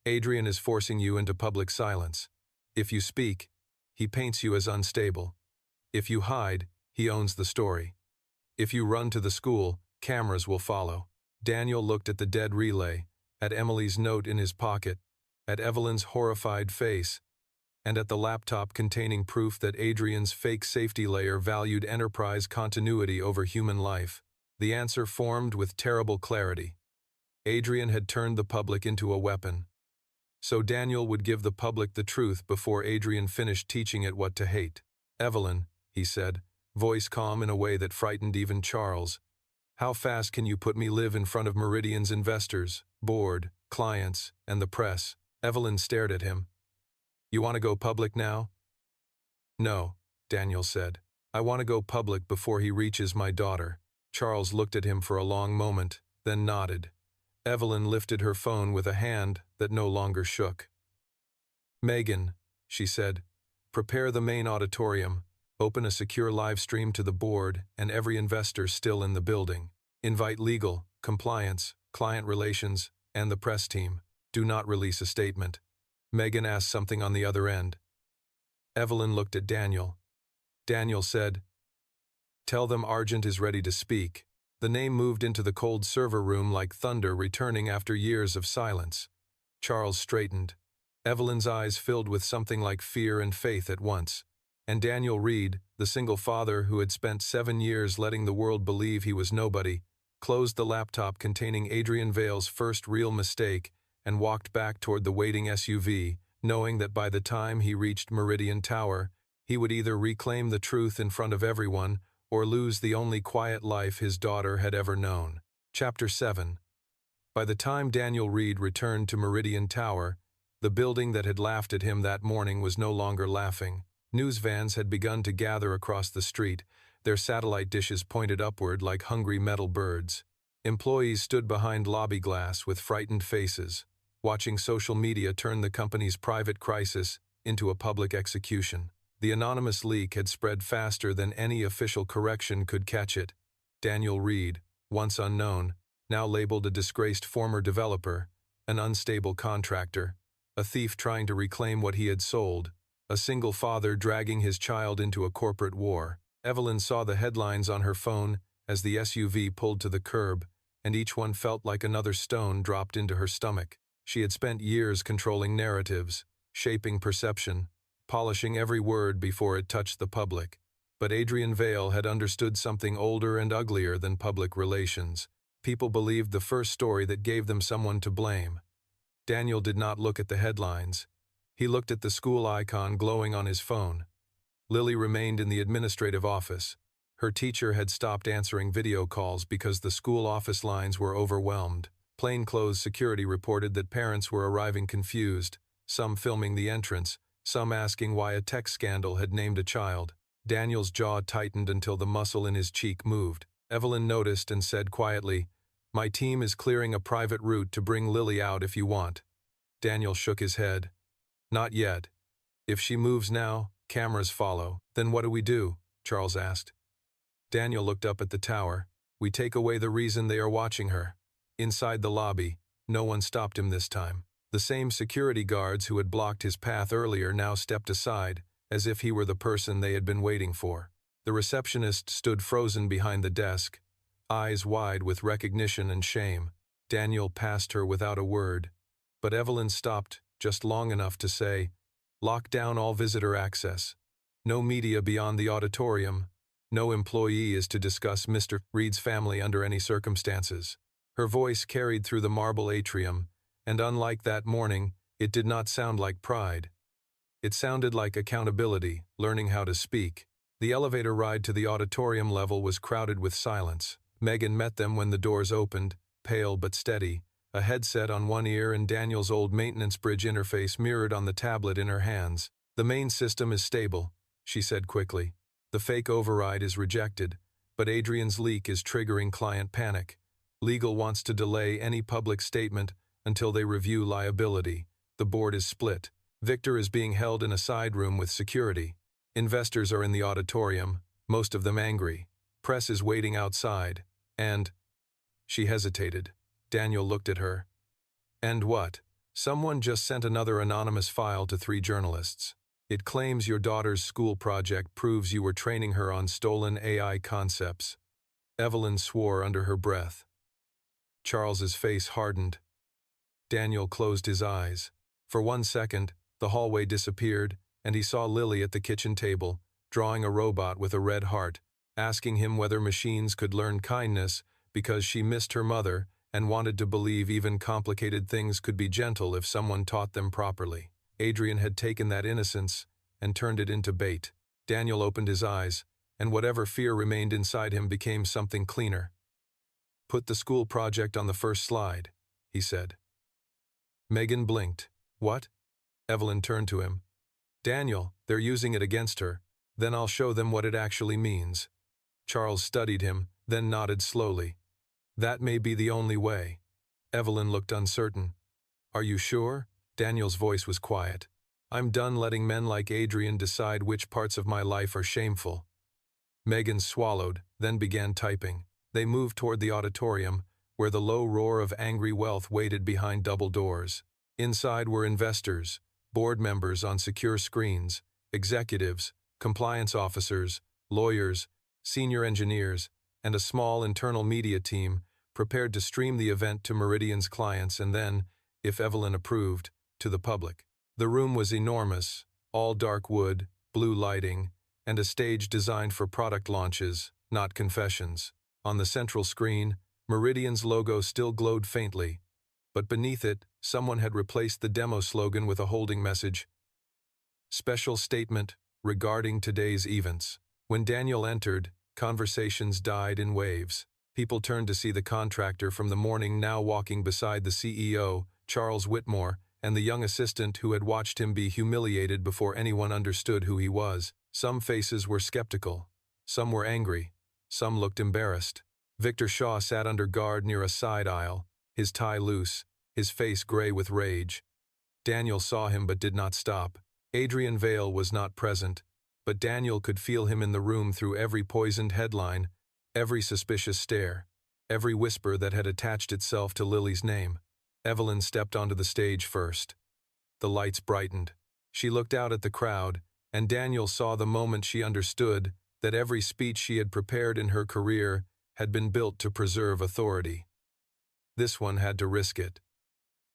Adrian is forcing you into public silence. If you speak, he paints you as unstable. If you hide, he owns the story. If you run to the school, cameras will follow. Daniel looked at the dead relay, at Emily's note in his pocket, at Evelyn's horrified face, and at the laptop containing proof that Adrian's fake safety layer valued enterprise continuity over human life. The answer formed with terrible clarity. Adrian had turned the public into a weapon. So Daniel would give the public the truth before Adrian finished teaching it what to hate. Evelyn, he said, voice calm in a way that frightened even Charles. How fast can you put me live in front of Meridian's investors, board, clients, and the press? Evelyn stared at him. You want to go public now? No, Daniel said. I want to go public before he reaches my daughter. Charles looked at him for a long moment, then nodded. Evelyn lifted her phone with a hand that no longer shook. Megan, she said, prepare the main auditorium, open a secure live stream to the board and every investor still in the building. Invite legal, compliance, client relations, and the press team. Do not release a statement. Megan asked something on the other end. Evelyn looked at Daniel. Daniel said, tell them Argent is ready to speak. The name moved into the cold server room like thunder returning after years of silence. Charles straightened. Evelyn's eyes filled with something like fear and faith at once. And Daniel Reed, the single father who had spent 7 years letting the world believe he was nobody, closed the laptop containing Adrian Vale's first real mistake and walked back toward the waiting SUV, knowing that by the time he reached Meridian Tower, he would either reclaim the truth in front of everyone or lose the only quiet life his daughter had ever known. Chapter 7. By the time Daniel Reed returned to Meridian Tower, the building that had laughed at him that morning was no longer laughing. News vans had begun to gather across the street, their satellite dishes pointed upward like hungry metal birds. Employees stood behind lobby glass with frightened faces, watching social media turn the company's private crisis into a public execution. The anonymous leak had spread faster than any official correction could catch it. Daniel Reed, once unknown, now labeled a disgraced former developer, an unstable contractor, a thief trying to reclaim what he had sold, a single father dragging his child into a corporate war. Evelyn saw the headlines on her phone as the SUV pulled to the curb, and each one felt like another stone dropped into her stomach. She had spent years controlling narratives, shaping perception, polishing every word before it touched the public. But Adrian Vale had understood something older and uglier than public relations. People believed the first story that gave them someone to blame. Daniel did not look at the headlines. He looked at the school icon glowing on his phone. Lily remained in the administrative office. Her teacher had stopped answering video calls because the school office lines were overwhelmed. Plainclothes security reported that parents were arriving confused, some filming the entrance, some asking why a tech scandal had named a child. Daniel's jaw tightened until the muscle in his cheek moved. Evelyn noticed and said quietly, "My team is clearing a private route to bring Lily out if you want." Daniel shook his head. "Not yet. If she moves now, cameras follow." "Then what do we do?" Charles asked. Daniel looked up at the tower. "We take away the reason they are watching her." Inside the lobby, no one stopped him this time. The same security guards who had blocked his path earlier now stepped aside, as if he were the person they had been waiting for. The receptionist stood frozen behind the desk, eyes wide with recognition and shame. Daniel passed her without a word, but Evelyn stopped just long enough to say, "Lock down all visitor access. No media beyond the auditorium. No employee is to discuss Mr. Reed's family under any circumstances." Her voice carried through the marble atrium, and unlike that morning, it did not sound like pride. It sounded like accountability, learning how to speak. The elevator ride to the auditorium level was crowded with silence. Megan met them when the doors opened, pale but steady, a headset on one ear and Daniel's old maintenance bridge interface mirrored on the tablet in her hands. "The main system is stable," she said quickly. "The fake override is rejected, but Adrian's leak is triggering client panic. Legal wants to delay any public statement until they review liability. The board is split. Victor is being held in a side room with security. Investors are in the auditorium, most of them angry. Press is waiting outside, and—" She hesitated. Daniel looked at her. "And what?" "Someone just sent another anonymous file to 3 journalists. It claims your daughter's school project proves you were training her on stolen AI concepts." Evelyn swore under her breath. Charles's face hardened. Daniel closed his eyes. For 1 second, the hallway disappeared, and he saw Lily at the kitchen table, drawing a robot with a red heart, asking him whether machines could learn kindness because she missed her mother and wanted to believe even complicated things could be gentle if someone taught them properly. Adrian had taken that innocence and turned it into bait. Daniel opened his eyes, and whatever fear remained inside him became something cleaner. "Put the school project on the first slide," he said. Megan blinked. "What?" Evelyn turned to him. "Daniel, they're using it against her. Then I'll show them what it actually means." Charles studied him, then nodded slowly. "That may be the only way." Evelyn looked uncertain. "Are you sure?" Daniel's voice was quiet. "I'm done letting men like Adrian decide which parts of my life are shameful." Megan swallowed, then began typing. They moved toward the auditorium, where the low roar of angry wealth waited behind double doors. Inside were investors, board members on secure screens, executives, compliance officers, lawyers, senior engineers, and a small internal media team prepared to stream the event to Meridian's clients and then, if Evelyn approved, to the public. The room was enormous, all dark wood, blue lighting, and a stage designed for product launches, not confessions. On the central screen, Meridian's logo still glowed faintly, but beneath it, someone had replaced the demo slogan with a holding message. "Special statement regarding today's events." When Daniel entered, conversations died in waves. People turned to see the contractor from the morning now walking beside the CEO, Charles Whitmore, and the young assistant who had watched him be humiliated before anyone understood who he was. Some faces were skeptical. Some were angry. Some looked embarrassed. Victor Shaw sat under guard near a side aisle, his tie loose, his face gray with rage. Daniel saw him but did not stop. Adrian Vale was not present, but Daniel could feel him in the room through every poisoned headline, every suspicious stare, every whisper that had attached itself to Lily's name. Evelyn stepped onto the stage first. The lights brightened. She looked out at the crowd, and Daniel saw the moment she understood that every speech she had prepared in her career had been built to preserve authority. This one had to risk it.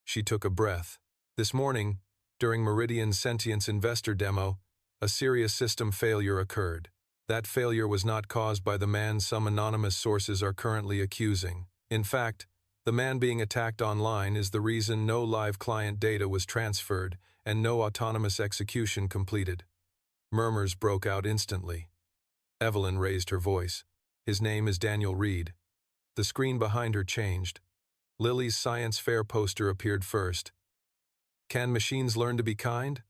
She took a breath. This morning, during Meridian's Sentience investor demo, a serious system failure occurred. That failure was not caused by the man some anonymous sources are currently accusing. In fact, the man being attacked online is the reason no live client data was transferred and no autonomous execution completed. Murmurs broke out instantly. Evelyn raised her voice. "His name is Daniel Reed." The screen behind her changed. Lily's science fair poster appeared first. "Can machines learn to be kind?"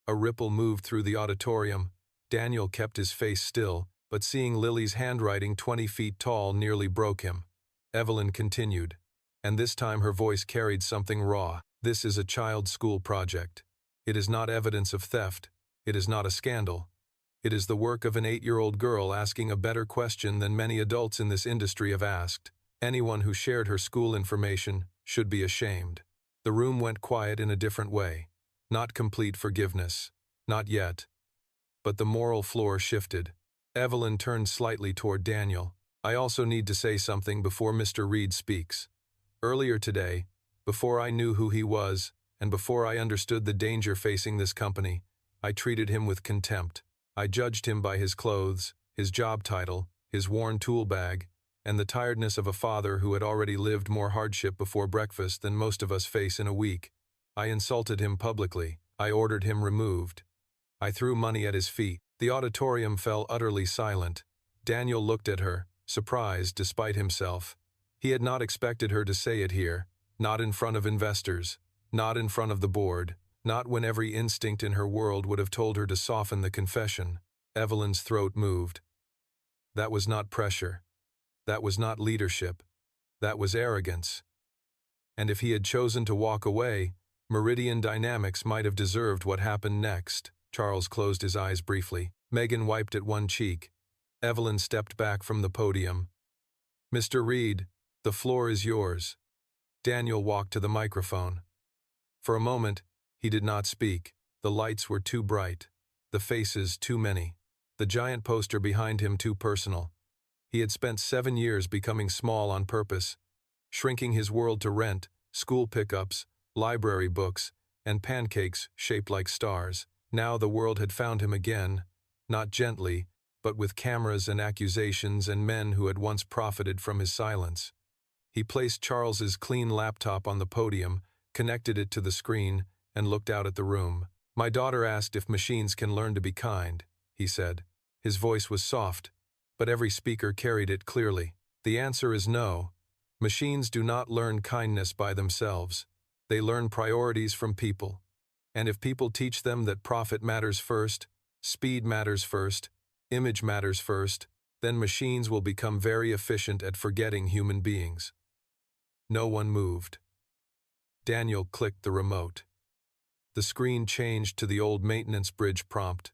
A ripple moved through the auditorium. Daniel kept his face still, but seeing Lily's handwriting 20 feet tall nearly broke him. Evelyn continued, and this time her voice carried something raw. This is a child's school project. It is not evidence of theft. It is not a scandal. It is the work of an 8-year-old girl asking a better question than many adults in this industry have asked. Anyone who shared her school information should be ashamed. The room went quiet in a different way. Not complete forgiveness. Not yet. But the moral floor shifted. Evelyn turned slightly toward Daniel. I also need to say something before Mr. Reed speaks. Earlier today, before I knew who he was, and before I understood the danger facing this company, I treated him with contempt. I judged him by his clothes, his job title, his worn tool bag, and the tiredness of a father who had already lived more hardship before breakfast than most of us face in a week. I insulted him publicly. I ordered him removed. I threw money at his feet. The auditorium fell utterly silent. Daniel looked at her, surprised despite himself. He had not expected her to say it here, not in front of investors, not in front of the board, not when every instinct in her world would have told her to soften the confession. Evelyn's throat moved. That was not pressure. That was not leadership. That was arrogance. And if he had chosen to walk away, Meridian Dynamics might have deserved what happened next. Charles closed his eyes briefly. Megan wiped at one cheek. Evelyn stepped back from the podium. Mr. Reed, the floor is yours. Daniel walked to the microphone. For a moment, he did not speak. The lights were too bright. The faces too many. The giant poster behind him too personal. He had spent 7 years becoming small on purpose, shrinking his world to rent, school pickups, library books, and pancakes shaped like stars. Now the world had found him again, not gently, but with cameras and accusations and men who had once profited from his silence. He placed Charles's clean laptop on the podium, connected it to the screen, and looked out at the room. My daughter asked if machines can learn to be kind, he said. His voice was soft, but every speaker carried it clearly. The answer is no. Machines do not learn kindness by themselves. They learn priorities from people. And if people teach them that profit matters first, speed matters first, image matters first, then machines will become very efficient at forgetting human beings. No one moved. Daniel clicked the remote. The screen changed to the old maintenance bridge prompt.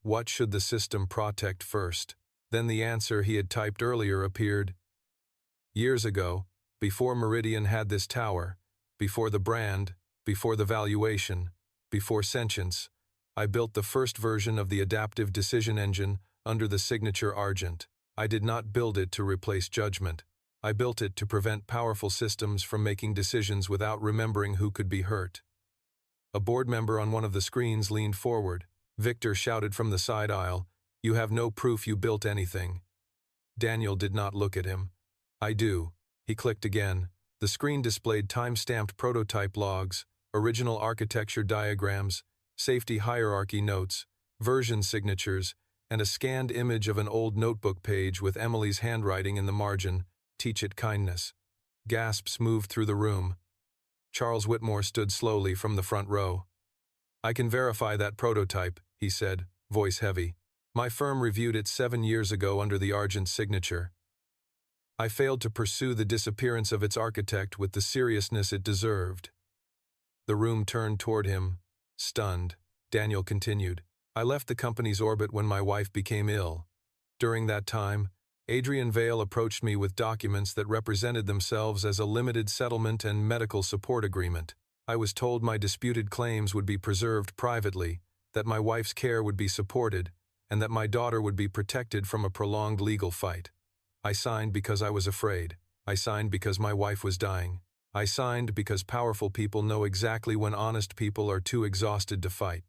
What should the system protect first? Then the answer he had typed earlier appeared. Years ago, before Meridian had this tower, before the brand, before the valuation, before sentience, I built the first version of the adaptive decision engine under the signature Argent. I did not build it to replace judgment. I built it to prevent powerful systems from making decisions without remembering who could be hurt. A board member on one of the screens leaned forward. Victor shouted from the side aisle, "You have no proof you built anything." Daniel did not look at him. "I do." He clicked again. The screen displayed time-stamped prototype logs, original architecture diagrams, safety hierarchy notes, version signatures, and a scanned image of an old notebook page with Emily's handwriting in the margin, "Teach it kindness." Gasps moved through the room. Charles Whitmore stood slowly from the front row. "I can verify that prototype," he said, voice heavy. "My firm reviewed it 7 years ago under the Argent signature. I failed to pursue the disappearance of its architect with the seriousness it deserved." The room turned toward him, stunned. Daniel continued, "I left the company's orbit when my wife became ill. During that time, Adrian Vale approached me with documents that represented themselves as a limited settlement and medical support agreement. I was told my disputed claims would be preserved privately, that my wife's care would be supported, and that my daughter would be protected from a prolonged legal fight. I signed because I was afraid. I signed because my wife was dying. I signed because powerful people know exactly when honest people are too exhausted to fight."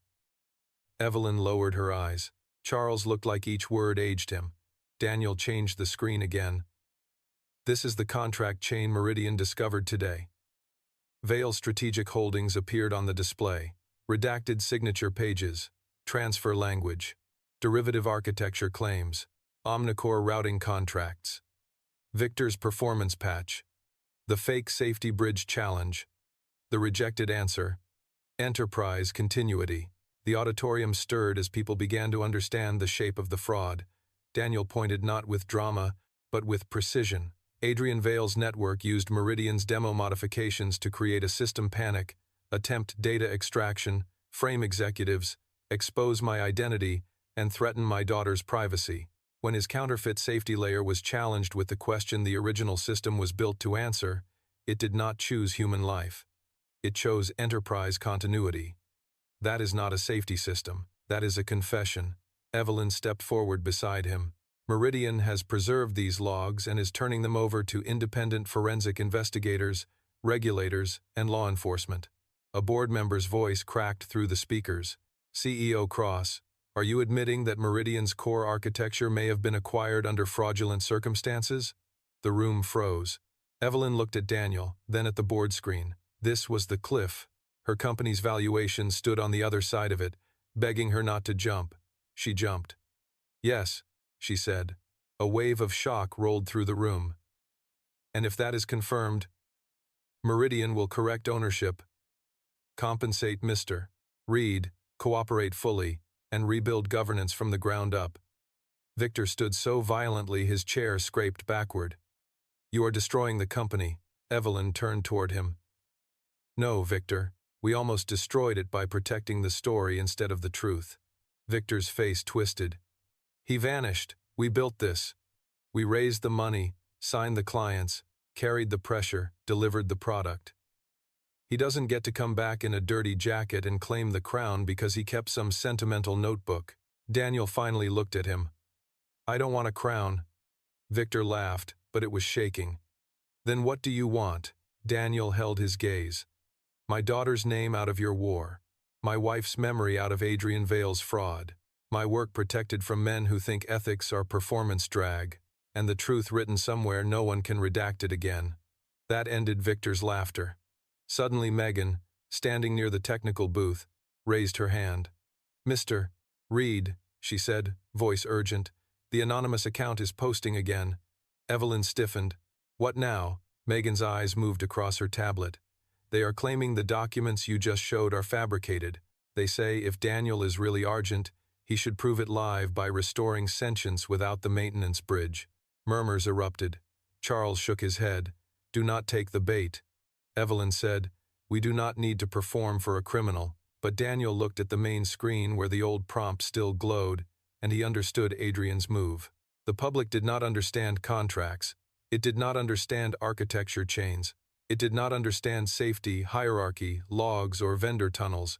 Evelyn lowered her eyes. Charles looked like each word aged him. Daniel changed the screen again. "This is the contract chain Meridian discovered today." Vale Strategic Holdings appeared on the display. Redacted signature pages. Transfer language. Derivative architecture claims. Omnicore routing contracts. Victor's performance patch. The fake safety bridge challenge. The rejected answer. Enterprise continuity. The auditorium stirred as people began to understand the shape of the fraud. Daniel pointed not with drama, but with precision. Adrian Vale's network used Meridian's demo modifications to create a system panic, attempt data extraction, frame executives, expose my identity, and threaten my daughter's privacy. When his counterfeit safety layer was challenged with the question the original system was built to answer, it did not choose human life. It chose enterprise continuity. That is not a safety system. That is a confession. Evelyn stepped forward beside him. Meridian has preserved these logs and is turning them over to independent forensic investigators, regulators, and law enforcement. A board member's voice cracked through the speakers. CEO Cross, are you admitting that Meridian's core architecture may have been acquired under fraudulent circumstances? The room froze. Evelyn looked at Daniel, then at the board screen. This was the cliff. Her company's valuation stood on the other side of it, begging her not to jump. She jumped. Yes, she said. A wave of shock rolled through the room. And if that is confirmed, Meridian will correct ownership, compensate Mr. Reed, cooperate fully, and rebuild governance from the ground up. Victor stood so violently his chair scraped backward. You are destroying the company. Evelyn turned toward him. No, Victor. We almost destroyed it by protecting the story instead of the truth. Victor's face twisted. He vanished. We built this. We raised the money, signed the clients, carried the pressure, delivered the product. He doesn't get to come back in a dirty jacket and claim the crown because he kept some sentimental notebook. Daniel finally looked at him. I don't want a crown. Victor laughed, but it was shaking. Then what do you want? Daniel held his gaze. My daughter's name out of your war. My wife's memory out of Adrian Vale's fraud. My work protected from men who think ethics are performance drag. And the truth written somewhere no one can redact it again. That ended Victor's laughter. Suddenly Megan, standing near the technical booth, raised her hand. Mr. Reed, she said, voice urgent. The anonymous account is posting again. Evelyn stiffened. What now? Megan's eyes moved across her tablet. They are claiming the documents you just showed are fabricated. They say if Daniel is really Argent, he should prove it live by restoring sentience without the maintenance bridge. Murmurs erupted. Charles shook his head. Do not take the bait. Evelyn said, we do not need to perform for a criminal. But Daniel looked at the main screen where the old prompt still glowed, and he understood Adrian's move. The public did not understand contracts. It did not understand architecture chains. It did not understand safety, hierarchy, logs, or vendor tunnels.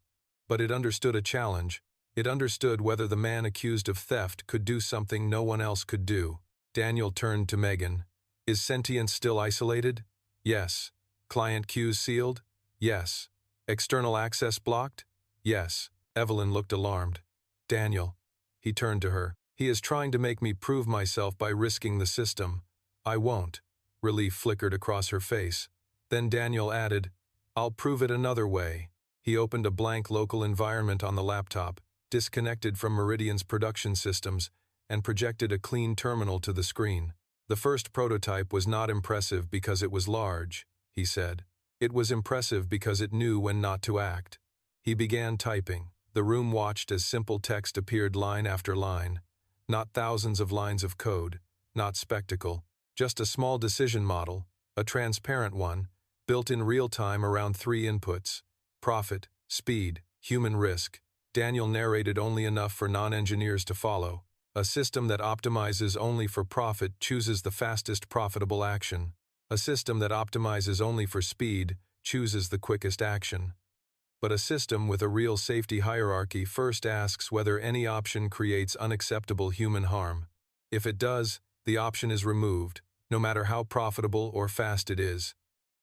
But it understood a challenge. It understood whether the man accused of theft could do something no one else could do. Daniel turned to Megan. Is sentience still isolated? Yes. Client queues sealed? Yes. External access blocked? Yes. Evelyn looked alarmed. Daniel. He turned to her. He is trying to make me prove myself by risking the system. I won't. Relief flickered across her face. Then Daniel added, I'll prove it another way. He opened a blank local environment on the laptop, disconnected from Meridian's production systems, and projected a clean terminal to the screen. The first prototype was not impressive because it was large, he said. It was impressive because it knew when not to act. He began typing. The room watched as simple text appeared line after line. Not thousands of lines of code, not spectacle, just a small decision model, a transparent one, built in real time around 3 inputs: profit, speed, human risk. Daniel narrated only enough for non-engineers to follow. A system that optimizes only for profit chooses the fastest profitable action. A system that optimizes only for speed chooses the quickest action. But a system with a real safety hierarchy first asks whether any option creates unacceptable human harm. If it does, the option is removed, no matter how profitable or fast it is.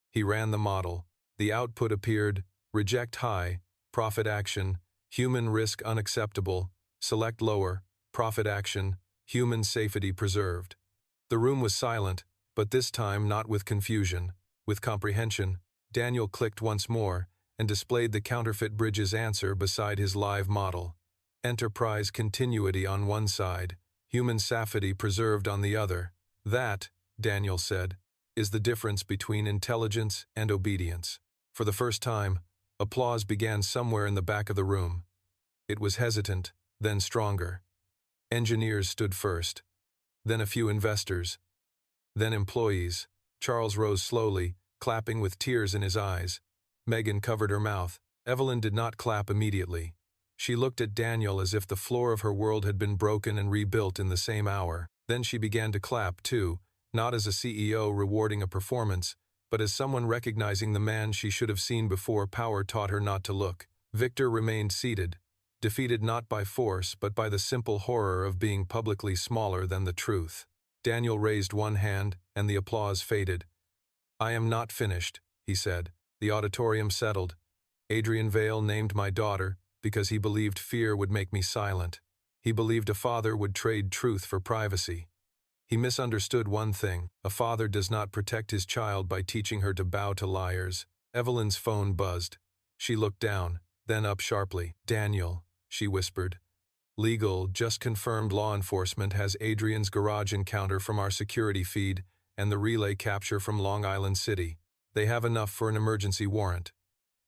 He ran the model. The output appeared: reject high, profit action, human risk unacceptable, select lower, profit action, human safety preserved. The room was silent, but this time not with confusion, with comprehension. Daniel clicked once more and displayed the counterfeit bridge's answer beside his live model. Enterprise continuity on one side, human safety preserved on the other. That, Daniel said, is the difference between intelligence and obedience. For the first time, applause began somewhere in the back of the room. It was hesitant, then stronger. Engineers stood first. then a few investors, then employees. Charles rose slowly, clapping with tears in his eyes. Megan covered her mouth. Evelyn did not clap immediately. She looked at Daniel as if the floor of her world had been broken and rebuilt in the same hour. Then she began to clap, too, not as a CEO rewarding a performance, but as someone recognizing the man she should have seen before power taught her not to look. Victor remained seated, defeated not by force but by the simple horror of being publicly smaller than the truth. Daniel raised one hand, and the applause faded. "I am not finished," he said. The auditorium settled. "Adrian Vale named my daughter because he believed fear would make me silent. He believed a father would trade truth for privacy. He misunderstood one thing: a father does not protect his child by teaching her to bow to liars." Evelyn's phone buzzed. She looked down, then up sharply. "Daniel," she whispered. "Legal, just confirmed law enforcement has Adrian's garage encounter from our security feed and the relay capture from Long Island City. They have enough for an emergency warrant."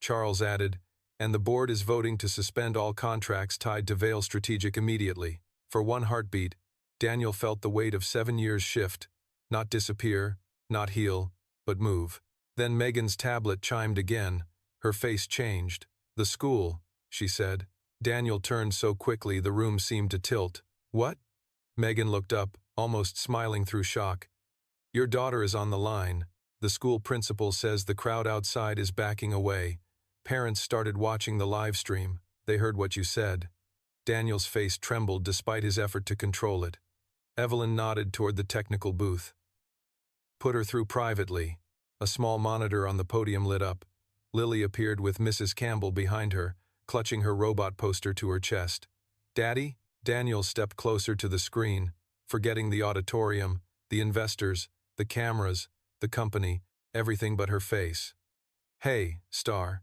Charles added, "And the board is voting to suspend all contracts tied to Vale Strategic immediately." For one heartbeat, Daniel felt the weight of 7 years shift, not disappear, not heal, but move. Then Megan's tablet chimed again. Her face changed. "The school," she said. Daniel turned so quickly the room seemed to tilt. "What?" Megan looked up, almost smiling through shock. "Your daughter is on the line. The school principal says the crowd outside is backing away. Parents started watching the live stream. They heard what you said." Daniel's face trembled despite his effort to control it. Evelyn nodded toward the technical booth. "Put her through privately." A small monitor on the podium lit up. Lily appeared with Mrs. Campbell behind her, clutching her robot poster to her chest. "Daddy?" Daniel stepped closer to the screen, forgetting the auditorium, the investors, the cameras, the company, everything but her face. "Hey, Star."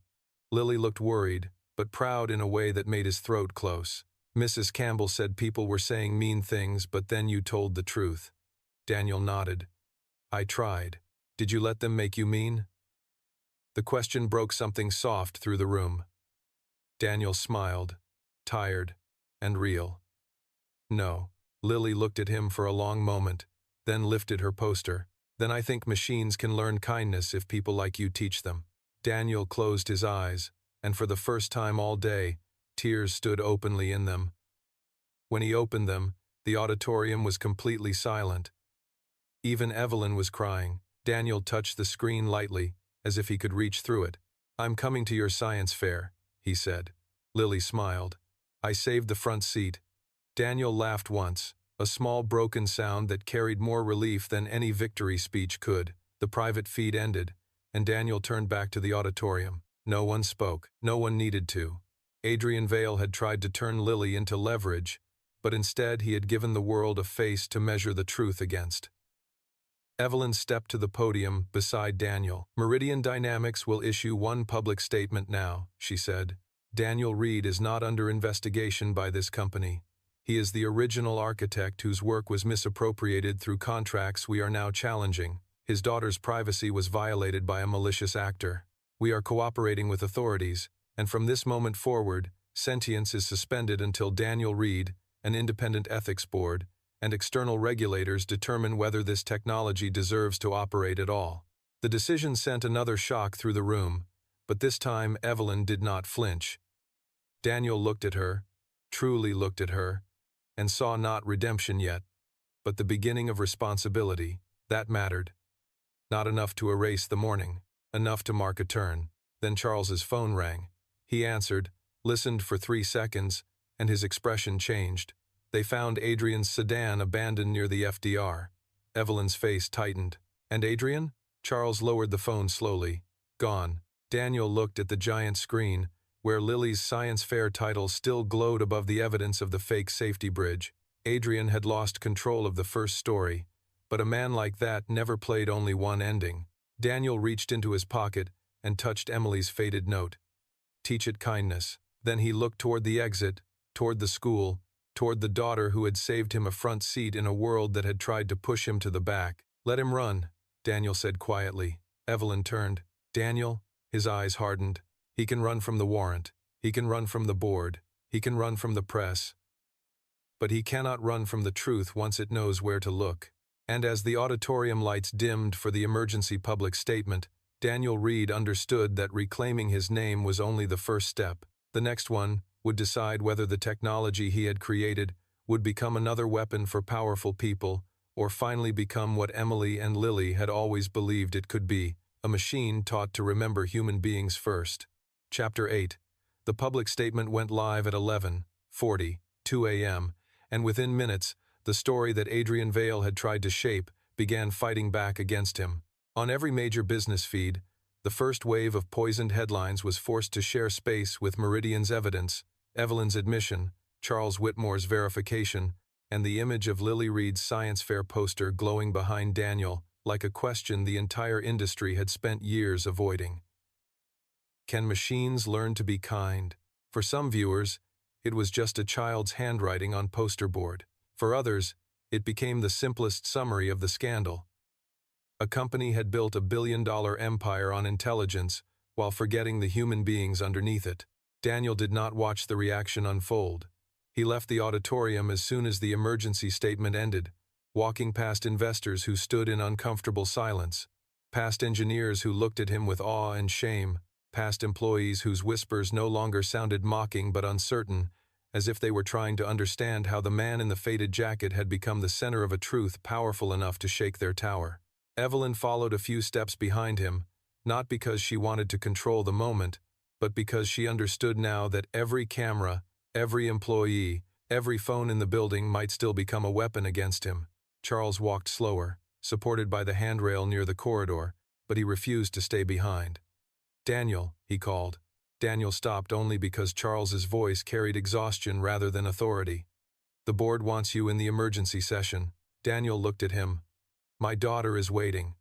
Lily looked worried, but proud in a way that made his throat close. "Mrs. Campbell said people were saying mean things, but then you told the truth." Daniel nodded. "I tried. Did you let them make you mean?" The question broke something soft through the room. Daniel smiled, tired and real. "No." Lily looked at him for a long moment, then lifted her poster. "Then I think machines can learn kindness if people like you teach them." Daniel closed his eyes, and for the first time all day, tears stood openly in them. When he opened them, the auditorium was completely silent. Even Evelyn was crying. Daniel touched the screen lightly, as if he could reach through it. "I'm coming to your science fair," he said. Lily smiled. "I saved the front seat." Daniel laughed once, a small broken sound that carried more relief than any victory speech could. The private feed ended, and Daniel turned back to the auditorium. No one spoke. No one needed to. Adrian Vale had tried to turn Lily into leverage, but instead he had given the world a face to measure the truth against. Evelyn stepped to the podium beside Daniel. "Meridian Dynamics will issue one public statement now," she said. "Daniel Reed is not under investigation by this company. He is the original architect whose work was misappropriated through contracts we are now challenging. His daughter's privacy was violated by a malicious actor. We are cooperating with authorities, and from this moment forward, sentience is suspended until Daniel Reed, an independent ethics board, and external regulators determine whether this technology deserves to operate at all." The decision sent another shock through the room, but this time Evelyn did not flinch. Daniel looked at her, truly looked at her, and saw not redemption yet, but the beginning of responsibility. That mattered. Not enough to erase the morning, enough to mark a turn. Then Charles's phone rang. He answered, listened for 3 seconds, and his expression changed. They found Adrian's sedan abandoned near the FDR. Evelyn's face tightened. "And Adrian?" Charles lowered the phone slowly. "Gone." Daniel looked at the giant screen, where Lily's science fair title still glowed above the evidence of the fake safety bridge. Adrian had lost control of the first story, but a man like that never played only one ending. Daniel reached into his pocket and touched Emily's faded note. "Teach it kindness." Then he looked toward the exit, toward the school, toward the daughter who had saved him a front seat in a world that had tried to push him to the back. "Let him run," Daniel said quietly. Evelyn turned. "Daniel?" His eyes hardened. "He can run from the warrant. He can run from the board. He can run from the press." but he cannot run from the truth once it knows where to look. And as the auditorium lights dimmed for the emergency public statement, Daniel Reed understood that reclaiming his name was only the first step. The next one would decide whether the technology he had created would become another weapon for powerful people, or finally become what Emily and Lily had always believed it could be, a machine taught to remember human beings first. Chapter 8. The public statement went live at 11:40, 2 a.m., and within minutes, the story that Adrian Vale had tried to shape began fighting back against him. On every major business feed, the first wave of poisoned headlines was forced to share space with Meridian's evidence, Evelyn's admission, Charles Whitmore's verification, and the image of Lily Reed's science fair poster glowing behind Daniel, like a question the entire industry had spent years avoiding. Can machines learn to be kind? For some viewers, it was just a child's handwriting on poster board. For others, it became the simplest summary of the scandal. A company had built a billion-dollar empire on intelligence while forgetting the human beings underneath it. Daniel did not watch the reaction unfold. He left the auditorium as soon as the emergency statement ended, walking past investors who stood in uncomfortable silence, past engineers who looked at him with awe and shame, past employees whose whispers no longer sounded mocking but uncertain, as if they were trying to understand how the man in the faded jacket had become the center of a truth powerful enough to shake their tower. Evelyn followed a few steps behind him, not because she wanted to control the moment, but because she understood now that every camera, every employee, every phone in the building might still become a weapon against him. Charles walked slower, supported by the handrail near the corridor, but he refused to stay behind. "Daniel," he called. Daniel stopped only because Charles's voice carried exhaustion rather than authority. "The board wants you in the emergency session." Daniel looked at him. "My daughter is waiting."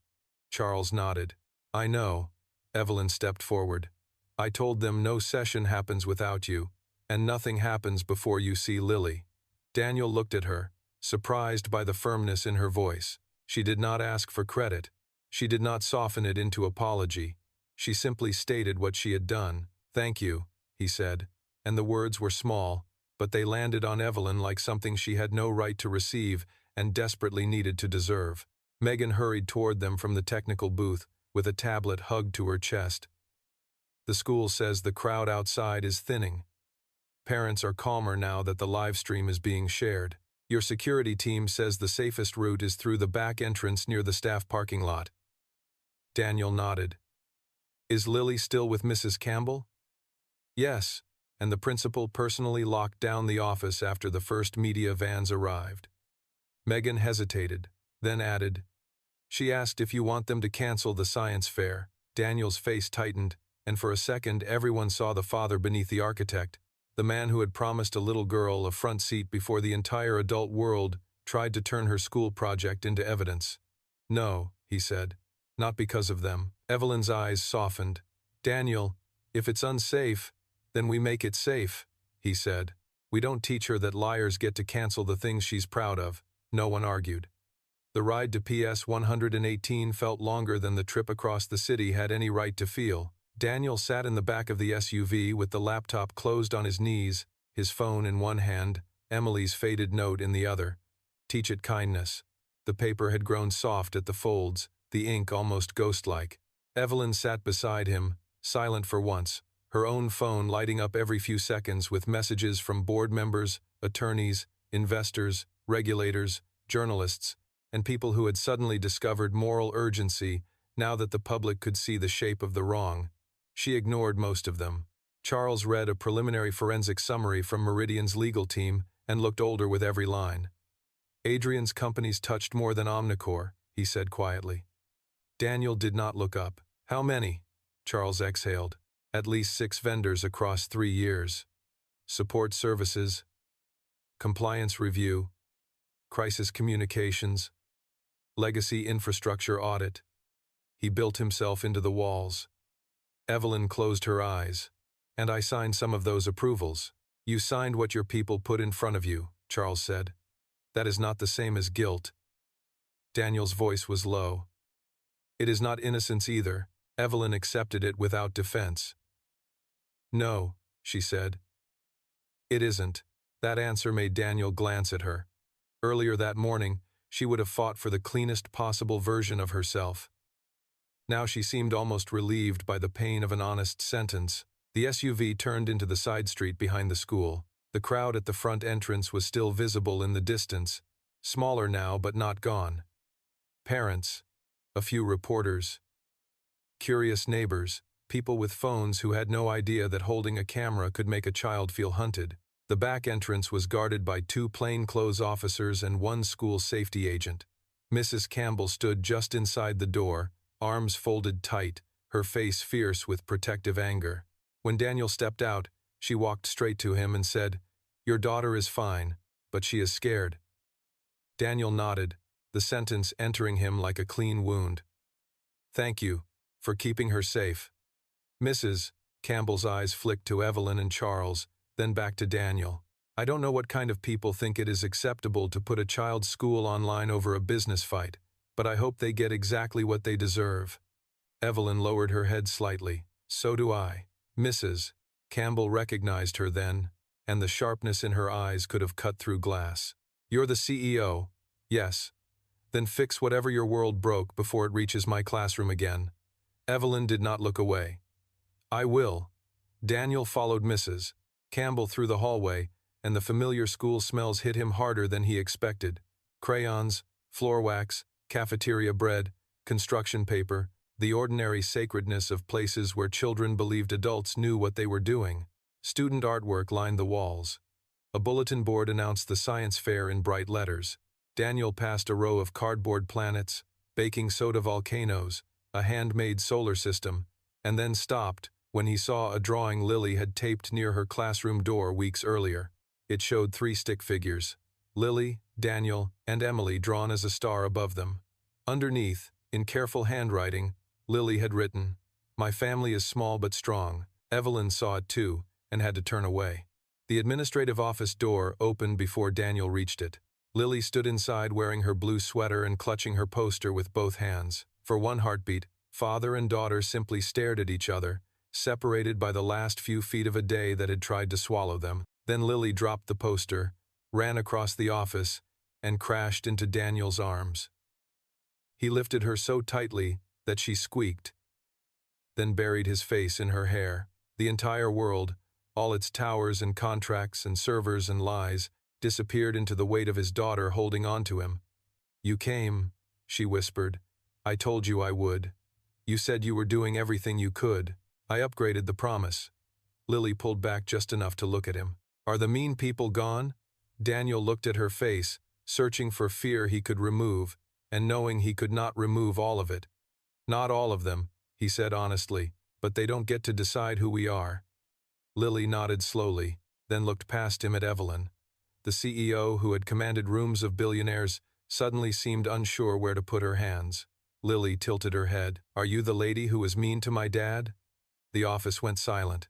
Charles nodded. "I know." Evelyn stepped forward. "I told them no session happens without you, and nothing happens before you see Lily." Daniel looked at her, surprised by the firmness in her voice. She did not ask for credit. She did not soften it into apology. She simply stated what she had done. "Thank you," he said, and the words were small, but they landed on Evelyn like something she had no right to receive and desperately needed to deserve. Megan hurried toward them from the technical booth, with a tablet hugged to her chest. "The school says the crowd outside is thinning. Parents are calmer now that the live stream is being shared. Your security team says the safest route is through the back entrance near the staff parking lot." Daniel nodded. "Is Lily still with Mrs. Campbell?" "Yes," and the principal personally locked down the office after the first media vans arrived. Megan hesitated, then added, "She asked if you want them to cancel the science fair." Daniel's face tightened, and for a second everyone saw the father beneath the architect, the man who had promised a little girl a front seat before the entire adult world tried to turn her school project into evidence. "No," he said, "not because of them." Evelyn's eyes softened. "Daniel, if it's unsafe, then we make it safe," he said. "We don't teach her that liars get to cancel the things she's proud of." No one argued. The ride to PS 118 felt longer than the trip across the city had any right to feel. Daniel sat in the back of the SUV with the laptop closed on his knees, his phone in one hand, Emily's faded note in the other. "Teach it kindness." The paper had grown soft at the folds, the ink almost ghost-like. Evelyn sat beside him, silent for once, her own phone lighting up every few seconds with messages from board members, attorneys, investors, regulators, journalists, and people who had suddenly discovered moral urgency now that the public could see the shape of the wrong. She ignored most of them. Charles read a preliminary forensic summary from Meridian's legal team and looked older with every line. "Adrian's companies touched more than Omnicore," he said quietly. Daniel did not look up. "How many?" Charles exhaled. "At least 6 vendors across 3 years. Support services, compliance review, crisis communications, legacy infrastructure audit." He built himself into the walls. Evelyn closed her eyes. "And I signed some of those approvals." "You signed what your people put in front of you," Charles said. "That is not the same as guilt." Daniel's voice was low. "It is not innocence either." Evelyn accepted it without defense. "No," she said. "It isn't." That answer made Daniel glance at her. Earlier that morning, she would have fought for the cleanest possible version of herself. Now she seemed almost relieved by the pain of an honest sentence. The SUV turned into the side street behind the school. The crowd at the front entrance was still visible in the distance, smaller now but not gone. Parents, a few reporters, curious neighbors, people with phones who had no idea that holding a camera could make a child feel hunted. The back entrance was guarded by 2 plainclothes officers and 1 school safety agent. Mrs. Campbell stood just inside the door, arms folded tight, her face fierce with protective anger. When Daniel stepped out, she walked straight to him and said, "Your daughter is fine, but she is scared." Daniel nodded, the sentence entering him like a clean wound. "Thank you for keeping her safe." Mrs. Campbell's eyes flicked to Evelyn and Charles, then back to Daniel. "I don't know what kind of people think it is acceptable to put a child's school online over a business fight, but I hope they get exactly what they deserve." Evelyn lowered her head slightly. "So do I." Mrs. Campbell recognized her then, and the sharpness in her eyes could have cut through glass. "You're the CEO?" "Yes." "Then fix whatever your world broke before it reaches my classroom again." Evelyn did not look away. "I will." Daniel followed Mrs. Campbell through the hallway, and the familiar school smells hit him harder than he expected. Crayons, floor wax, cafeteria bread, construction paper, the ordinary sacredness of places where children believed adults knew what they were doing. Student artwork lined the walls. A bulletin board announced the science fair in bright letters. Daniel passed a row of cardboard planets, baking soda volcanoes, a handmade solar system, and then stopped when he saw a drawing Lily had taped near her classroom door weeks earlier. It showed 3 stick figures, Lily, Daniel, and Emily drawn as a star above them. Underneath, in careful handwriting, Lily had written, "My family is small but strong." Evelyn saw it too, and had to turn away. The administrative office door opened before Daniel reached it. Lily stood inside wearing her blue sweater and clutching her poster with both hands. For one heartbeat, father and daughter simply stared at each other, separated by the last few feet of a day that had tried to swallow them. Then Lily dropped the poster, ran across the office, and crashed into Daniel's arms. He lifted her so tightly that she squeaked, then buried his face in her hair. The entire world, all its towers and contracts and servers and lies, disappeared into the weight of his daughter holding on to him. "You came," she whispered. "I told you I would. You said you were doing everything you could. I upgraded the promise." Lily pulled back just enough to look at him. "Are the mean people gone?" Daniel looked at her face, searching for fear he could remove, and knowing he could not remove all of it. "Not all of them," he said honestly, "but they don't get to decide who we are." Lily nodded slowly, then looked past him at Evelyn. The CEO, who had commanded rooms of billionaires, suddenly seemed unsure where to put her hands. Lily tilted her head. "Are you the lady who was mean to my dad?" The office went silent.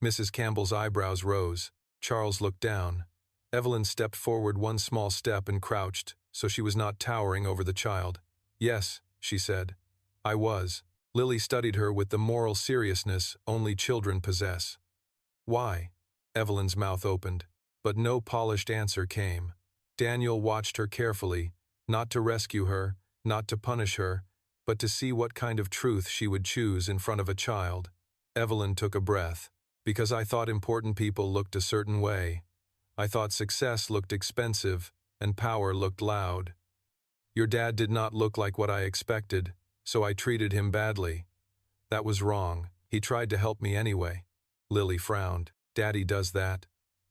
Mrs. Campbell's eyebrows rose. Charles looked down. Evelyn stepped forward 1 small step and crouched, so she was not towering over the child. "Yes," she said. "I was." Lily studied her with the moral seriousness only children possess. "Why?" Evelyn's mouth opened, but no polished answer came. Daniel watched her carefully, not to rescue her, not to punish her, but to see what kind of truth she would choose in front of a child. Evelyn took a breath. "Because I thought important people looked a certain way. I thought success looked expensive, and power looked loud. Your dad did not look like what I expected, so I treated him badly. That was wrong. He tried to help me anyway." Lily frowned. "Daddy does that."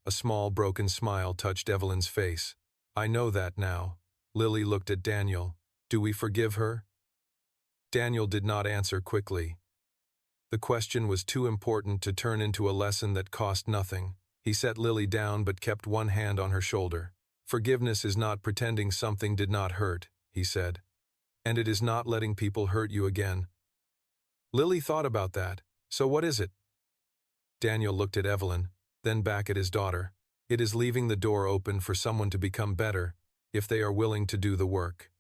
A small broken smile touched Evelyn's face. "I know that now." Lily looked at Daniel. "Do we forgive her?" Daniel did not answer quickly. The question was too important to turn into a lesson that cost nothing. He set Lily down but kept one hand on her shoulder. "Forgiveness is not pretending something did not hurt," he said. "And it is not letting people hurt you again." Lily thought about that. "So what is it?" Daniel looked at Evelyn, then back at his daughter. "It is leaving the door open for someone to become better, if they are willing to do the work."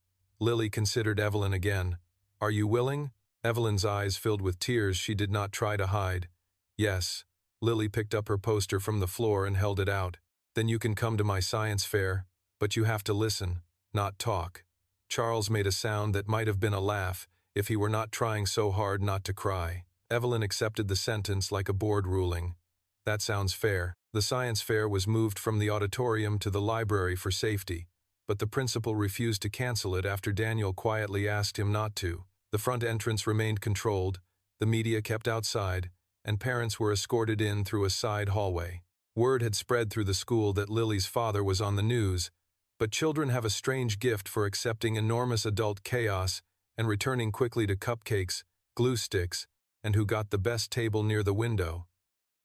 Lily considered Evelyn again. "Are you willing?" Evelyn's eyes filled with tears she did not try to hide. "Yes." Lily picked up her poster from the floor and held it out. Then you can come to my science fair, but you have to listen, not talk. Charles made a sound that might have been a laugh if he were not trying so hard not to cry. Evelyn accepted the sentence like a board ruling. That sounds fair. The science fair was moved from the auditorium to the library for safety, but the principal refused to cancel it after Daniel quietly asked him not to. The front entrance remained controlled, the media kept outside, and parents were escorted in through a side hallway. Word had spread through the school that Lily's father was on the news, but children have a strange gift for accepting enormous adult chaos and returning quickly to cupcakes, glue sticks, and who got the best table near the window.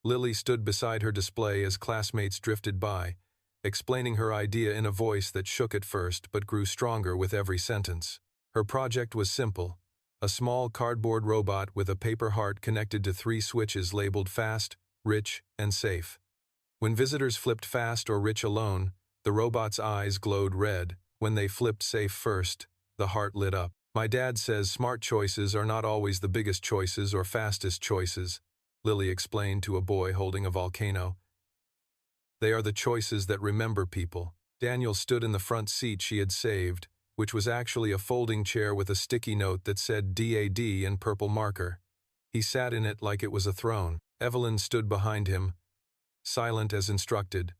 Lily stood beside her display as classmates drifted by, explaining her idea in a voice that shook at first but grew stronger with every sentence. Her project was simple: a small cardboard robot with a paper heart connected to 3 switches labeled fast, rich, and safe. When visitors flipped fast or rich alone, the robot's eyes glowed red. When they flipped safe first, the heart lit up. My dad says smart choices are not always the biggest choices or fastest choices, Lily explained to a boy holding a volcano. They are the choices that remember people. Daniel stood in the front seat she had saved, which was actually a folding chair with a sticky note that said DAD in purple marker. He sat in it like it was a throne. Evelyn stood behind him, silent as instructed,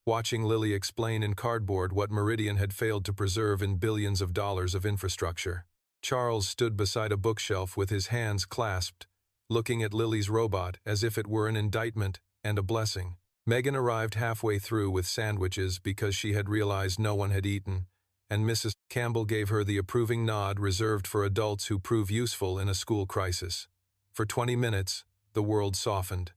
watching Lily explain in cardboard what Meridian had failed to preserve in billions of dollars of infrastructure. Charles stood beside a bookshelf with his hands clasped, looking at Lily's robot as if it were an indictment and a blessing. Megan arrived halfway through with sandwiches because she had realized no one had eaten, and Mrs. Campbell gave her the approving nod reserved for adults who prove useful in a school crisis. For 20 minutes, the world softened.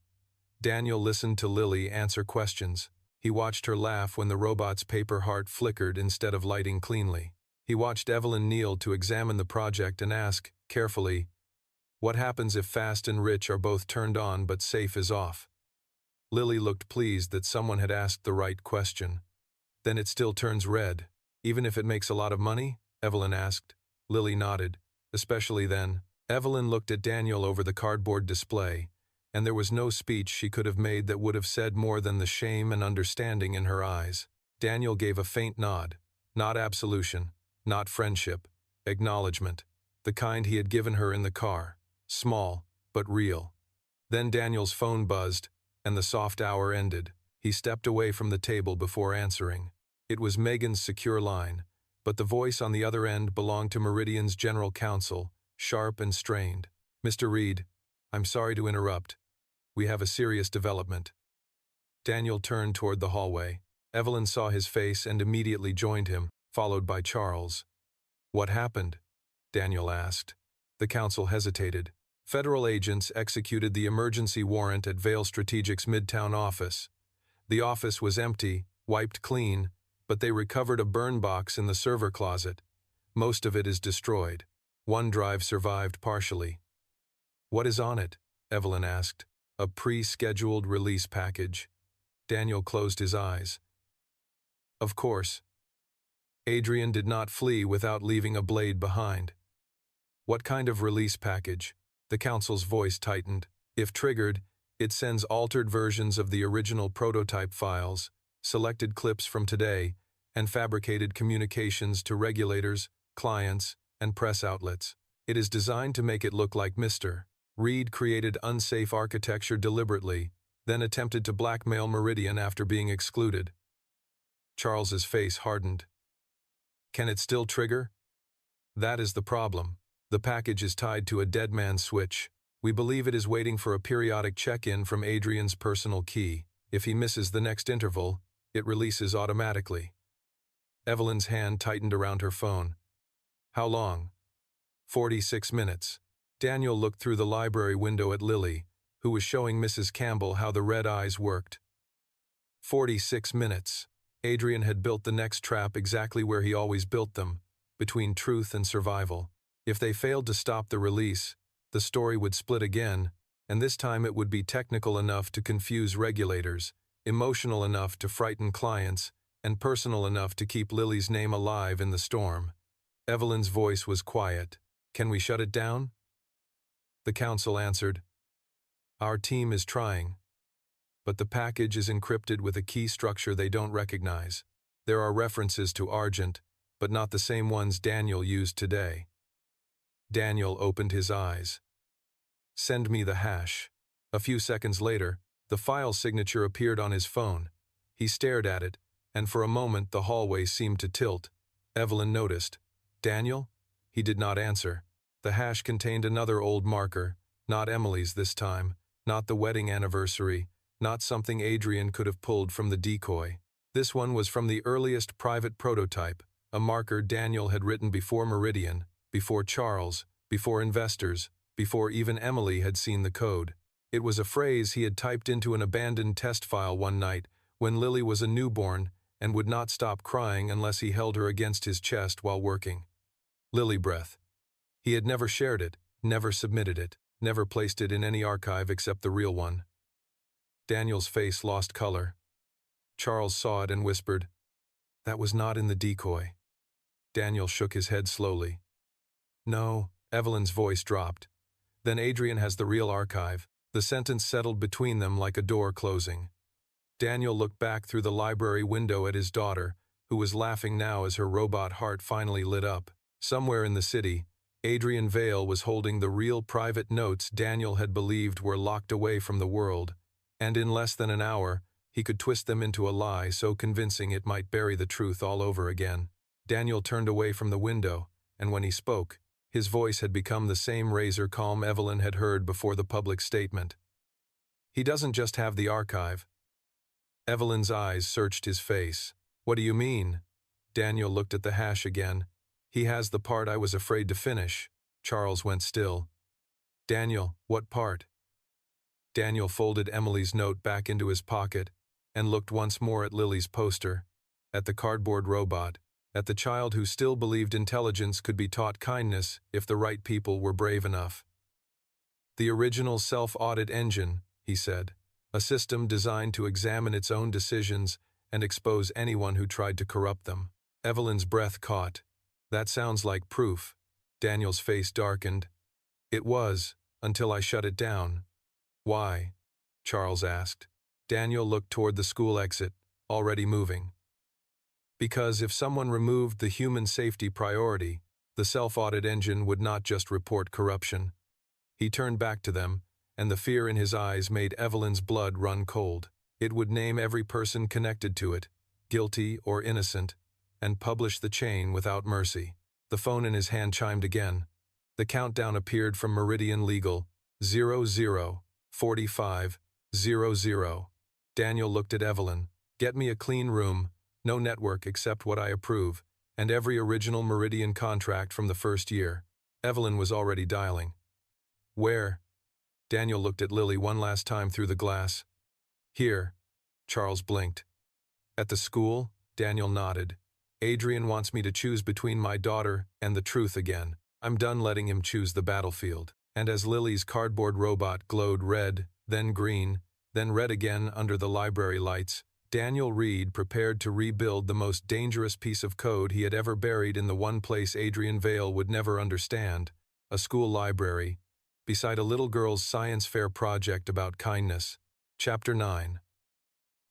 Daniel listened to Lily answer questions. He watched her laugh when the robot's paper heart flickered instead of lighting cleanly. He watched Evelyn kneel to examine the project and ask, carefully, what happens if fast and rich are both turned on but safe is off? Lily looked pleased that someone had asked the right question. Then it still turns red, even if it makes a lot of money? Evelyn asked. Lily nodded. Especially then. Evelyn looked at Daniel over the cardboard display, and there was no speech she could have made that would have said more than the shame and understanding in her eyes. Daniel gave a faint nod. Not absolution, not friendship, acknowledgement, the kind he had given her in the car, small, but real. Then Daniel's phone buzzed, and the soft hour ended. He stepped away from the table before answering. It was Megan's secure line, but the voice on the other end belonged to Meridian's general counsel, sharp and strained. Mr. Reed, I'm sorry to interrupt. We have a serious development. Daniel turned toward the hallway. Evelyn saw his face and immediately joined him, followed by Charles. What happened? Daniel asked. The counsel hesitated. Federal agents executed the emergency warrant at Vail Strategic's Midtown office. The office was empty, wiped clean, but they recovered a burn box in the server closet. Most of it is destroyed. One drive survived partially. What is on it? Evelyn asked. A pre-scheduled release package. Daniel closed his eyes. Of course. Adrian did not flee without leaving a blade behind. What kind of release package? The counsel's voice tightened. If triggered, it sends altered versions of the original prototype files, selected clips from today, and fabricated communications to regulators, clients, and press outlets. It is designed to make it look like Mr. Reed created unsafe architecture deliberately, then attempted to blackmail Meridian after being excluded. Charles's face hardened. Can it still trigger? That is the problem. The package is tied to a dead man switch. We believe it is waiting for a periodic check-in from Adrian's personal key. If he misses the next interval, it releases automatically. Evelyn's hand tightened around her phone. How long? 46 minutes. Daniel looked through the library window at Lily, who was showing Mrs. Campbell how the red eyes worked. 46 minutes. Adrian had built the next trap exactly where he always built them, between truth and survival. If they failed to stop the release, the story would split again, and this time it would be technical enough to confuse regulators, emotional enough to frighten clients, and personal enough to keep Lily's name alive in the storm. Evelyn's voice was quiet. Can we shut it down? The counsel answered. Our team is trying. but the package is encrypted with a key structure they don't recognize. There are references to Argent, but not the same ones Daniel used today. Daniel opened his eyes. "Send me the hash." A few seconds later, the file signature appeared on his phone. He stared at it, and for a moment the hallway seemed to tilt. Evelyn noticed. "Daniel?" He did not answer. The hash contained another old marker, not Emily's this time, not the wedding anniversary, not something Adrian could have pulled from the decoy. This one was from the earliest private prototype, a marker Daniel had written before Meridian, before Charles, before investors, before even Emily had seen the code. It was a phrase he had typed into an abandoned test file one night when Lily was a newborn and would not stop crying unless he held her against his chest while working. Lily breath. He had never shared it, never submitted it, never placed it in any archive except the real one. Daniel's face lost color. Charles saw it and whispered, "That was not in the decoy." Daniel shook his head slowly. "No," Evelyn's voice dropped. "Then Adrian has the real archive." The sentence settled between them like a door closing. Daniel looked back through the library window at his daughter, who was laughing now as her robot heart finally lit up. Somewhere in the city, Adrian Vale was holding the real private notes Daniel had believed were locked away from the world, and in less than an hour, he could twist them into a lie so convincing it might bury the truth all over again. Daniel turned away from the window, and when he spoke, his voice had become the same razor-calm Evelyn had heard before the public statement. "He doesn't just have the archive." Evelyn's eyes searched his face. "What do you mean?" Daniel looked at the hash again. "He has the part I was afraid to finish." Charles went still. "Daniel, what part?" Daniel folded Emily's note back into his pocket and looked once more at Lily's poster, at the cardboard robot, at the child who still believed intelligence could be taught kindness if the right people were brave enough. "The original self-audit engine," he said, "a system designed to examine its own decisions and expose anyone who tried to corrupt them." Evelyn's breath caught. "That sounds like proof." Daniel's face darkened. "It was, until I shut it down." "Why?" Charles asked. Daniel looked toward the school exit, already moving. "Because if someone removed the human safety priority, the self-audit engine would not just report corruption." He turned back to them, and the fear in his eyes made Evelyn's blood run cold. It would name every person connected to it, guilty or innocent, and publish the chain without mercy. The phone in his hand chimed again. The countdown appeared from Meridian Legal, 00:45:00. Daniel looked at Evelyn. "Get me a clean room, no network except what I approve, and every original Meridian contract from the first year." Evelyn was already dialing. "Where?" Daniel looked at Lily one last time through the glass. "Here." Charles blinked. "At the school?" Daniel nodded. "Adrian wants me to choose between my daughter and the truth again. I'm done letting him choose the battlefield." And as Lily's cardboard robot glowed red, then green, then red again under the library lights, Daniel Reed prepared to rebuild the most dangerous piece of code he had ever buried in the one place Adrian Vale would never understand, a school library, beside a little girl's science fair project about kindness. Chapter 9.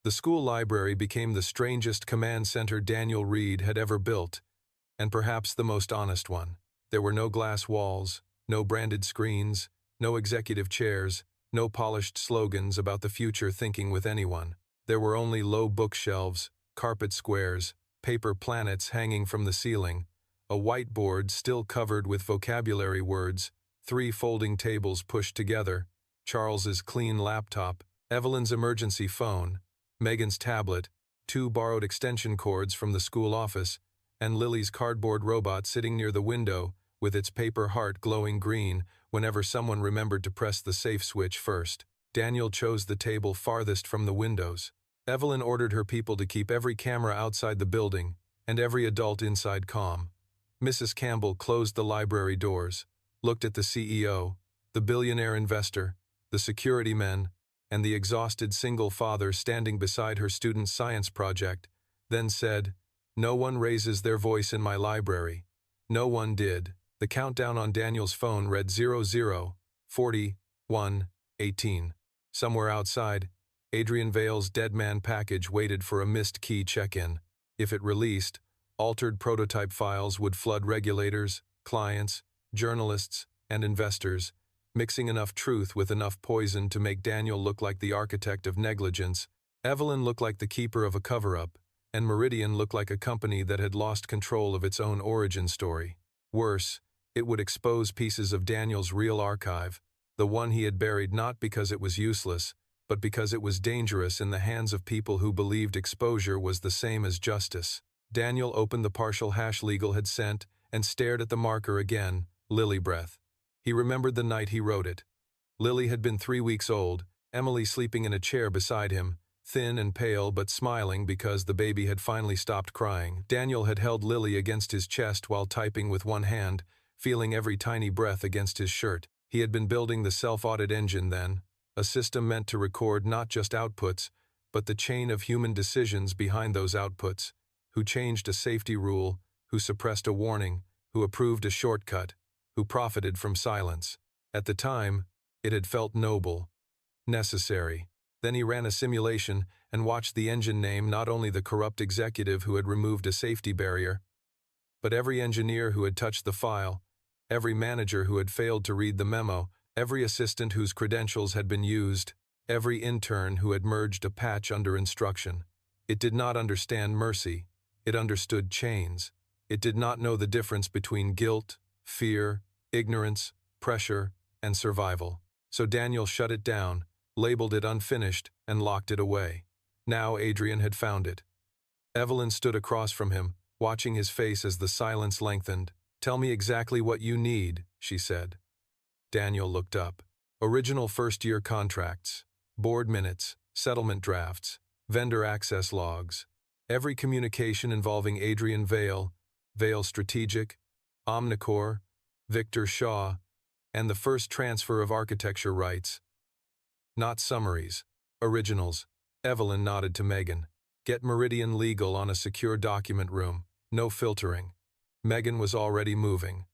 The school library became the strangest command center Daniel Reed had ever built, and perhaps the most honest one. There were no glass walls, no branded screens, no executive chairs, no polished slogans about the future thinking with anyone. There were only low bookshelves, carpet squares, paper planets hanging from the ceiling, a whiteboard still covered with vocabulary words, 3 folding tables pushed together, Charles's clean laptop, Evelyn's emergency phone, Megan's tablet, 2 borrowed extension cords from the school office, and Lily's cardboard robot sitting near the window with its paper heart glowing green whenever someone remembered to press the safe switch first. Daniel chose the table farthest from the windows. Evelyn ordered her people to keep every camera outside the building and every adult inside calm. Mrs. Campbell closed the library doors, looked at the CEO, the billionaire investor, the security men, and the exhausted single father standing beside her student's science project, then said, "No one raises their voice in my library." No one did. The countdown on Daniel's phone read 00:41:18. Somewhere outside, Adrian Vale's dead man package waited for a missed key check-in. If it released, altered prototype files would flood regulators, clients, journalists, and investors, mixing enough truth with enough poison to make Daniel look like the architect of negligence, Evelyn look like the keeper of a cover-up, and Meridian look like a company that had lost control of its own origin story. Worse, it would expose pieces of Daniel's real archive, the one he had buried not because it was useless, but because it was dangerous in the hands of people who believed exposure was the same as justice. Daniel opened the partial hash legal had sent and stared at the marker again, Lily breath. He remembered the night he wrote it. Lily had been 3 weeks old, Emily sleeping in a chair beside him, thin and pale but smiling because the baby had finally stopped crying. Daniel had held Lily against his chest while typing with one hand, feeling every tiny breath against his shirt. He had been building the self-audit engine then, a system meant to record not just outputs, but the chain of human decisions behind those outputs, who changed a safety rule, who suppressed a warning, who approved a shortcut, who profited from silence. At the time, it had felt noble, necessary. Then he ran a simulation and watched the engine name not only the corrupt executive who had removed a safety barrier, but every engineer who had touched the file, every manager who had failed to read the memo, every assistant whose credentials had been used, every intern who had merged a patch under instruction. It did not understand mercy. It understood chains. It did not know the difference between guilt, fear, ignorance, pressure, and survival. So Daniel shut it down, labeled it unfinished, and locked it away. Now Adrian had found it. Evelyn stood across from him, watching his face as the silence lengthened. "Tell me exactly what you need," she said. Daniel looked up. Original first-year contracts, board minutes, settlement drafts, vendor access logs. Every communication involving Adrian Vale, Vale Strategic, Omnicore, Victor Shaw, and the first transfer of architecture rights. Not summaries, originals. Evelyn nodded to Megan. "Get Meridian Legal on a secure document room. No filtering." Megan was already moving.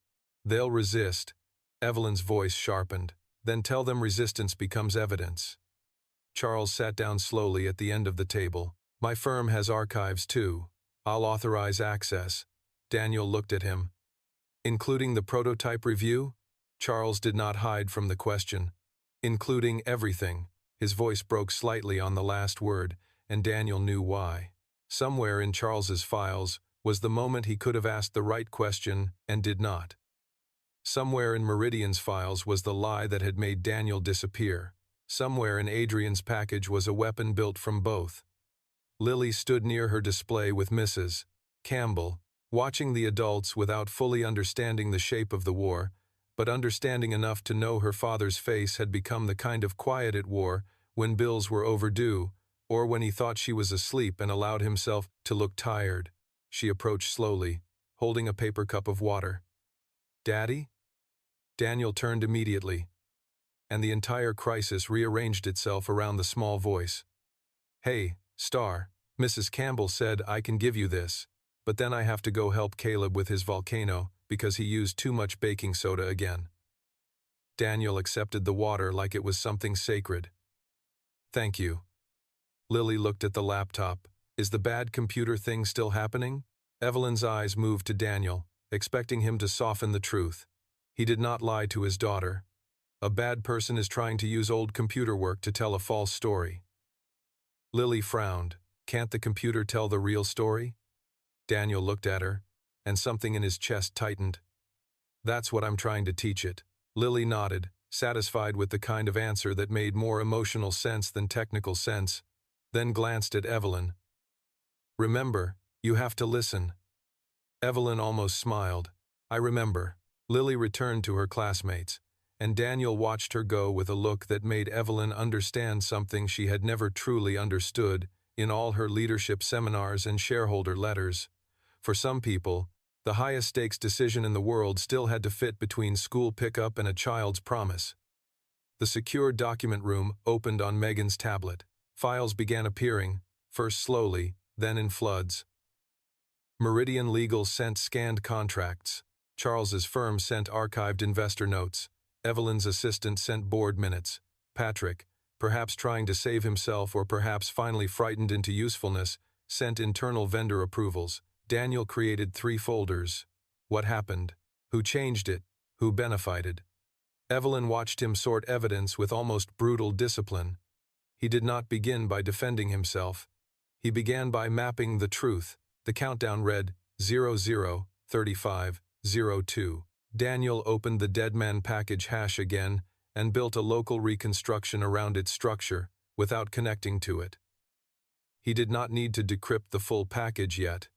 "They'll resist." Evelyn's voice sharpened. "Then tell them resistance becomes evidence." Charles sat down slowly at the end of the table. "My firm has archives too. I'll authorize access." Daniel looked at him. "Including the prototype review?" Charles did not hide from the question. "Including everything." His voice broke slightly on the last word, and Daniel knew why. Somewhere in Charles's files was the moment he could have asked the right question and did not. Somewhere in Meridian's files was the lie that had made Daniel disappear. Somewhere in Adrian's package was a weapon built from both. Lily stood near her display with Mrs. Campbell, watching the adults without fully understanding the shape of the war, but understanding enough to know her father's face had become the kind of quiet it wore when bills were overdue, or when he thought she was asleep and allowed himself to look tired. She approached slowly, holding a paper cup of water. "Daddy?" Daniel turned immediately, and the entire crisis rearranged itself around the small voice. "Hey, Star, Mrs. Campbell said I can give you this, but then I have to go help Caleb with his volcano because he used too much baking soda again." Daniel accepted the water like it was something sacred. "Thank you." Lily looked at the laptop. "Is the bad computer thing still happening?" Evelyn's eyes moved to Daniel, expecting him to soften the truth. He did not lie to his daughter. A bad person is trying to use old computer work to tell a false story. Lily frowned. "Can't the computer tell the real story?" Daniel looked at her, and something in his chest tightened. "That's what I'm trying to teach it." Lily nodded, satisfied with the kind of answer that made more emotional sense than technical sense, then glanced at Evelyn. "Remember, you have to listen." Evelyn almost smiled. "I remember." Lily returned to her classmates, and Daniel watched her go with a look that made Evelyn understand something she had never truly understood in all her leadership seminars and shareholder letters. For some people, the highest-stakes decision in the world still had to fit between school pickup and a child's promise. The secure document room opened on Megan's tablet. Files began appearing, first slowly, then in floods. Meridian Legal sent scanned contracts. Charles's firm sent archived investor notes. Evelyn's assistant sent board minutes. Patrick, perhaps trying to save himself or perhaps finally frightened into usefulness, sent internal vendor approvals. Daniel created 3 folders. What happened? Who changed it? Who benefited? Evelyn watched him sort evidence with almost brutal discipline. He did not begin by defending himself. He began by mapping the truth. The countdown read 003502. Daniel opened the Deadman package hash again and built a local reconstruction around its structure without connecting to it. He did not need to decrypt the full package yet.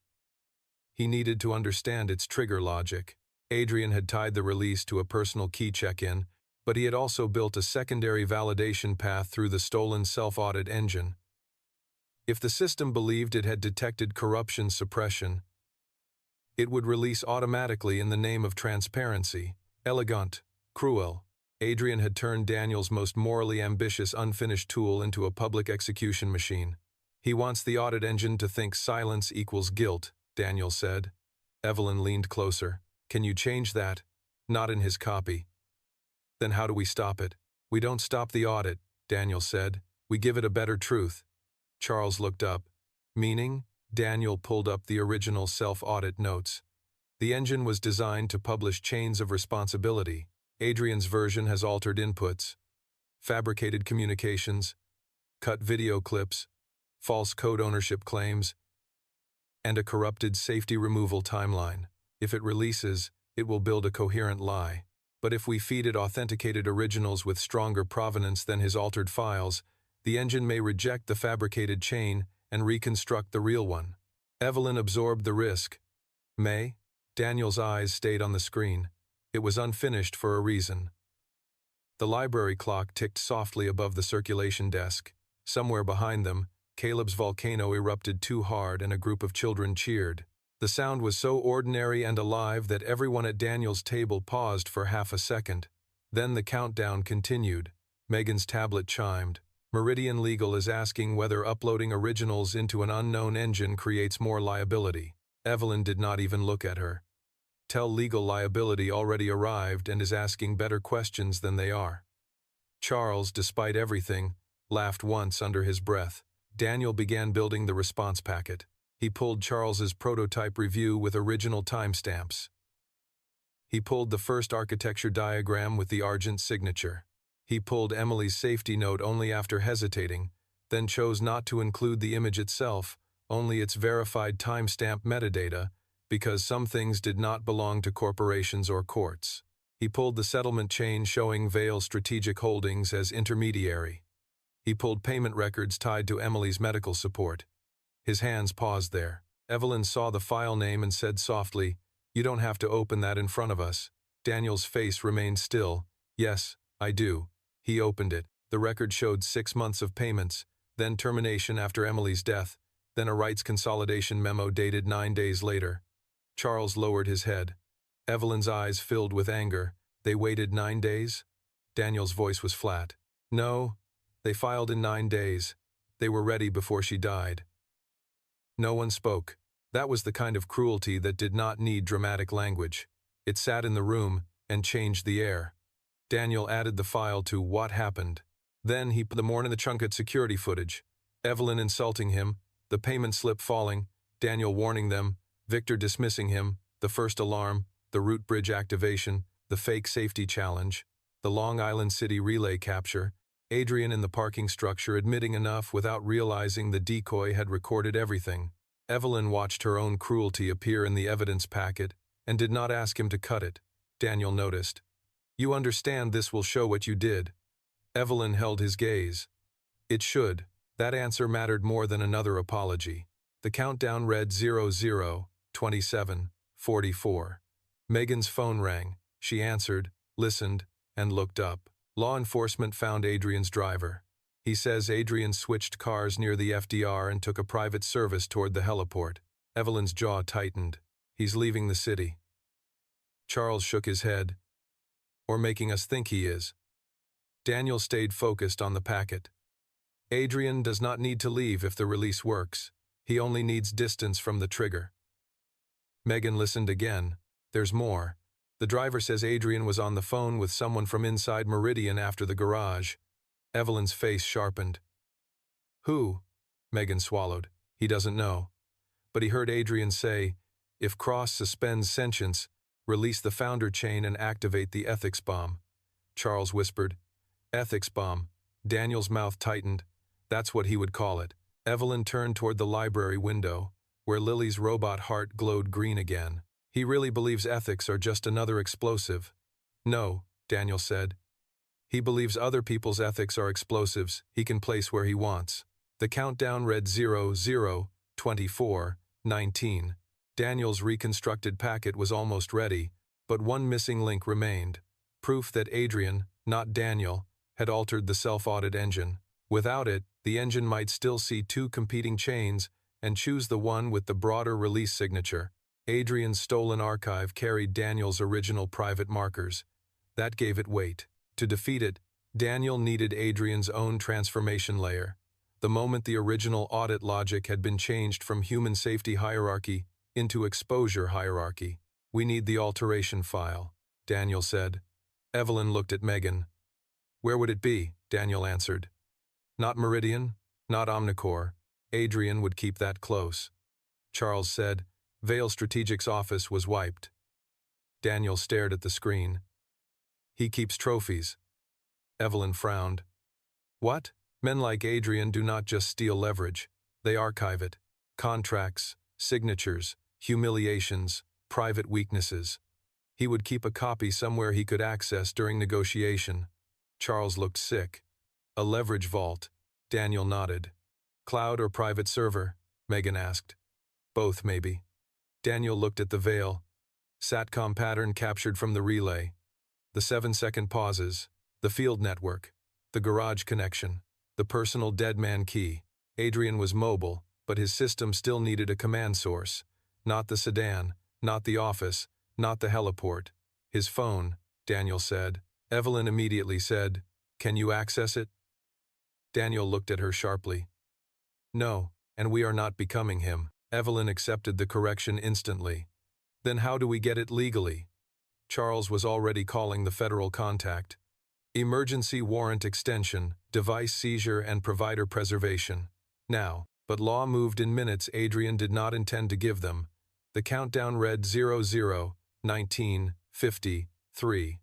He needed to understand its trigger logic. Adrian had tied the release to a personal key check-in, but he had also built a secondary validation path through the stolen self-audit engine. If the system believed it had detected corruption suppression, it would release automatically in the name of transparency. Elegant, cruel. Adrian had turned Daniel's most morally ambitious unfinished tool into a public execution machine. He wants the audit engine to think silence equals guilt, Daniel said. Evelyn leaned closer. Can you change that? Not in his copy. Then how do we stop it? We don't stop the audit, Daniel said. We give it a better truth. Charles looked up. Meaning? Daniel pulled up the original self-audit notes. The engine was designed to publish chains of responsibility. Adrian's version has altered inputs, fabricated communications, cut video clips, false code ownership claims, and a corrupted safety removal timeline. If it releases, it will build a coherent lie. But if we feed it authenticated originals with stronger provenance than his altered files, the engine may reject the fabricated chain and reconstruct the real one. Evelyn absorbed the risk. May? Daniel's eyes stayed on the screen. It was unfinished for a reason. The library clock ticked softly above the circulation desk. Somewhere behind them, Caleb's volcano erupted too hard and a group of children cheered. The sound was so ordinary and alive that everyone at Daniel's table paused for half a second. Then the countdown continued. Megan's tablet chimed. Meridian Legal is asking whether uploading originals into an unknown engine creates more liability. Evelyn did not even look at her. Tell legal liability already arrived and is asking better questions than they are. Charles, despite everything, laughed once under his breath. Daniel began building the response packet. He pulled Charles's prototype review with original timestamps. He pulled the first architecture diagram with the Argent signature. He pulled Emily's safety note only after hesitating, then chose not to include the image itself, only its verified timestamp metadata, because some things did not belong to corporations or courts. He pulled the settlement chain showing Vail Strategic Holdings as intermediary. He pulled payment records tied to Emily's medical support. His hands paused there. Evelyn saw the file name and said softly, "You don't have to open that in front of us." Daniel's face remained still. "Yes, I do." He opened it. The record showed 6 months of payments, then termination after Emily's death, then a rights consolidation memo dated 9 days later. Charles lowered his head. Evelyn's eyes filled with anger. They waited 9 days? Daniel's voice was flat. No, they filed in 9 days. They were ready before she died. No one spoke. That was the kind of cruelty that did not need dramatic language. It sat in the room and changed the air. Daniel added the file to what happened. Then he put the morning the Chunket security footage. Evelyn insulting him, the payment slip falling, Daniel warning them, Victor dismissing him, the first alarm, the root bridge activation, the fake safety challenge, the Long Island City relay capture, Adrian in the parking structure admitting enough without realizing the decoy had recorded everything. Evelyn watched her own cruelty appear in the evidence packet and did not ask him to cut it. Daniel noticed. You understand this will show what you did. Evelyn held his gaze. It should. That answer mattered more than another apology. The countdown read 002744. Megan's phone rang. She answered, listened, and looked up. Law enforcement found Adrian's driver. He says Adrian switched cars near the FDR and took a private service toward the heliport. Evelyn's jaw tightened. He's leaving the city. Charles shook his head. Or making us think he is. Daniel stayed focused on the packet. Adrian does not need to leave if the release works. He only needs distance from the trigger. Megan listened again. There's more. The driver says Adrian was on the phone with someone from inside Meridian after the garage. Evelyn's face sharpened. Who? Megan swallowed. He doesn't know. But he heard Adrian say, if Cross suspends sentience, release the founder chain and activate the ethics bomb. Charles whispered. Ethics bomb. Daniel's mouth tightened. That's what he would call it. Evelyn turned toward the library window, where Lily's robot heart glowed green again. He really believes ethics are just another explosive. No, Daniel said. He believes other people's ethics are explosives he can place where he wants. The countdown read 0, 0, 24, 19. Daniel's reconstructed packet was almost ready, but one missing link remained. Proof that Adrian, not Daniel, had altered the self-audit engine. Without it, the engine might still see two competing chains and choose the one with the broader release signature. Adrian's stolen archive carried Daniel's original private markers. That gave it weight. To defeat it, Daniel needed Adrian's own transformation layer. The moment the original audit logic had been changed from human safety hierarchy into exposure hierarchy. We need the alteration file, Daniel said. Evelyn looked at Megan. Where would it be? Daniel answered. Not Meridian, not Omnicore. Adrian would keep that close. Charles said. Vale Strategic's office was wiped. Daniel stared at the screen. He keeps trophies. Evelyn frowned. What? Men like Adrian do not just steal leverage. They archive it. Contracts, signatures, humiliations, private weaknesses. He would keep a copy somewhere he could access during negotiation. Charles looked sick. A leverage vault. Daniel nodded. Cloud or private server? Megan asked. Both, maybe. Daniel looked at the veil. SATCOM pattern captured from the relay. The 7-second pauses. The field network. The garage connection. The personal dead man key. Adrian was mobile, but his system still needed a command source. Not the sedan, not the office, not the heliport. His phone, Daniel said. Evelyn immediately said, Can you access it? Daniel looked at her sharply. No, and we are not becoming him. Evelyn accepted the correction instantly. Then how do we get it legally? Charles was already calling the federal contact. Emergency warrant extension, device seizure and provider preservation. Now, but law moved in minutes Adrian did not intend to give them. The countdown read 00, 19, 50, 3.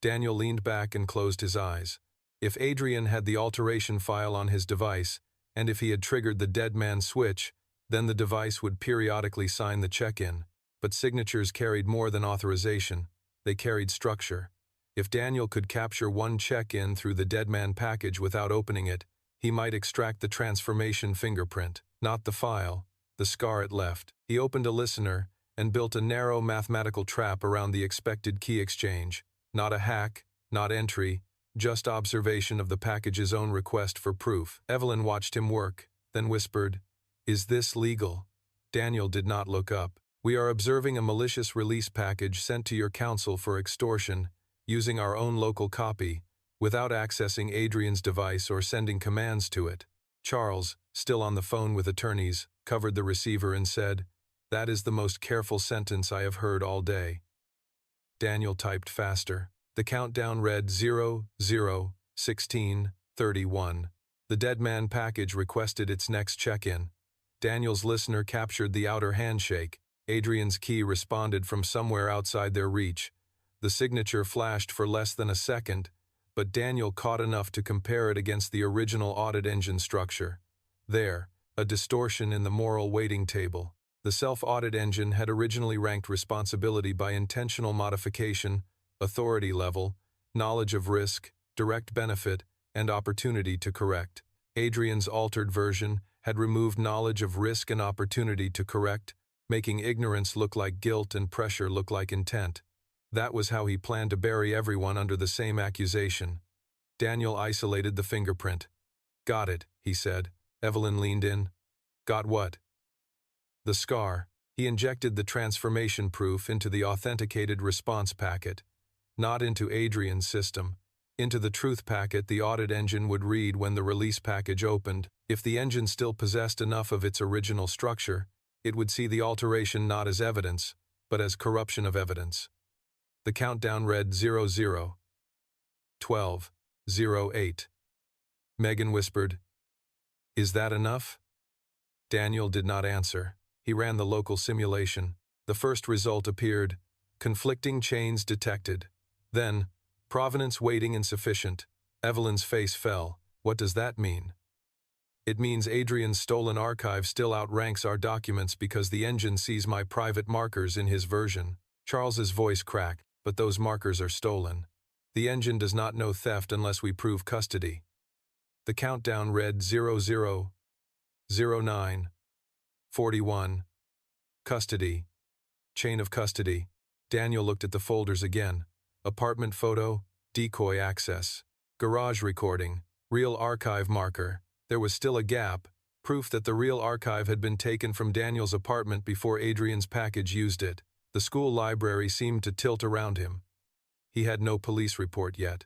Daniel leaned back and closed his eyes. If Adrian had the alteration file on his device, and if he had triggered the dead man switch, then the device would periodically sign the check-in. But signatures carried more than authorization. They carried structure. If Daniel could capture one check-in through the dead man package without opening it, he might extract the transformation fingerprint, not the file, the scar it left. He opened a listener and built a narrow mathematical trap around the expected key exchange. Not a hack, not entry, just observation of the package's own request for proof. Evelyn watched him work, then whispered, Is this legal? Daniel did not look up. We are observing a malicious release package sent to your counsel for extortion, using our own local copy, without accessing Adrian's device or sending commands to it. Charles, still on the phone with attorneys, covered the receiver and said, That is the most careful sentence I have heard all day. Daniel typed faster. The countdown read 0, 0, 16, 31. The dead man package requested its next check-in. Daniel's listener captured the outer handshake. Adrian's key responded from somewhere outside their reach. The signature flashed for less than a second, but Daniel caught enough to compare it against the original audit engine structure. There, a distortion in the moral weighting table. The self-audit engine had originally ranked responsibility by intentional modification, authority level, knowledge of risk, direct benefit, and opportunity to correct. Adrian's altered version had removed knowledge of risk and opportunity to correct, making ignorance look like guilt and pressure look like intent. That was how he planned to bury everyone under the same accusation. Daniel isolated the fingerprint. Got it, he said. Evelyn leaned in. Got what? The scar. He injected the transformation proof into the authenticated response packet. Not into Adrian's system. Into the truth packet the audit engine would read when the release package opened. If the engine still possessed enough of its original structure, it would see the alteration not as evidence, but as corruption of evidence. The countdown read 00, 12, 08. Megan whispered, "Is that enough?" Daniel did not answer. He ran the local simulation. The first result appeared, conflicting chains detected. Then, provenance weighting insufficient. Evelyn's face fell. What does that mean? It means Adrian's stolen archive still outranks our documents because the engine sees my private markers in his version. Charles's voice cracked, but those markers are stolen. The engine does not know theft unless we prove custody. The countdown read 00, 09, 41. Custody. Chain of custody. Daniel looked at the folders again. Apartment photo, decoy access. Garage recording, real archive marker. There was still a gap, proof that the real archive had been taken from Daniel's apartment before Adrian's package used it. The school library seemed to tilt around him. He had no police report yet.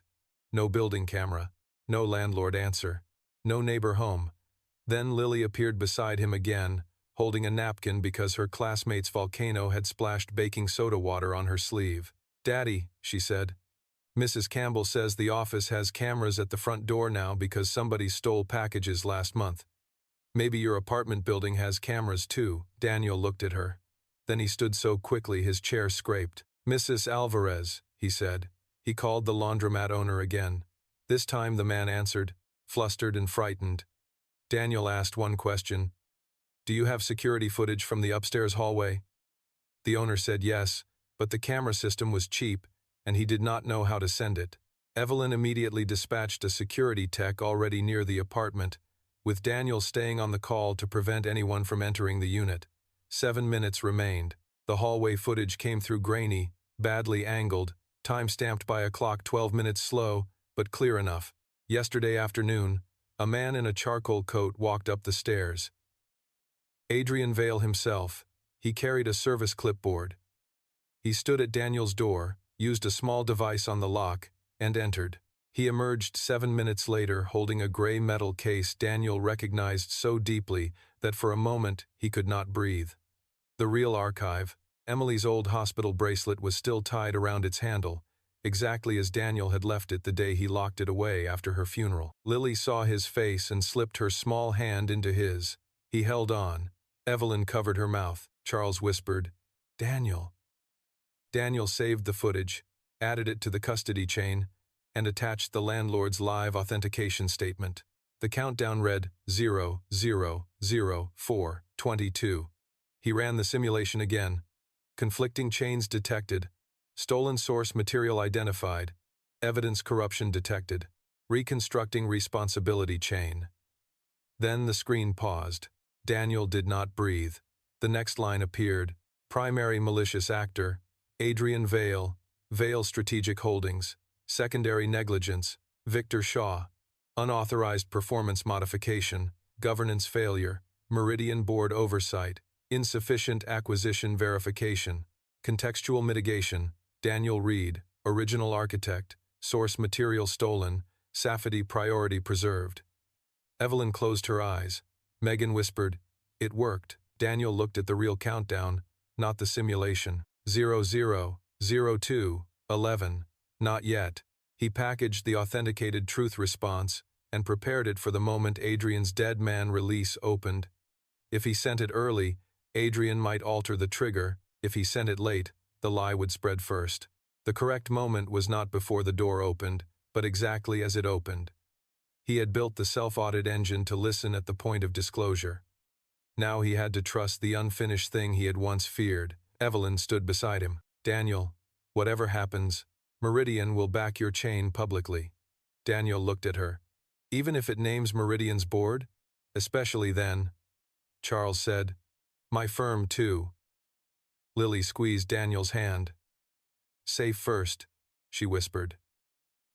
No building camera. No landlord answer. No neighbor home. Then Lily appeared beside him again, holding a napkin because her classmate's volcano had splashed baking soda water on her sleeve. "Daddy," she said, "Mrs. Campbell says the office has cameras at the front door now because somebody stole packages last month. Maybe your apartment building has cameras too." Daniel looked at her. Then he stood so quickly his chair scraped. "Mrs. Alvarez," he said. He called the laundromat owner again. This time the man answered, flustered and frightened. Daniel asked one question. "Do you have security footage from the upstairs hallway?" The owner said yes, but the camera system was cheap, and he did not know how to send it. Evelyn immediately dispatched a security tech already near the apartment, with Daniel staying on the call to prevent anyone from entering the unit. 7 minutes remained. The hallway footage came through grainy, badly angled, time-stamped by a clock 12 minutes slow, but clear enough. Yesterday afternoon, a man in a charcoal coat walked up the stairs. Adrian Vale himself. He carried a service clipboard. He stood at Daniel's door, used a small device on the lock, and entered. He emerged 7 minutes later holding a gray metal case Daniel recognized so deeply that for a moment he could not breathe. The real archive. Emily's old hospital bracelet was still tied around its handle, exactly as Daniel had left it the day he locked it away after her funeral. Lily saw his face and slipped her small hand into his. He held on. Evelyn covered her mouth. Charles whispered, "Daniel." Daniel saved the footage, added it to the custody chain, and attached the landlord's live authentication statement. The countdown read 000422. He ran the simulation again. Conflicting chains detected. Stolen source material identified. Evidence corruption detected. Reconstructing responsibility chain. Then the screen paused. Daniel did not breathe. The next line appeared. Primary malicious actor, Adrian Vale, Vale Strategic Holdings. Secondary negligence, Victor Shaw. Unauthorized performance modification, governance failure, Meridian board oversight, insufficient acquisition verification, contextual mitigation, Daniel Reed, original architect, source material stolen, Safety priority preserved. Evelyn closed her eyes. Megan whispered, "It worked." Daniel looked at the real countdown, not the simulation. 000211. Not yet. He packaged the authenticated truth response and prepared it for the moment Adrian's dead man release opened. If he sent it early, Adrian might alter the trigger. If he sent it late, the lie would spread first. The correct moment was not before the door opened, but exactly as it opened. He had built the self-audit engine to listen at the point of disclosure. Now he had to trust the unfinished thing he had once feared. Evelyn stood beside him. "Daniel, whatever happens, Meridian will back your chain publicly." Daniel looked at her. "Even if it names Meridian's board? Especially then." Charles said, "My firm too." Lily squeezed Daniel's hand. "Safe first," she whispered.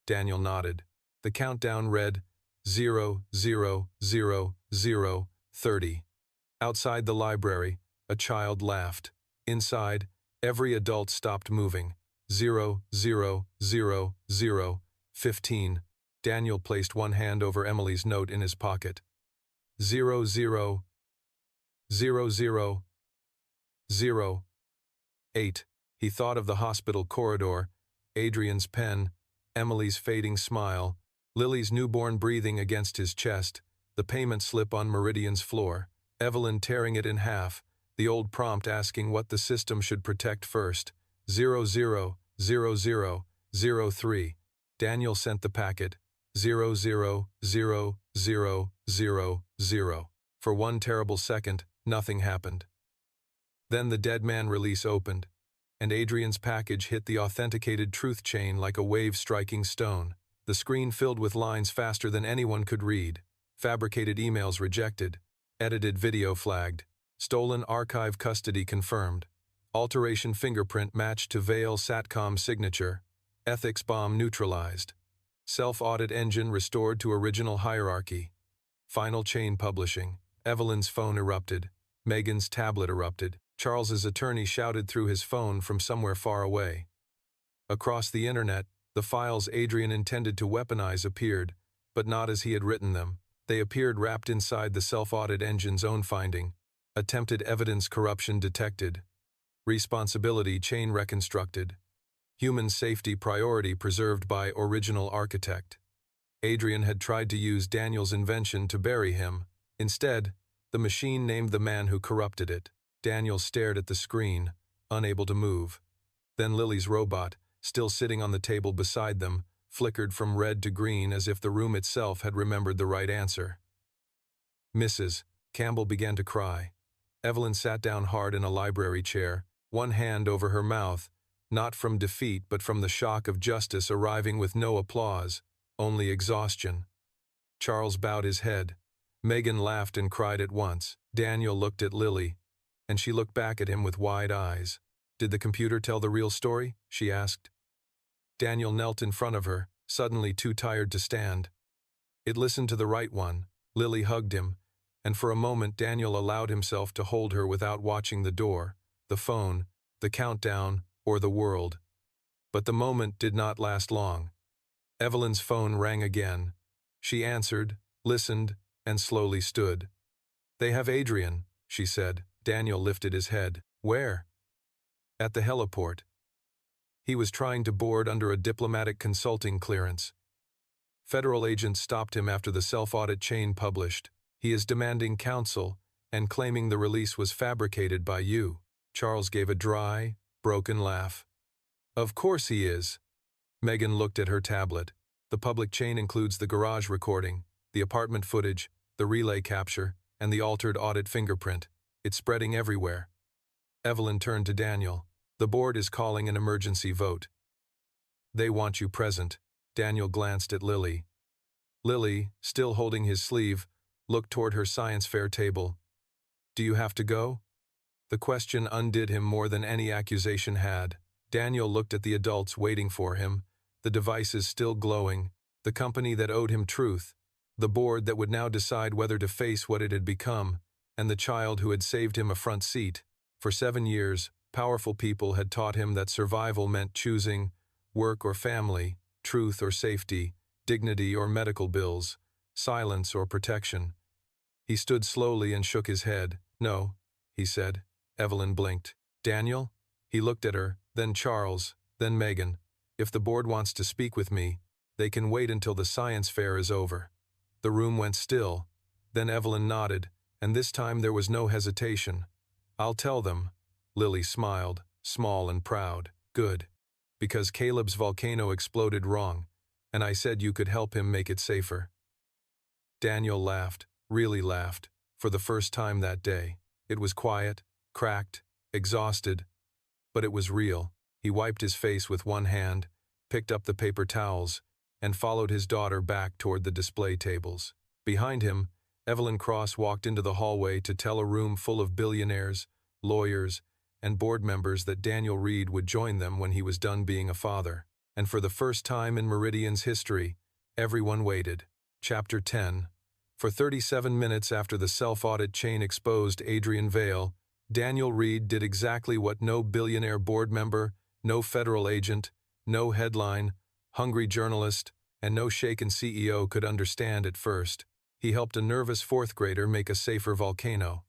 Daniel nodded. The countdown read 000030. Outside the library, a child laughed. Inside, every adult stopped moving. 000015. Daniel placed one hand over Emily's note in his pocket. 000008. He thought of the hospital corridor, Adrian's pen, Emily's fading smile, Lily's newborn breathing against his chest, the payment slip on Meridian's floor, Evelyn tearing it in half, the old prompt asking what the system should protect first. 000003. Daniel sent the packet. 000000. For one terrible second, nothing happened. Then the dead man release opened, and Adrian's package hit the authenticated truth chain like a wave striking stone. The screen filled with lines faster than anyone could read. Fabricated emails rejected. Edited video flagged. Stolen archive custody confirmed. Alteration fingerprint matched to Veil Satcom signature. Ethics bomb neutralized. Self-audit engine restored to original hierarchy. Final chain publishing. Evelyn's phone erupted. Megan's tablet erupted. Charles's attorney shouted through his phone from somewhere far away. Across the internet, the files Adrian intended to weaponize appeared, but not as he had written them. They appeared wrapped inside the self-audit engine's own finding. Attempted evidence corruption detected. Responsibility chain reconstructed. Human safety priority preserved by original architect. Adrian had tried to use Daniel's invention to bury him. Instead, the machine named the man who corrupted it. Daniel stared at the screen, unable to move. Then Lily's robot, still sitting on the table beside them, flickered from red to green as if the room itself had remembered the right answer. Mrs. Campbell began to cry. Evelyn sat down hard in a library chair, one hand over her mouth, not from defeat but from the shock of justice arriving with no applause, only exhaustion. Charles bowed his head. Megan laughed and cried at once. Daniel looked at Lily, and she looked back at him with wide eyes. Did the computer tell the real story? She asked. Daniel knelt in front of her, suddenly too tired to stand. It listened to the right one. Lily hugged him, and for a moment Daniel allowed himself to hold her without watching the door, the phone, the countdown, or the world. But the moment did not last long. Evelyn's phone rang again. She answered, listened, and slowly stood. "They have Adrian," she said. Daniel lifted his head. "Where?" "At the heliport. He was trying to board under a diplomatic consulting clearance. Federal agents stopped him after the self-audit chain published. He is demanding counsel and claiming the release was fabricated by you." Charles gave a dry, broken laugh. "Of course he is." Megan looked at her tablet. The public chain includes the garage recording, the apartment footage, the relay capture, and the altered audit fingerprint. It's spreading everywhere. Evelyn turned to Daniel. "The board is calling an emergency vote. They want you present." Daniel glanced at Lily. Lily, still holding his sleeve, looked toward her science fair table. "Do you have to go?" The question undid him more than any accusation had. Daniel looked at the adults waiting for him, the devices still glowing, the company that owed him truth, the board that would now decide whether to face what it had become, and the child who had saved him a front seat. For 7 years, powerful people had taught him that survival meant choosing work or family, truth or safety, dignity or medical bills, silence or protection. He stood slowly and shook his head. "No," he said. Evelyn blinked. "Daniel?" He looked at her, then Charles, then Megan. "If the board wants to speak with me, they can wait until the science fair is over." The room went still. Then Evelyn nodded, and this time there was no hesitation. "I'll tell them." Lily smiled, small and proud. "Good. Because Caleb's volcano exploded wrong, and I said you could help him make it safer." Daniel laughed, really laughed, for the first time that day. It was quiet, cracked, exhausted, but it was real. He wiped his face with one hand, picked up the paper towels, and followed his daughter back toward the display tables. Behind him, Evelyn Cross walked into the hallway to tell a room full of billionaires, lawyers, and board members that Daniel Reed would join them when he was done being a father. And for the first time in Meridian's history, everyone waited. Chapter 10. For 37 minutes after the self-audit chain exposed Adrian Vale, Daniel Reed did exactly what no billionaire board member, no federal agent, no headline, hungry journalist, and no shaken CEO could understand at first. He helped a nervous fourth grader make a safer volcano.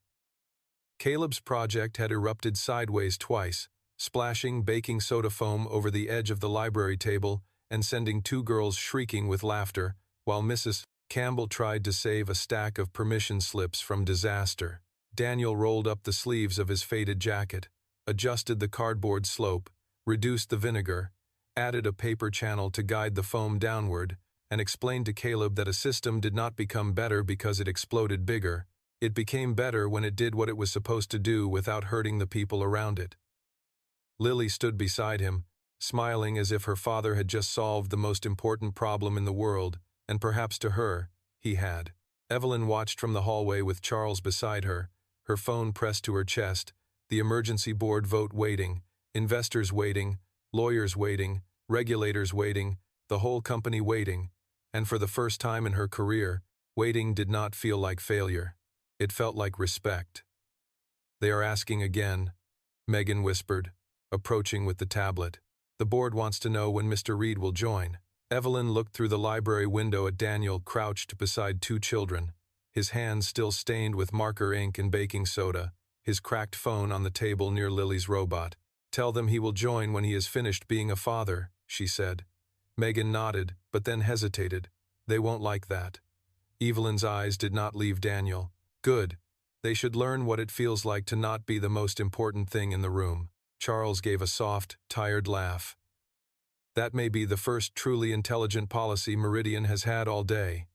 Caleb's project had erupted sideways twice, splashing baking soda foam over the edge of the library table and sending 2 girls shrieking with laughter, while Mrs. Campbell tried to save a stack of permission slips from disaster. Daniel rolled up the sleeves of his faded jacket, adjusted the cardboard slope, reduced the vinegar, added a paper channel to guide the foam downward, and explained to Caleb that a system did not become better because it exploded bigger. It became better when it did what it was supposed to do without hurting the people around it. Lily stood beside him, smiling as if her father had just solved the most important problem in the world, and perhaps to her, he had. Evelyn watched from the hallway with Charles beside her, her phone pressed to her chest, the emergency board vote waiting, investors waiting, lawyers waiting, regulators waiting, the whole company waiting, and for the first time in her career, waiting did not feel like failure. It felt like respect. "They are asking again," Megan whispered, approaching with the tablet. "The board wants to know when Mr. Reed will join." Evelyn looked through the library window at Daniel crouched beside two children, his hands still stained with marker ink and baking soda, his cracked phone on the table near Lily's robot. "Tell them he will join when he is finished being a father," she said. Megan nodded, but then hesitated. "They won't like that." Evelyn's eyes did not leave Daniel. "Good. They should learn what it feels like to not be the most important thing in the room." Charles gave a soft, tired laugh. "That may be the first truly intelligent policy Meridian has had all day."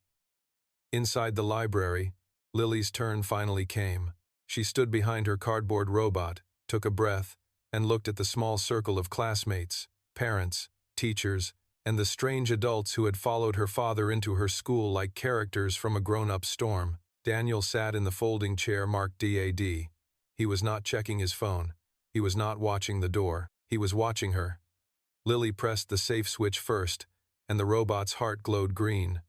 Inside the library, Lily's turn finally came. She stood behind her cardboard robot, took a breath, and looked at the small circle of classmates, parents, teachers, and the strange adults who had followed her father into her school like characters from a grown-up storm. Daniel sat in the folding chair marked DAD. He was not checking his phone. He was not watching the door. He was watching her. Lily pressed the safe switch first, and the robot's heart glowed green.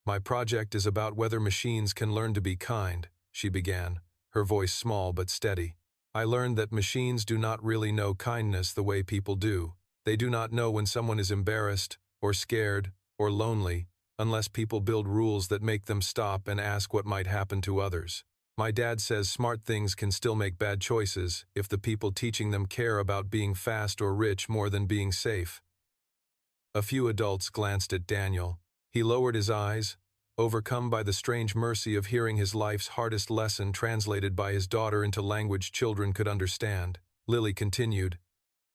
"My project is about whether machines can learn to be kind," she began, her voice small but steady. "I learned that machines do not really know kindness the way people do. They do not know when someone is embarrassed, or scared, or lonely, unless people build rules that make them stop and ask what might happen to others. My dad says smart things can still make bad choices if the people teaching them care about being fast or rich more than being safe." A few adults glanced at Daniel. He lowered his eyes, overcome by the strange mercy of hearing his life's hardest lesson translated by his daughter into language children could understand. Lily continued,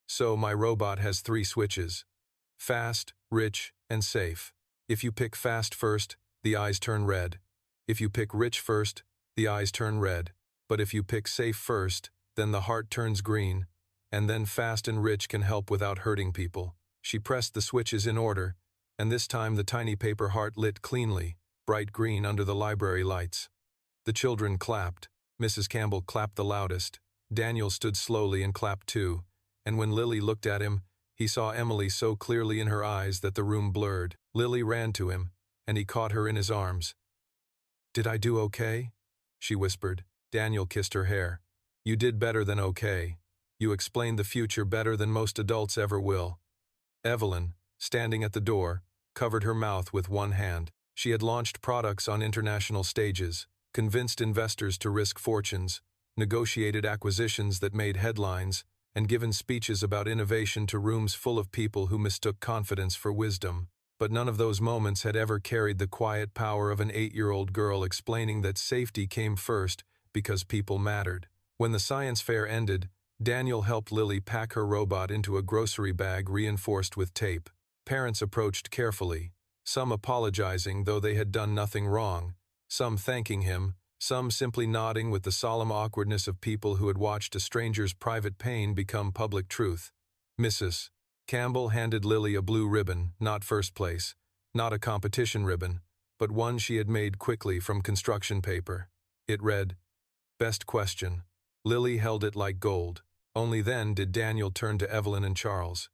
"So my robot has 3 switches: fast, rich, and safe. If you pick fast first, the eyes turn red. If you pick rich first, the eyes turn red. But if you pick safe first, then the heart turns green, and then fast and rich can help without hurting people." She pressed the switches in order, and this time the tiny paper heart lit cleanly, bright green under the library lights. The children clapped. Mrs. Campbell clapped the loudest. Daniel stood slowly and clapped too, and when Lily looked at him, he saw Emily so clearly in her eyes that the room blurred. Lily ran to him, and he caught her in his arms. "Did I do okay?" she whispered. Daniel kissed her hair. "You did better than okay. You explained the future better than most adults ever will." Evelyn, standing at the door, covered her mouth with one hand. She had launched products on international stages, convinced investors to risk fortunes, negotiated acquisitions that made headlines, and given speeches about innovation to rooms full of people who mistook confidence for wisdom. But none of those moments had ever carried the quiet power of an 8-year-old girl explaining that safety came first because people mattered. When the science fair ended, Daniel helped Lily pack her robot into a grocery bag reinforced with tape. Parents approached carefully, some apologizing though they had done nothing wrong, some thanking him, some simply nodding with the solemn awkwardness of people who had watched a stranger's private pain become public truth. Mrs. Campbell handed Lily a blue ribbon, not first place, not a competition ribbon, but one she had made quickly from construction paper. It read, "Best question." Lily held it like gold. Only then did Daniel turn to Evelyn and Charles.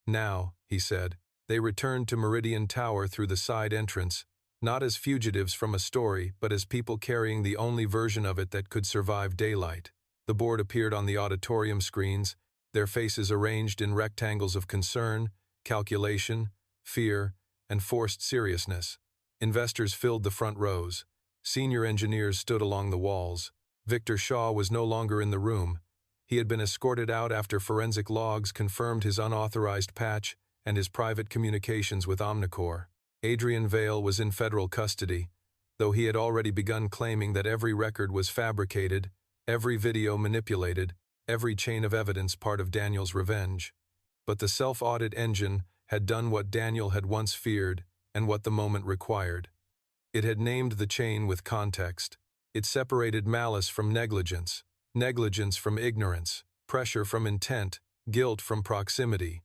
"Now," he said. They returned to Meridian Tower through the side entrance, not as fugitives from a story, but as people carrying the only version of it that could survive daylight. The board appeared on the auditorium screens, their faces arranged in rectangles of concern, calculation, fear, and forced seriousness. Investors filled the front rows. Senior engineers stood along the walls. Victor Shaw was no longer in the room. He had been escorted out after forensic logs confirmed his unauthorized patch and his private communications with Omnicore. Adrian Vale was in federal custody, though he had already begun claiming that every record was fabricated, every video manipulated, every chain of evidence part of Daniel's revenge. But the self-audit engine had done what Daniel had once feared and what the moment required. It had named the chain with context. It separated malice from negligence, negligence from ignorance, pressure from intent, guilt from proximity.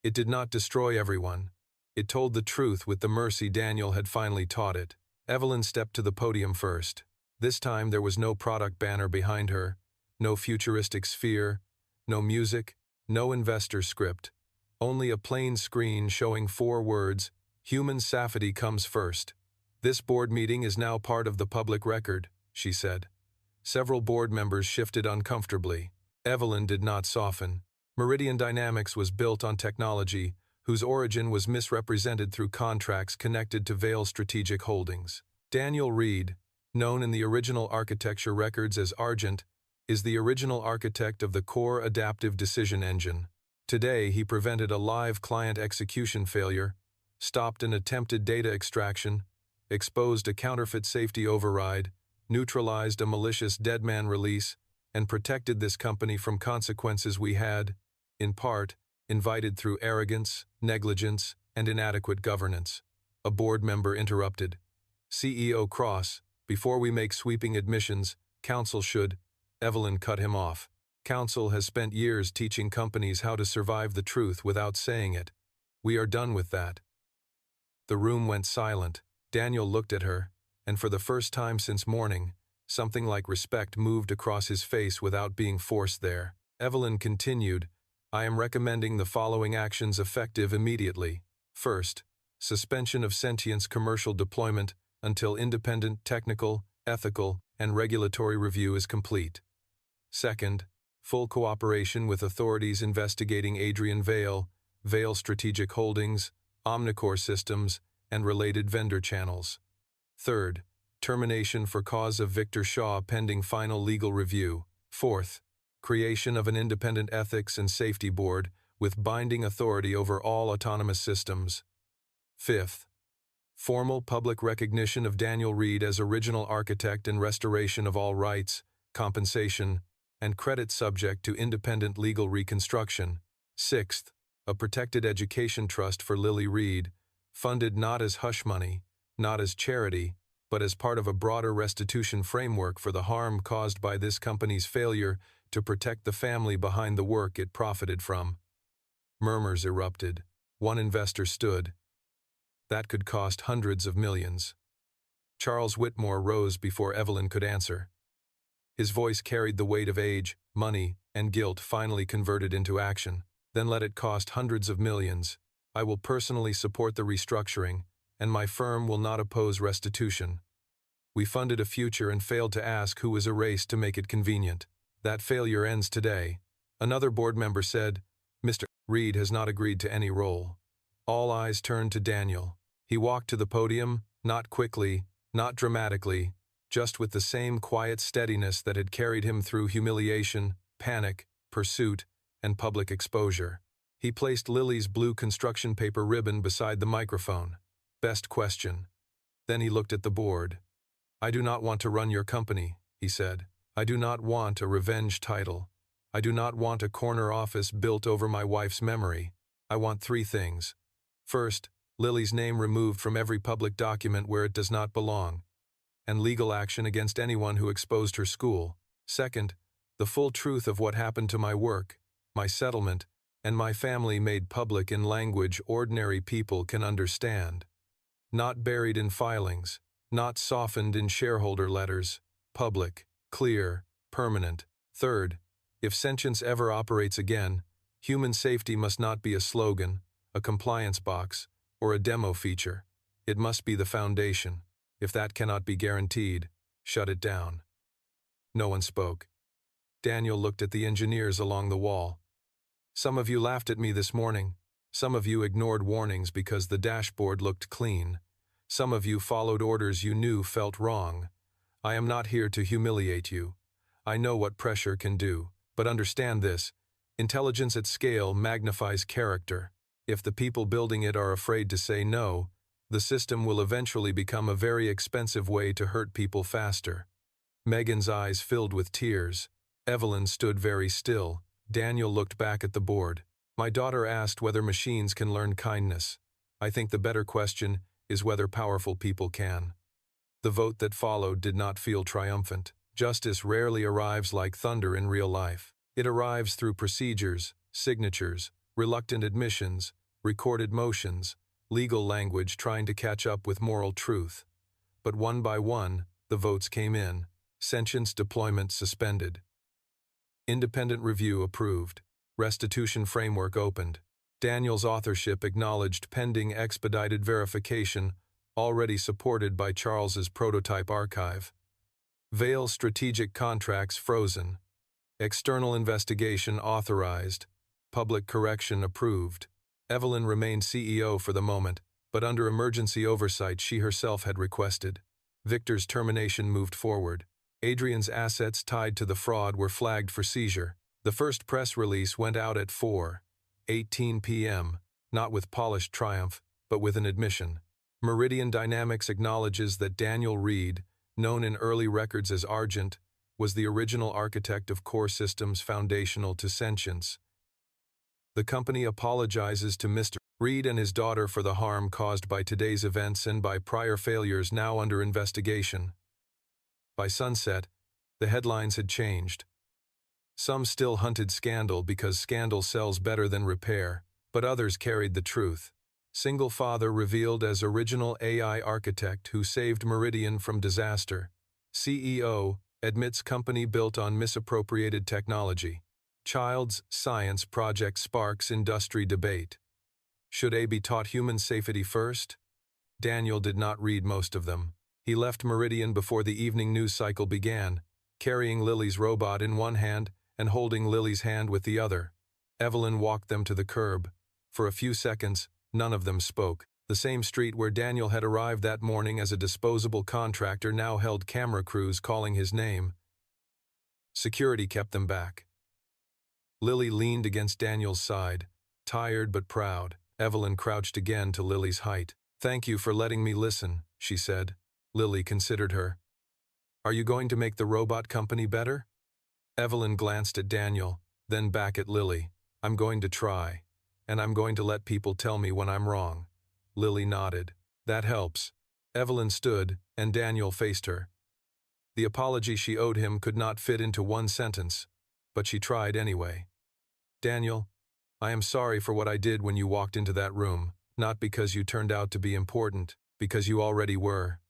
It did not destroy everyone. It told the truth with the mercy Daniel had finally taught it. Evelyn stepped to the podium first. This time there was no product banner behind her, no futuristic sphere, no music, no investor script, only a plain screen showing 4 words, "Human safety comes first." "This board meeting is now part of the public record," she said. Several board members shifted uncomfortably. Evelyn did not soften. Meridian Dynamics was built on technology whose origin was misrepresented through contracts connected to Vale Strategic Holdings. Daniel Reed, known in the original architecture records as Argent, is the original architect of the core adaptive decision engine. Today, he prevented a live client execution failure, stopped an attempted data extraction, exposed a counterfeit safety override, neutralized a malicious deadman release, and protected this company from consequences we had, in part, invited through arrogance, negligence, and inadequate governance. A board member interrupted. "CEO Cross, before we make sweeping admissions, counsel should—" Evelyn cut him off. "Counsel has spent years teaching companies how to survive the truth without saying it. We are done with that." The room went silent. Daniel looked at her, and for the first time since morning, something like respect moved across his face without being forced there. Evelyn continued, "I am recommending the following actions effective immediately. First, suspension of Sentience commercial deployment until independent technical, ethical, and regulatory review is complete. Second, full cooperation with authorities investigating Adrian Vale, Vale Strategic Holdings, Omnicore Systems, and related vendor channels. Third, termination for cause of Victor Shaw pending final legal review. Fourth, creation of an independent ethics and safety board with binding authority over all autonomous systems. Fifth, formal public recognition of Daniel Reed as original architect and restoration of all rights, compensation, and credit subject to independent legal reconstruction. Sixth, a protected education trust for Lily Reed, funded not as hush money, not as charity, but as part of a broader restitution framework for the harm caused by this company's failure to protect the family behind the work it profited from. Murmurs erupted. One investor stood. That could cost hundreds of millions. Charles Whitmore rose before Evelyn could answer. His voice carried the weight of age, money, and guilt finally converted into action. Then let it cost hundreds of millions. I will personally support the restructuring, and my firm will not oppose restitution. We funded a future and failed to ask who was erased to make it convenient. That failure ends today. Another board member said, Mr. Reed has not agreed to any role. All eyes turned to Daniel. He walked to the podium, not quickly, not dramatically, just with the same quiet steadiness that had carried him through humiliation, panic, pursuit, and public exposure. He placed Lily's blue construction paper ribbon beside the microphone. Best question. Then he looked at the board. I do not want to run your company, he said. I do not want a revenge title. I do not want a corner office built over my wife's memory. I want 3 things. First, Lily's name removed from every public document where it does not belong, and legal action against anyone who exposed her school. Second, the full truth of what happened to my work, my settlement, and my family made public in language ordinary people can understand. Not buried in filings, not softened in shareholder letters, public, clear, permanent. Third, if Sentience ever operates again, human safety must not be a slogan, a compliance box, or a demo feature. It must be the foundation. If that cannot be guaranteed, shut it down. No one spoke. Daniel looked at the engineers along the wall. Some of you laughed at me this morning. Some of you ignored warnings because the dashboard looked clean. Some of you followed orders you knew felt wrong. I am not here to humiliate you. I know what pressure can do, but understand this. Intelligence at scale magnifies character. If the people building it are afraid to say no, The system will eventually become a very expensive way to hurt people faster. Megan's eyes filled with tears. Evelyn stood very still. Daniel looked back at the board. My daughter asked whether machines can learn kindness. I think the better question is whether powerful people can. The vote that followed did not feel triumphant. Justice rarely arrives like thunder in real life. It arrives through procedures, signatures, reluctant admissions, recorded motions, legal language trying to catch up with moral truth. But one by one, the votes came in. Sentience deployment suspended. Independent review approved. Restitution framework opened. Daniel's authorship acknowledged pending expedited verification, already supported by Charles's prototype archive. Vail strategic contracts frozen. External investigation authorized. Public correction approved. Evelyn remained CEO for the moment, but under emergency oversight she herself had requested. Victor's termination moved forward. Adrian's assets tied to the fraud were flagged for seizure. The first press release went out at 4:18 p.m., not with polished triumph, but with an admission. Meridian Dynamics acknowledges that Daniel Reed, known in early records as Argent, was the original architect of core systems foundational to sentience. The company apologizes to Mr. Reed and his daughter for the harm caused by today's events and by prior failures now under investigation. By sunset, the headlines had changed. Some still hunted scandal because scandal sells better than repair, but others carried the truth. Single father revealed as original AI architect who saved Meridian from disaster. CEO admits company built on misappropriated technology. Child's science project sparks industry debate. Should A be taught human safety first? Daniel did not read most of them. He left Meridian before the evening news cycle began, carrying Lily's robot in one hand and holding Lily's hand with the other. Evelyn walked them to the curb. For a few seconds, none of them spoke. The same street where Daniel had arrived that morning as a disposable contractor now held camera crews calling his name. Security kept them back. Lily leaned against Daniel's side, tired but proud. Evelyn crouched again to Lily's height. "Thank you for letting me listen," she said. Lily considered her. "Are you going to make the robot company better?" Evelyn glanced at Daniel, then back at Lily. "I'm going to try, and I'm going to let people tell me when I'm wrong." Lily nodded. "That helps." Evelyn stood, and Daniel faced her. The apology she owed him could not fit into one sentence, but she tried anyway. "Daniel, I am sorry for what I did when you walked into that room, not because you turned out to be important, because you already were."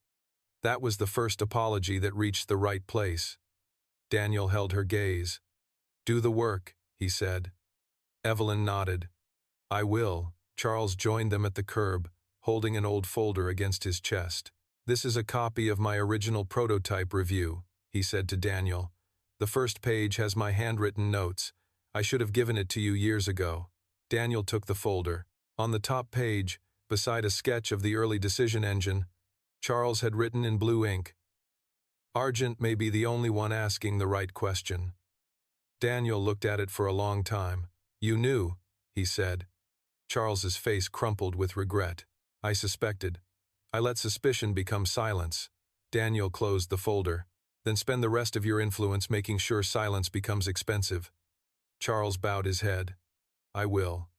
That was the first apology that reached the right place. Daniel held her gaze. "Do the work," he said. Evelyn nodded. "I will." Charles joined them at the curb, holding an old folder against his chest. "This is a copy of my original prototype review," he said to Daniel. "The first page has my handwritten notes. I should have given it to you years ago." Daniel took the folder. On the top page, beside a sketch of the early decision engine, Charles had written in blue ink, "Argent may be the only one asking the right question." Daniel looked at it for a long time. "You knew," he said. Charles's face crumpled with regret. "I suspected. I let suspicion become silence." Daniel closed the folder. "Then spend the rest of your influence making sure silence becomes expensive." Charles bowed his head. "I will."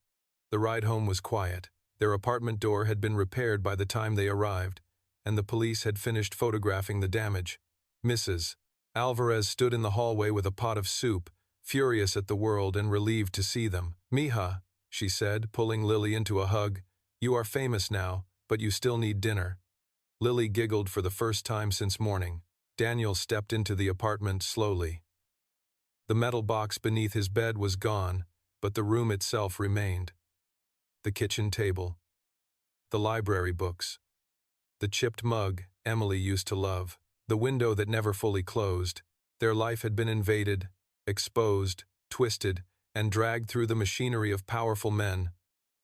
The ride home was quiet. Their apartment door had been repaired by the time they arrived, and the police had finished photographing the damage. Mrs. Alvarez stood in the hallway with a pot of soup, furious at the world and relieved to see them. "Mija," she said, pulling Lily into a hug, "you are famous now, but you still need dinner." Lily giggled for the first time since morning. Daniel stepped into the apartment slowly. The metal box beneath his bed was gone, but the room itself remained. The kitchen table. The library books. The chipped mug Emily used to love. The window that never fully closed. Their life had been invaded, exposed, twisted, and dragged through the machinery of powerful men,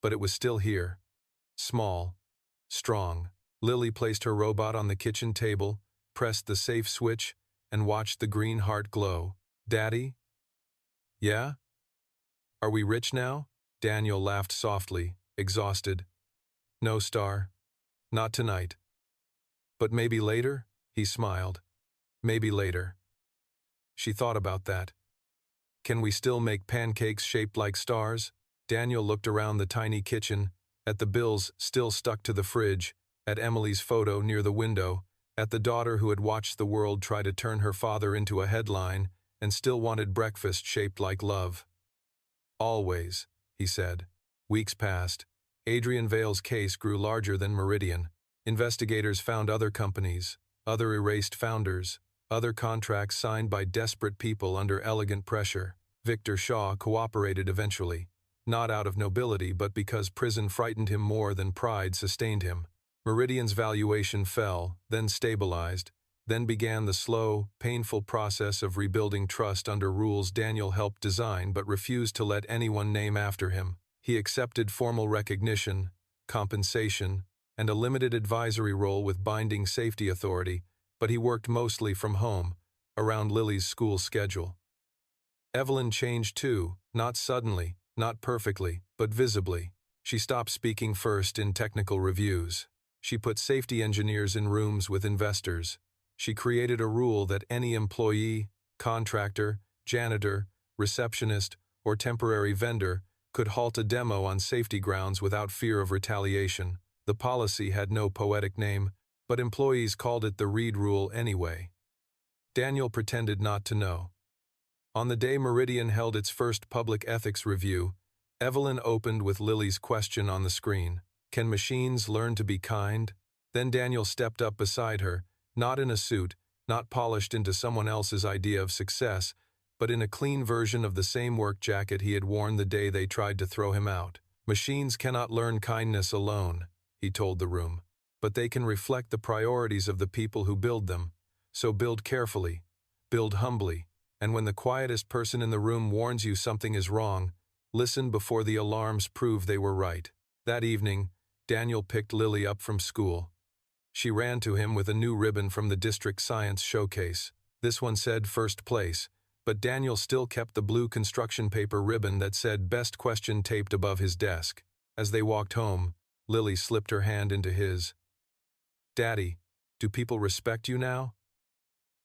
but it was still here. Small, strong. Lily placed her robot on the kitchen table, pressed the safe switch, and watched the green heart glow. "Daddy?" "Yeah? Are we rich now?" Daniel laughed softly, exhausted. "No, Star. Not tonight. But maybe later? He smiled. Maybe later. She thought about that. Can we still make pancakes shaped like stars? Daniel looked around the tiny kitchen, at the bills still stuck to the fridge, at Emily's photo near the window, at the daughter who had watched the world try to turn her father into a headline and still wanted breakfast shaped like love. Always, he said. Weeks passed. Adrian Vale's case grew larger than Meridian. Investigators found other companies, other erased founders, other contracts signed by desperate people under elegant pressure. Victor Shaw cooperated eventually, not out of nobility but because prison frightened him more than pride sustained him. Meridian's valuation fell, then stabilized, then began the slow, painful process of rebuilding trust under rules Daniel helped design but refused to let anyone name after him. He accepted formal recognition, compensation, and a limited advisory role with binding safety authority, but he worked mostly from home, around Lily's school schedule. Evelyn changed too, not suddenly, not perfectly, but visibly. She stopped speaking first in technical reviews. She put safety engineers in rooms with investors. She created a rule that any employee, contractor, janitor, receptionist, or temporary vendor could halt a demo on safety grounds without fear of retaliation. The policy had no poetic name, but employees called it the Reed Rule anyway. Daniel pretended not to know. On the day Meridian held its first public ethics review, Evelyn opened with Lily's question on the screen. Can machines learn to be kind? Then Daniel stepped up beside her, not in a suit, not polished into someone else's idea of success, but in a clean version of the same work jacket he had worn the day they tried to throw him out. Machines cannot learn kindness alone, he told the room, but they can reflect the priorities of the people who build them. So build carefully, build humbly, and when the quietest person in the room warns you something is wrong, listen before the alarms prove they were right. That evening, Daniel picked Lily up from school. She ran to him with a new ribbon from the district science showcase. This one said first place, but Daniel still kept the blue construction paper ribbon that said best question taped above his desk. As they walked home, Lily slipped her hand into his. Daddy, do people respect you now?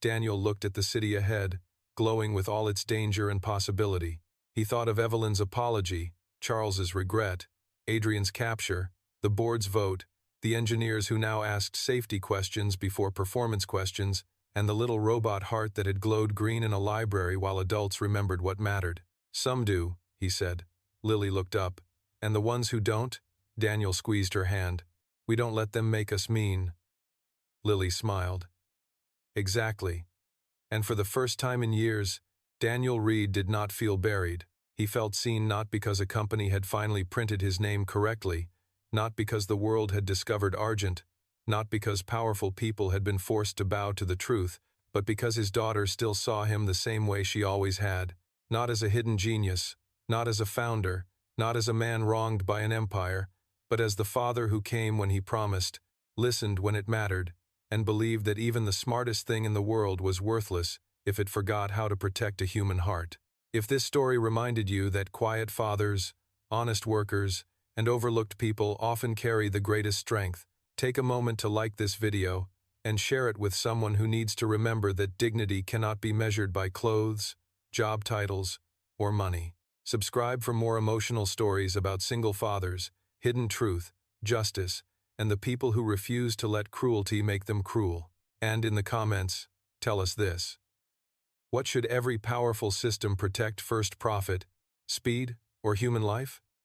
Daniel looked at the city ahead, glowing with all its danger and possibility. He thought of Evelyn's apology, Charles's regret, Adrian's capture, the board's vote, the engineers who now asked safety questions before performance questions, and the little robot heart that had glowed green in a library while adults remembered what mattered. Some do, he said. Lily looked up. And the ones who don't? Daniel squeezed her hand. We don't let them make us mean. Lily smiled. Exactly. And for the first time in years, Daniel Reed did not feel buried. He felt seen not because a company had finally printed his name correctly, not because the world had discovered Argent, not because powerful people had been forced to bow to the truth, but because his daughter still saw him the same way she always had, not as a hidden genius, not as a founder, not as a man wronged by an empire, but as the father who came when he promised, listened when it mattered, and believed that even the smartest thing in the world was worthless if it forgot how to protect a human heart. If this story reminded you that quiet fathers, honest workers, and overlooked people often carry the greatest strength, take a moment to like this video and share it with someone who needs to remember that dignity cannot be measured by clothes, job titles, or money. Subscribe for more emotional stories about single fathers, hidden truth, justice, and the people who refuse to let cruelty make them cruel. And in the comments, tell us this. What should every powerful system protect first: profit, speed, or human life?